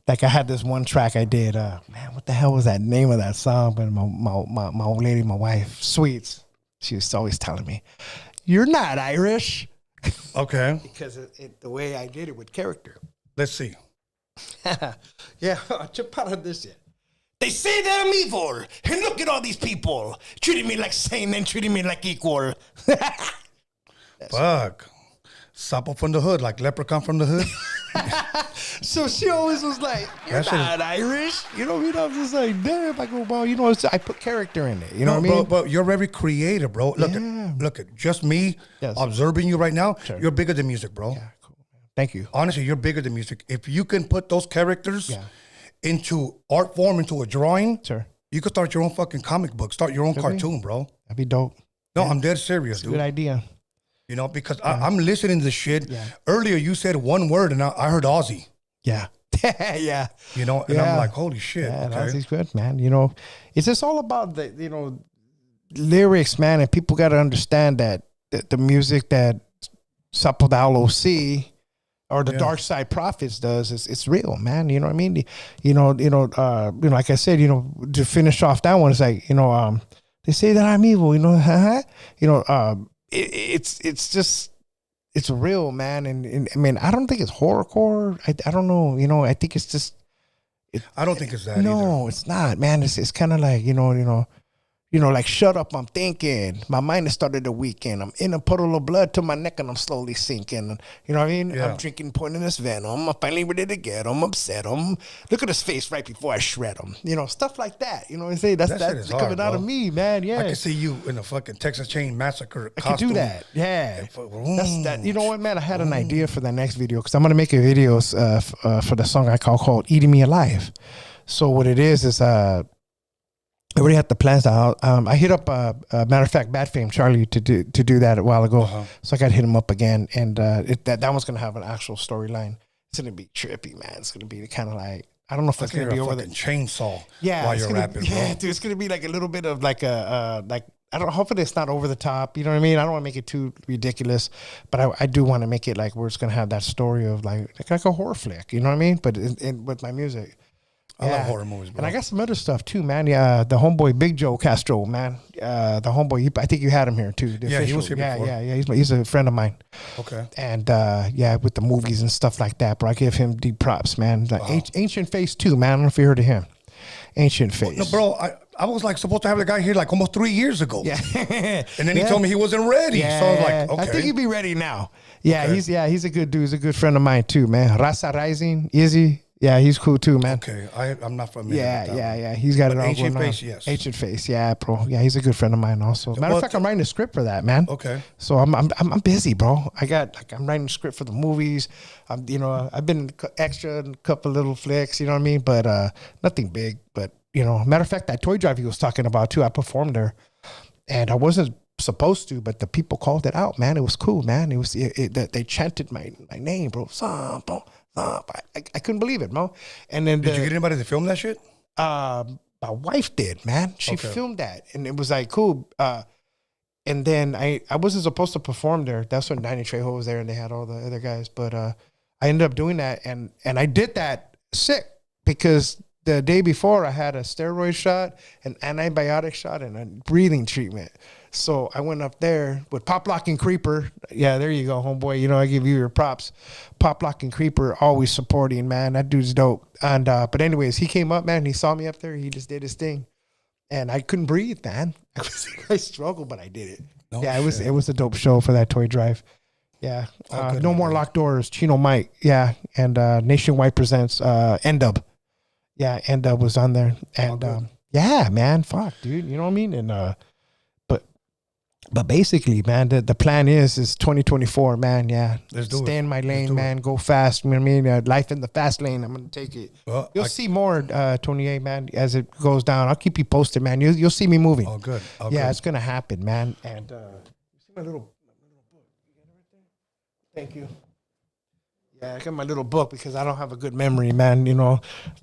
like I had this one track I did. Man, what the hell was that name of that song? But my old lady, my wife, Sweets, she was always telling me, "You're not Irish." Okay. Because the way I did it with character. Let's see. Yeah, chip out of this yet. They say that I'm evil, and look at all these people treating me like same and treating me like equal. Fuck. Sapo from the hood, like Leprechaun from the hood. So she always was like, "You're not Irish." You know what I mean? I was just like, damn. I go, well, I put character in it. You know what I mean? But you're very creative, bro. Look at just me observing you right now. Sure. You're bigger than music, bro. Yeah, cool. Thank you. Honestly, you're bigger than music. If you can put those characters into art form, into a drawing, sure, you could start your own fucking comic book, start your own cartoon, bro. That'd be dope. No, I'm dead serious, It's a dude. good idea. You know, because I'm listening to this shit. Yeah. Earlier, you said one word, and I heard Aussie. Yeah. Yeah. You know, and I'm like, holy shit. Yeah, okay. Ozzy's good, man. You know, it's just all about the, you know, lyrics, man. And people got to understand that the music that Sapo the L.O.C. or the Dark Side Prophets does it's real, man. You know what I mean? Like I said, you know, to finish off that one, it's like, you know, they say that I'm evil, you know, it's just, it's real, man. And I mean, I don't think it's horrorcore. I don't know, you know, I think it's just, I don't think it's that no, either. it's not, man. It's kind of like, you know, like, shut up, I'm thinking. My mind has started to weaken. I'm in a puddle of blood to my neck and I'm slowly sinking. You know what I mean? Yeah. I'm drinking poisonous venom. I'm finally ready to get him, upset him. Look at his face right before I shred him. You know, stuff like that. You know what I'm saying? That shit That's is coming hard, out bro. of me, man. Yeah. I can see you in a fucking Texas Chain Massacre I costume. could do that. Yeah. Boom. That's that. You know what, man? I had an idea for the next video because I'm going to make a video for the song I called Eating Me Alive. So what it is I already had the plans out. I hit up, matter of fact, Bad Fame Charlie to do that a while ago. So I got to hit him up again, and that one's gonna have an actual storyline. It's gonna be trippy, man. It's gonna be kind of like, I don't know if it's gonna be over the chainsaw. Yeah, while it's you're gonna, rapping, yeah, bro. dude. It's gonna be like a little bit of like I don't. Hopefully, it's not over the top. You know what I mean? I don't want to make it too ridiculous, but I do want to make it like where it's gonna have that story of like a horror flick. You know what I mean? But with my music. I love horror movies, bro. And I got some other stuff too, man. Yeah, the homeboy Big Joe Castro, man. The homeboy, I think you had him here too. Yeah, he was here before. Yeah. He's a friend of mine. Okay. And with the movies and stuff like that, bro, I give him deep props, man. Like Ancient Face too, man. I don't know if you heard of him. Ancient Face. No, bro, I was like supposed to have the guy here like almost 3 years ago. Yeah. And then he told me he wasn't ready. Yeah. So I was like, okay. I think he'd be ready now. Yeah, Okay. he's a good dude. He's a good friend of mine too, man. Raza Rising, Izzy. Yeah, he's cool too, man. Okay, I'm not familiar with that. Yeah. He's got it all Ancient going on. Face, yes. Ancient Face, yeah, bro. Yeah, he's a good friend of mine also. Matter of fact, I'm writing a script for that, man. Okay. So I'm busy, bro. I'm writing a script for the movies. I've been extra in a couple little flicks, you know what I mean? But nothing big. But matter of fact, that toy drive he was talking about too, I performed there, and I wasn't supposed to, but the people called it out, man. It was cool, man. It was they chanted my name, bro. Sapo. I couldn't believe it, bro. And then Did you get anybody to film that shit? my wife did, man. She filmed that, and it was like cool. And then I wasn't supposed to perform there. That's when Danny Trejo was there, and they had all the other guys. But I ended up doing that, and I did that sick because the day before I had a steroid shot, an antibiotic shot, and a breathing treatment. So I went up there with Pop Lock and Creeper. Yeah, there you go, homeboy. I give you your props. Pop Lock and Creeper, always supporting, man. That dude's dope. And but anyways, he came up, man. He saw me up there. He just did his thing, and I couldn't breathe, man. I struggled, but I did it. No yeah, shit. it was a dope show for that toy drive. Yeah, good, No my More brother. Locked Doors. Chino Mike. Yeah, and Nationwide presents N-Dub. Yeah, N-Dub was on there, and yeah, man, fuck, dude. You know what I mean? And but basically, man, the plan is 2024, man. Yeah, Let's do it. Stay in my lane, do it. man. Go fast. You know what I mean? Life in the fast lane. I'm gonna take it. Well, You'll see more, 28, man, as it goes down. I'll keep you posted, man. You'll see me moving. Oh, good. Oh, Yeah, good. it's gonna happen, man. And you see my little book? You got it right there? Thank you. Yeah, I got my little book because I don't have a good memory, man.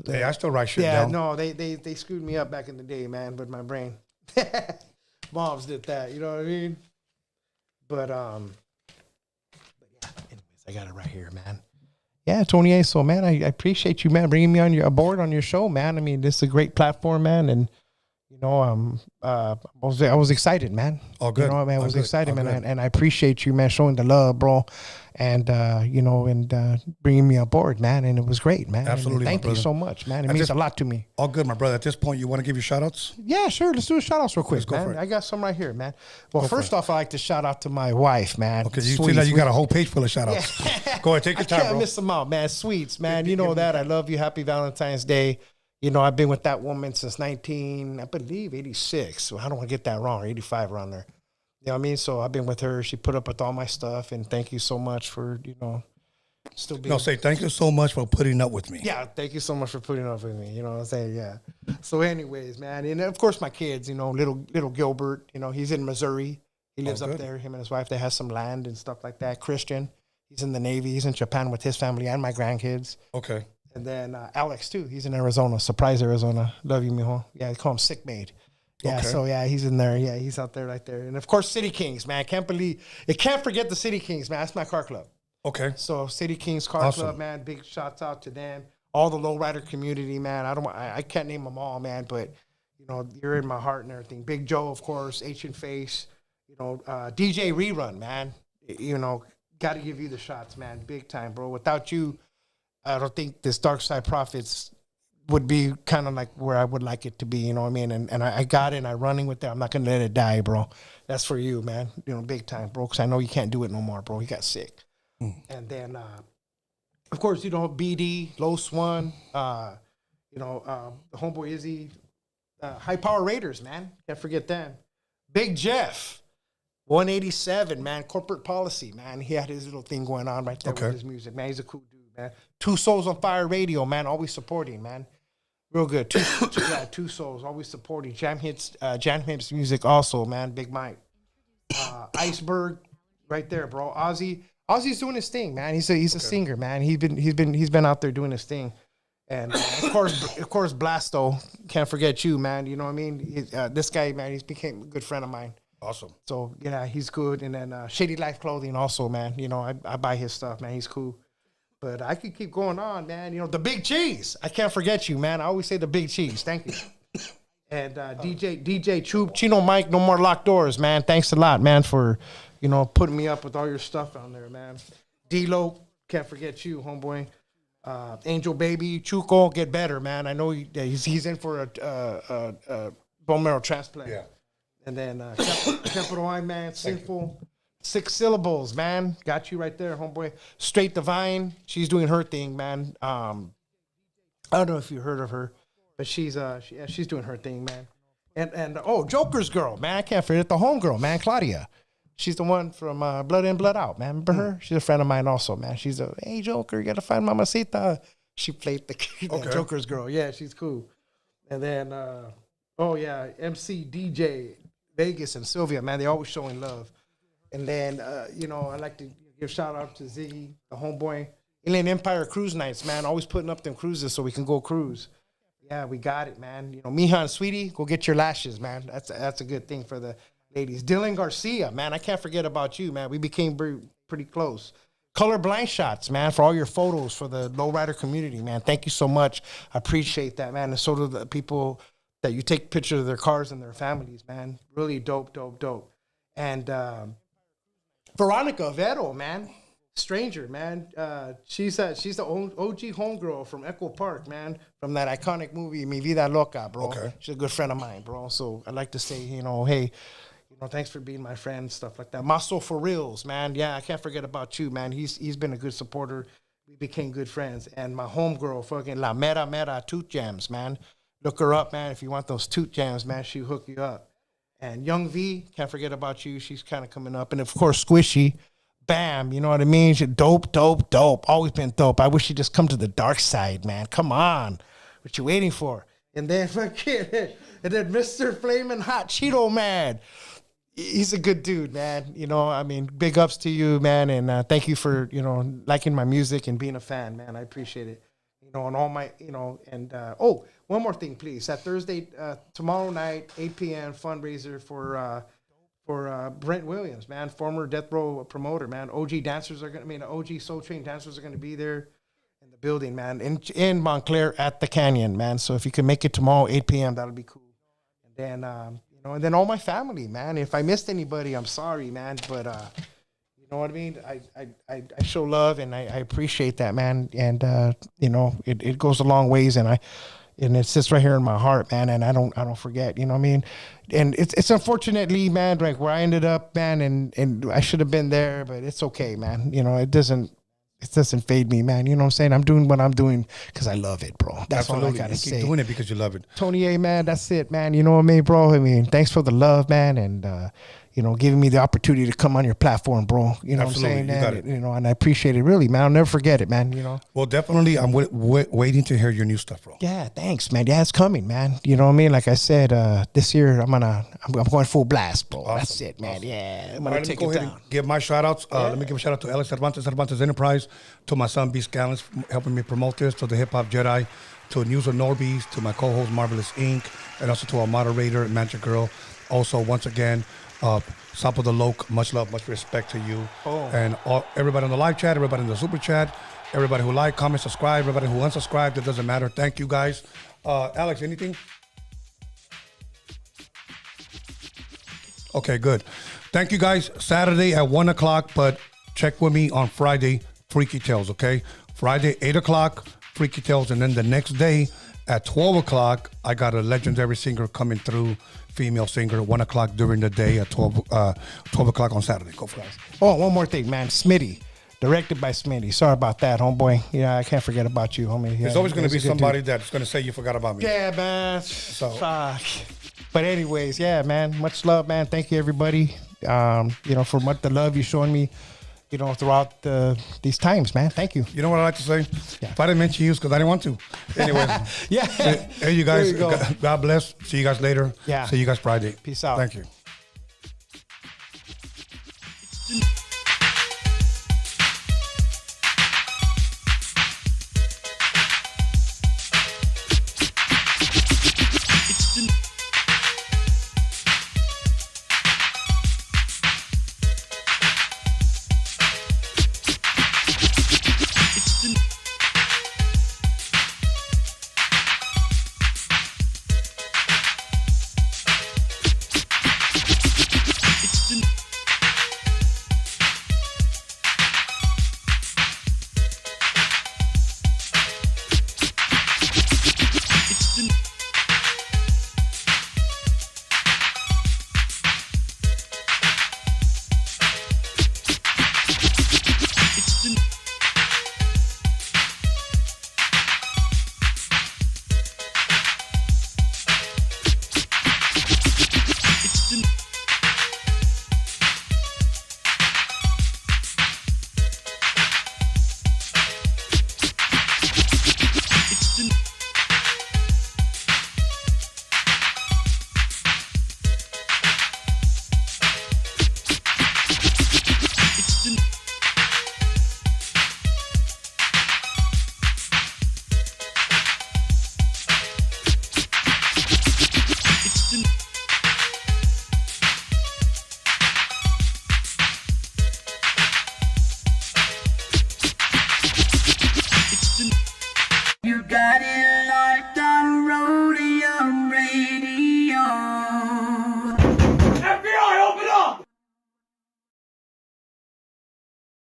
Hey, I still write shit Yeah, down. no, they screwed me up back in the day, man, with my brain. Moms did that, you know what I mean? But yeah, anyways, I got it right here, man. Yeah, 28. So, man, I appreciate you, man, bringing me aboard on your show, man. I mean, this is a great platform, man, and I was excited, man. Oh, good. Man, I Oh, was good. excited, Oh, man, good. and I appreciate you, man, showing the love, bro, and bringing me aboard, man, and it was great, man. Absolutely, And thank my you brother. so much, man. It I means just- a lot to me. All good, my brother. At this point, you want to give your shout outs? Yeah, sure. Let's do a shout outs real quick, go man. for it. I got some right here, man. Well, Go for first it. off, I like to shout out to my wife, man. Okay, you Sweets. see that you got a whole page full of shout outs. Go ahead, take I your time, can't bro. miss them out, man. Sweets, man. You know that. I love you. Happy Valentine's Day. I've been with that woman since 86. So I don't want to get that wrong. 85 around there. You know what I mean? So I've been with her. She put up with all my stuff, and thank you so much for Still being. No, say thank you so much for putting up with me. Yeah, thank you so much for putting up with me. You know what I'm saying? Yeah. So, anyways, man, and of course my kids. You know, little Gilbert. You know, he's in Missouri. He lives up there. Him and his wife. They have some land and stuff like that. Christian, he's in the Navy. He's in Japan with his family and my grandkids. Okay. And then Alex too. He's in Arizona. Surprise, Arizona. Love you, mijo. Yeah, they call him Sick Maid. Yeah, Okay. so yeah, he's in there. Yeah, he's out there right there. And of course, City Kings, man. I can't forget the City Kings, man. That's my car club. Okay. So City Kings Car Awesome. Club, man. Big shouts out to them. All the lowrider community, man. I can't name them all, man, but you know, you're in my heart and everything. Big Joe, of course, Ancient Face, you know, DJ Rerun, man. You know, got to give you the shots, man. Big time, bro. Without you, I don't think this Dark Side Profits would be kind of like where I would like it to be, you know what I mean? And I got it, and I'm running with it. I'm not going to let it die, bro. That's for you, man. You know, big time, bro, because I know you can't do it no more, bro. You got sick. And then, of course, you know, BD, Low Swan, you know, the homeboy Izzy, High Power Raiders, man. Can't forget them. Big Jeff, 187, man. Corporate Policy, man. He had his little thing going on right there with his music, man. He's a cool dude, man. Two Souls on Fire Radio, man. Always supporting, man. Real good. Two Souls, always supporting. Jam hits music also, man. Big Mike. Iceberg, right there, bro. Ozzy's doing his thing, man. He's a singer, man. He's been out there doing his thing. And of course, Blasto. Can't forget you, man. You know what I mean? This guy, man, he's became a good friend of mine. Awesome. So yeah, he's good. And then Shady Life Clothing also, man. You know, I buy his stuff, man. He's cool. But I could keep going on, man. You know, the Big Cheese. I can't forget you, man. I always say the Big Cheese. Thank you. And DJ Troop, Chino Mike, No More Locked Doors, man. Thanks a lot, man, for, you know, putting me up with all your stuff on there, man. D-Lo, can't forget you, homeboy. Angel Baby, Chuco, get better, man. I know he's in for a bone marrow transplant. Yeah. And then Capital I, man, Sinful. 6 syllables, man. Got you right there, homeboy. Straight Divine. She's doing her thing, man. I don't know if you heard of her, but she's doing her thing, man. And Joker's girl, man. I can't forget the homegirl, man, Claudia. She's the one from Blood In, Blood Out, man. Remember her? She's a friend of mine also, man. She's hey, Joker, you got to find Mamacita. She played the Joker's girl. Yeah, she's cool. And then, MC, DJ, Vegas, and Sylvia, man. They always showing love. And then, you know, I like to give shout out to Ziggy, the homeboy. Inland Empire Cruise Nights, man. Always putting up them cruises so we can go cruise. Yeah, we got it, man. You know, Mija and Sweetie, go get your lashes, man. That's a good thing for the ladies. Dylan Garcia, man. I can't forget about you, man. We became pretty close. Color Blind Shots, man, for all your photos for the lowrider community, man. Thank you so much. I appreciate that, man. And so do the people that you take pictures of their cars and their families, man. Really dope. And Veronica Vero, man. Stranger, man. She's the OG homegirl from Echo Park, man. From that iconic movie, Mi Vida Loca, bro. Okay. She's a good friend of mine, bro. So I'd like to say, you know, hey, you know, thanks for being my friend, stuff like that. Maso for reals, man. Yeah, I can't forget about you, man. He's been a good supporter. We became good friends. And my homegirl, fucking La Mera Toot Jams, man. Look her up, man. If you want those Toot Jams, man, she'll hook you up. And Young V, can't forget about you. She's kind of coming up. And, of course, Squishy. Bam, you know what I mean? She's dope. Always been dope. I wish she'd just come to the dark side, man. Come on. What you waiting for? And then fucking, and then Mr. Flamin' Hot Cheeto Man. He's a good dude, man. You know, I mean, big ups to you, man. And thank you for, you know, liking my music and being a fan, man. I appreciate it. You know, and all my, you know, and, one more thing, please. That Thursday, tomorrow night, 8 p.m., fundraiser for Brent Williams, man, former Death Row promoter, man. OG Soul Train dancers are going to be there in the building, man, in Montclair at the Canyon, man. So if you can make it tomorrow, 8 p.m., that'll be cool. And then, you know, and then all my family, man. If I missed anybody, I'm sorry, man. But, you know what I mean? I show love and I appreciate that, man. And, you know, it goes a long ways and it sits right here in my heart, man, and I don't forget, you know what I mean? And it's unfortunately, man, like where I ended up, man, and I should have been there, but it's okay, man. You know, it doesn't fade me, man. You know what I'm saying? I'm doing what I'm doing because I love it, bro. That's all I gotta say. Keep doing it because you love it. Tony A, man, that's it, man. You know what I mean, bro? I mean, thanks for the love, man, and giving me the opportunity to come on your platform, bro. You know Absolutely. what I'm saying? You got And, it. and I appreciate it really, man. I'll never forget it, man. Well, definitely, I'm waiting to hear your new stuff, bro. Yeah, thanks, man. Yeah, it's coming, man. You know what I mean? Like I said, this year I'm going full blast, bro. Awesome. That's it, man. Awesome. Yeah, I'm All gonna right, take let me it go ahead down. and give my shout outs. Let me give a shout out to Alex Cervantes Enterprise, to my son B Scallons helping me promote this, to the Hip Hop Jedi, to News of Norbies, to my co-host Marvelous Inc., and also to our moderator Magic Girl. Also, once again, Sapo the L.O.C, much love, much respect to you. And everybody on the live chat, everybody in the super chat, everybody who like, comment, subscribe, everybody who unsubscribed, it doesn't matter. Thank you guys. Alex, anything? Okay, good. Thank you guys. Saturday at 1 o'clock, but check with me on Friday, Freaky Tales, okay? Friday, 8 o'clock, Freaky Tales, and then the next day at 12 o'clock, I got a legendary singer coming through, female singer, 1 o'clock during the day at 12 o'clock on Saturday. Go for it. Oh, one more thing, man. Smitty, directed by Smitty. Sorry about that, homeboy. Yeah, I can't forget about you, homie. Yeah, There's always going to be he's a good somebody dude. that's going to say you forgot about me. Yeah, man. Fuck. But anyways, yeah, man. Much love, man. Thank you, everybody. For the love you're showing me, throughout these times, man. Thank you. You know what I like to say? Yeah. If I didn't mention you, it's because I didn't want to. Anyways. Yeah. Hey, you guys. There you go. God bless. See you guys later. Yeah. See you guys Friday. Peace out. Thank you.